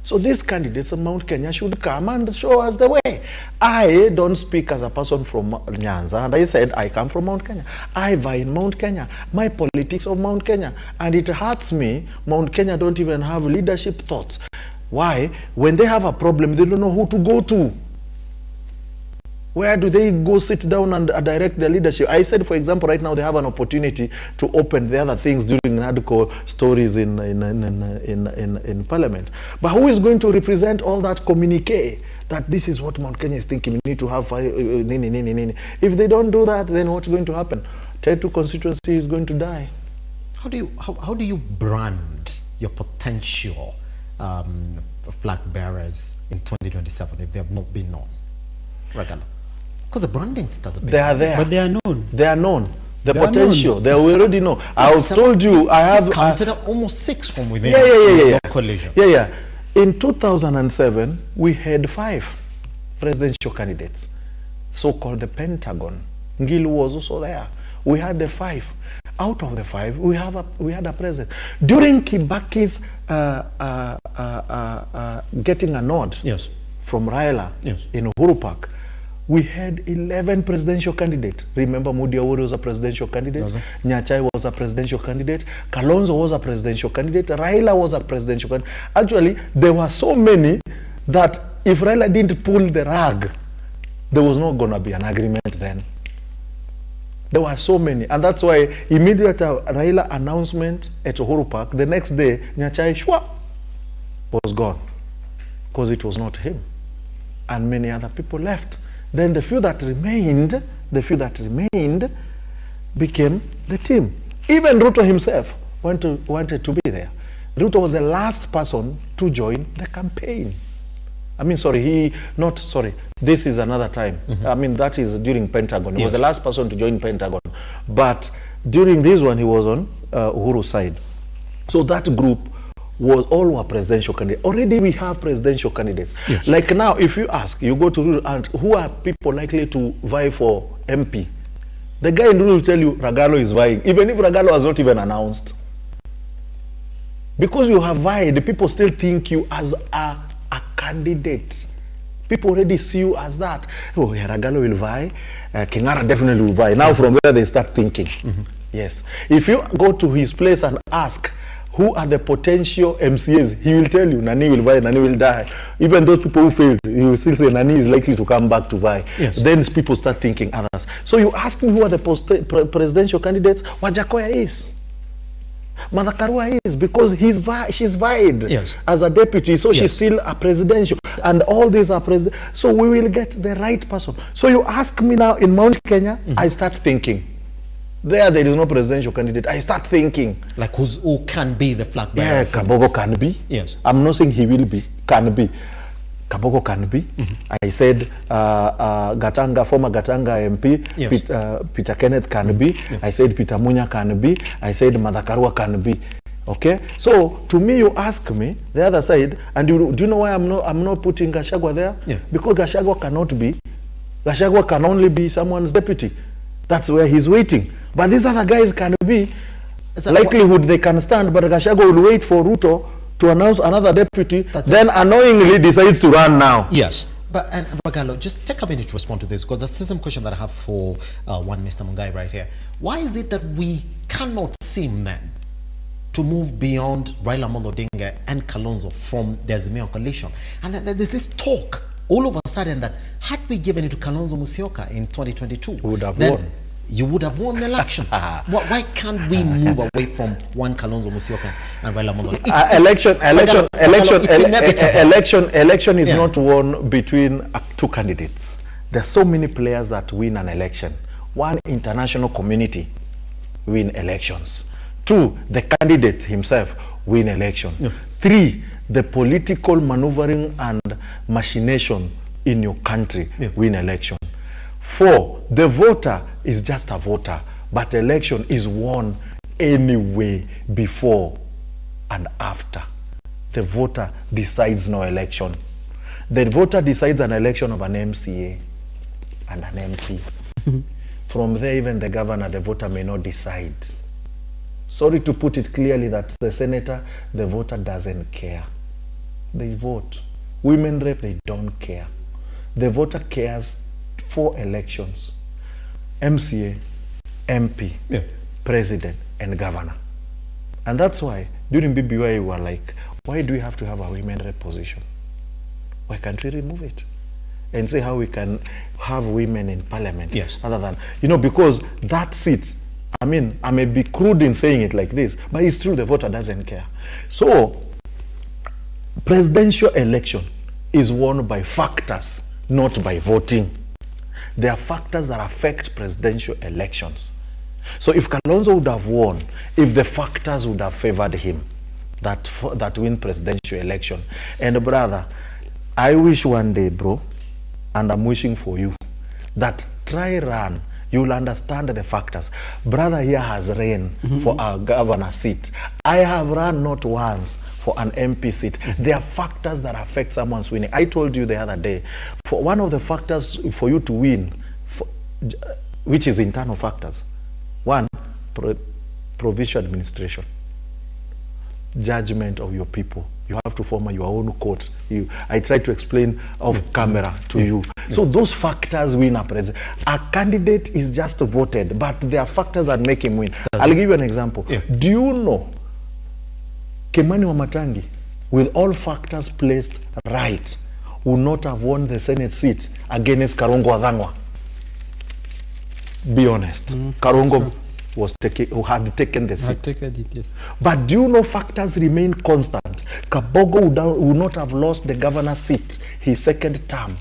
So these candidates of Mount Kenya should come and show us the way. I don't speak as a person from Nyanza, and I said I come from Mount Kenya. I vie in Mount Kenya. My politics of Mount Kenya. And it hurts me, Mount Kenya don't even have leadership thoughts. Why? When they have a problem, they don't know who to go to. Where do they go sit down and direct their leadership? I said, for example, right now they have an opportunity to open the other things during NADCO stories in Parliament. But who is going to represent all that communique? That this is what Mount Kenya is thinking. We need to have If they don't do that, then what's going to happen? Tetu constituency is going to die. How do you brand your potential flag bearers in 2027 if they have not been known? Because the branding doesn't. They are there. But they are known. They are known. The potential. They already know. I've told you. I have counted up almost 6 from within. Yeah. Coalition. Yeah. In 2007, we had 5 presidential candidates, so-called the Pentagon. Ngilu was also there. We had the 5. Out of the 5, we had a president. During Kibaki's getting a nod from Raila in Uhuru Park, we had 11 presidential candidates. Remember, Mudi Awori was a presidential candidate. Nyachai was a presidential candidate. Kalonzo was a presidential candidate. Raila was a presidential candidate. Actually, there were so many that if Raila didn't pull the rug, there was not going to be an agreement then. There were so many. And that's why immediate Raila announcement at Uhuru Park, the next day, Nyachai Shwa was gone. Because it was not him. And many other people left. Then the few that remained became the team. Even RUTO himself wanted to be there. RUTO was the last person to join the campaign. I mean, this is another time. I mean, that is during Pentagon. He was the last person to join Pentagon. But during this one, he was on Uhuru's side. So that group was all were presidential candidates. Already we have presidential candidates. Yes. Like now, if you ask, you go to Ruru, and who are people likely to vie for MP? The guy in Ruru will tell you Ragalo is vying, even if Ragalo was not even announced. Because you have vied, the people still think you as a candidate. People already see you as that. Oh, yeah, Ragalo will vie, Kingara definitely will vie. Now from there they start thinking. Yes. If you go to his place and ask, who are the potential MCAs? He will tell you, Nani will vie, Nani will die. Even those people who failed, he will still say, Nani is likely to come back to vie. Yes. Then people start thinking others. So you ask me who are the presidential candidates? Wajakoya is. Madakarua is, because she's vied as a deputy, so she's still a presidential. And all these are president. So we will get the right person. So you ask me now in Mount Kenya, I start thinking. There is no presidential candidate. I start thinking. Like who can be the flag bearer? Yeah, Kabogo can be. Yes. I'm not saying he will be. Can be. Kabogo can be. I said Gatanga, former Gatanga MP, Peter Kenneth can be. I said Peter Munya can be. I said Madakarua can be. Okay? So to me, you ask me the other side, and do you know why I'm not putting Gachagua there? Yeah. Because Gachagua cannot be. Gachagua can only be someone's deputy. That's where he's waiting. But these other guys can be. Likelihood they can stand, but Gachagua will wait for RUTO to announce another deputy, then annoyingly decides to run now. Yes. But, and Ragalo, just take a minute to respond to this, because that's the same question that I have for one Mr. Mungai right here. Why is it that we cannot seem then to move beyond Raila Amolo Odinga and Kalonzo from the Azimio coalition? And there's this talk all of a sudden that had we given it to Kalonzo Musyoka in 2022, would have won. You would have won the election. Why can't we move away from one Kalonzo Musyoka and Raila Amolo? Election is not won between two candidates. There are so many players that win an election. One, international community win elections. Two, the candidate himself win election. Three, the political maneuvering and machination in your country win election. Four, the voter is just a voter, but election is won anyway, before and after. The voter decides no election. The voter decides an election of an MCA and an MP. From there, even the governor, the voter may not decide. Sorry to put it clearly that the senator, the voter doesn't care. They vote. Women rep, they don't care. The voter cares for elections: MCA, MP, president, and governor. And that's why during BBY we were like, why do we have to have a women rep position? Why can't we remove it and see how we can have women in parliament? Other than, because that seat, I mean, I may be crude in saying it like this, but it's true, the voter doesn't care. So presidential election is won by factors, not by voting. There are factors that affect presidential elections. So if Kalonzo would have won, if the factors would have favored him, that win presidential election. And brother, I wish one day, bro, and I'm wishing for you, that try run, you'll understand the factors. Brother here has ran for our governor seat. I have run not once for an MP seat. There are factors that affect someone's winning. I told you the other day, for one of the factors for you to win, which is internal factors. One, provincial administration, judgment of your people. You have to form your own courts. I try to explain off camera to you. So those factors win a president. A candidate is just voted, but there are factors that make him win. I'll give you an example. Do you know Kimani Wamatangi, with all factors placed right, would not have won the Senate seat against Karongo Adhangwa? Be honest. Karongo had taken the seat. But do you know factors remain constant? Kabogo would not have lost the governor's seat, his second term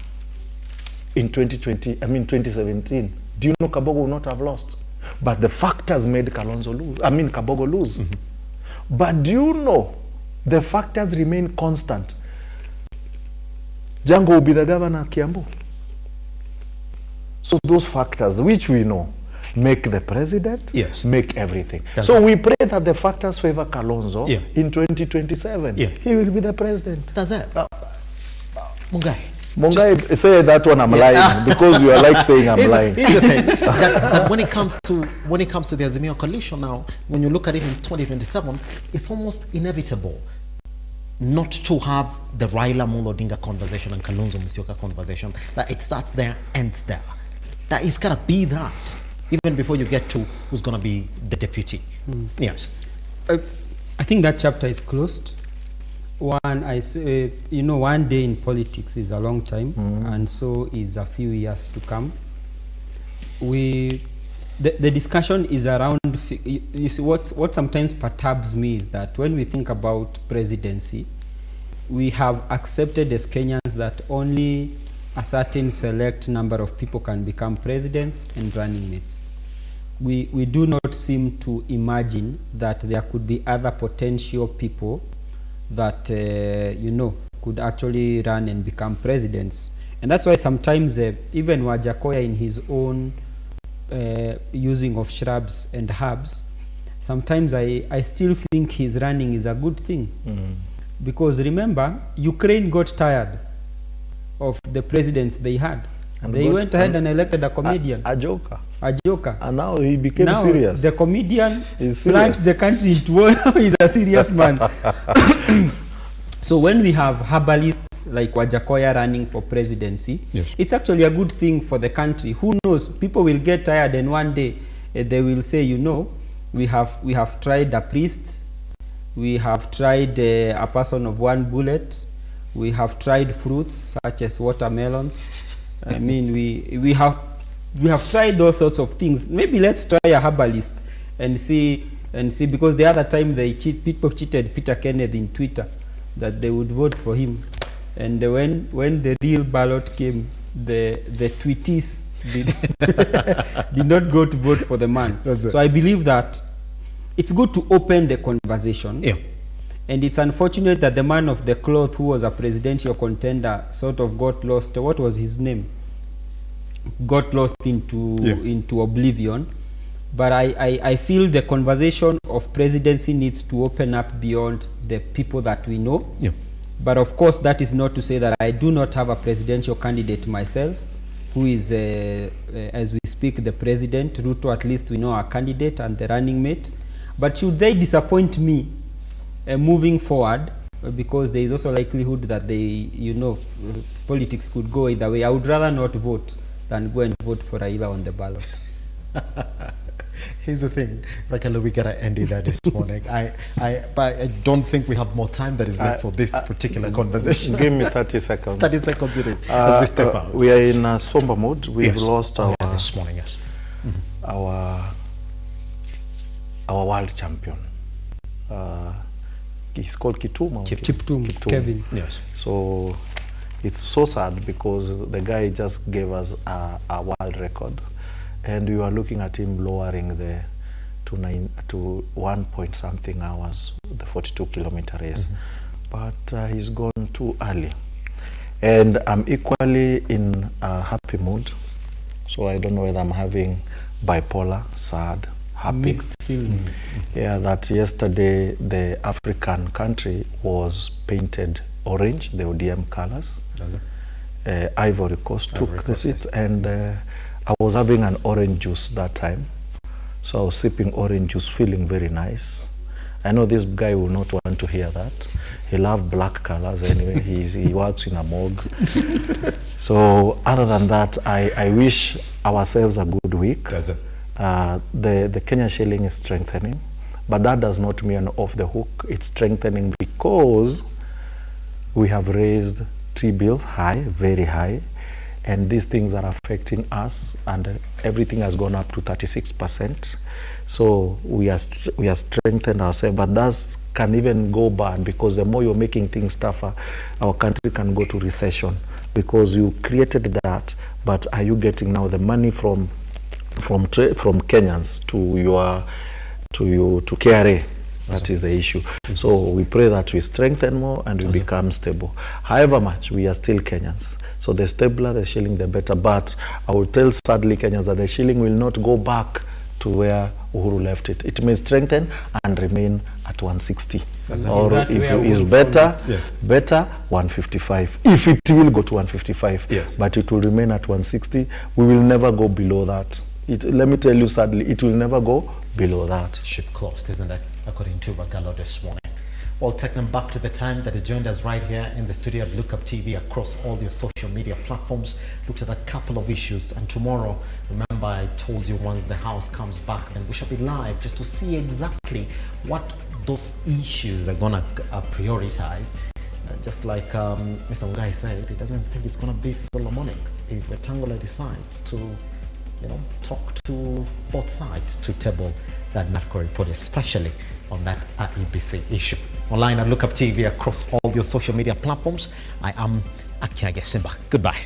in 2017. Do you know Kabogo would not have lost? But the factors made Kabogo lose. But do you know the factors remain constant? Jango will be the governor of Kiambu. So those factors, which we know, make the president, make everything. So we pray that the factors favor Kalonzo in 2027. He will be the president. That's it. Mungai, say that one I'm lying because you are like saying I'm lying. Here's the thing. that when it comes to the Azimio coalition now, when you look at it in 2027, it's almost inevitable not to have the Raila Amolo Odinga conversation and Kalonzo Musyoka conversation. That it starts there, ends there. That is gonna be that, even before you get to who's gonna be the deputy. Yes. I think that chapter is closed. One, I say, you know, one day in politics is a long time, and so is a few years to come. The discussion is around, you see, what sometimes perturbs me is that when we think about presidency, we have accepted as Kenyans that only a certain select number of people can become presidents and running mates. We do not seem to imagine that there could be other potential people that you know, could actually run and become presidents. And that's why sometimes even Wajakoya in his own using of shrubs and herbs, sometimes I still think his running is a good thing. Because remember, Ukraine got tired of the presidents they had. And they went ahead and elected a comedian. A joker. A joker. And now he became serious. The comedian plunged the country into war. Now he's a serious man. So when we have herbalists like Wajakoya running for presidency, it's actually a good thing for the country. Who knows? People will get tired and one day they will say, you know, we have tried a priest, we have tried a person of one bullet, we have tried fruits such as watermelons. I mean, we have tried all sorts of things. Maybe let's try a herbalist and see, because the other time people cheated Peter Kenneth in Twitter that they would vote for him, and when the real ballot came, the tweeties did not go to vote for the man. So I believe that it's good to open the conversation. And it's unfortunate that the man of the cloth who was a presidential contender sort of got lost. What was his name? Got lost into oblivion. But I feel the conversation of presidency needs to open up beyond the people that we know. But of course, that is not to say that I do not have a presidential candidate myself, who is, as we speak, the president. RUTO, at least we know our candidate and the running mate. But should they disappoint me, moving forward, because there is also likelihood that politics could go either way, I would rather not vote than go and vote for Raila on the ballot. Here's the thing, Rakala, we gotta end it there this morning. But I don't think we have more time that is left for this particular conversation. Give me 30 seconds. 30 seconds it is, as we step out. We are in a somber mood. We've lost our this morning, our world champion. He's called Kiptum, Kelvin. Yes. So it's so sad because the guy just gave us a world record, and we were looking at him lowering to 1 point something hours, the 42-kilometer race. But he's gone too early. And I'm equally in a happy mood. So I don't know whether I'm having bipolar, sad, happy. Mixed feelings. Yeah, that yesterday the African country was painted orange, the ODM colors. Ivory Coast took the seat, and I was having an orange juice that time. So I was sipping orange juice, feeling very nice. I know this guy will not want to hear that. He loves black colors anyway. He works in a morgue. So other than that, I wish ourselves a good week. The Kenya shilling is strengthening, but that does not mean off the hook. It's strengthening because we have raised T-bills high, very high, and these things are affecting us, and everything has gone up to 36%. So we are strengthened ourselves, but that can even go bad, because the more you're making things tougher, our country can go to recession, because you created that, but are you getting now the money from Kenyans to KRA, That is the issue. So we pray that we strengthen more and we become stable. However much, we are still Kenyans. So the stabler the shilling, the better. But I will tell sadly Kenyans that the shilling will not go back to where Uhuru left it. It may strengthen and remain at 160. Or if it is better, better 155. If it will go to 155, but it will remain at 160, we will never go below that. Let me tell you sadly, it will never go below that. Ship closed, isn't it? According to Bagalo this morning. We'll take them back to the time that he joined us right here in the studio at Lookuptv across all your social media platforms. Looked at a couple of issues, and tomorrow, remember I told you once the house comes back, then we shall be live just to see exactly what those issues they're gonna prioritize. Just like Mr. Mugai said, he doesn't think it's gonna be Solomonic if Wetangula decides to, you know, talk to both sides to table that NAFCO report, especially on that IEBC issue. Online at Lookuptv across all your social media platforms. I am Kiage Simba. Goodbye.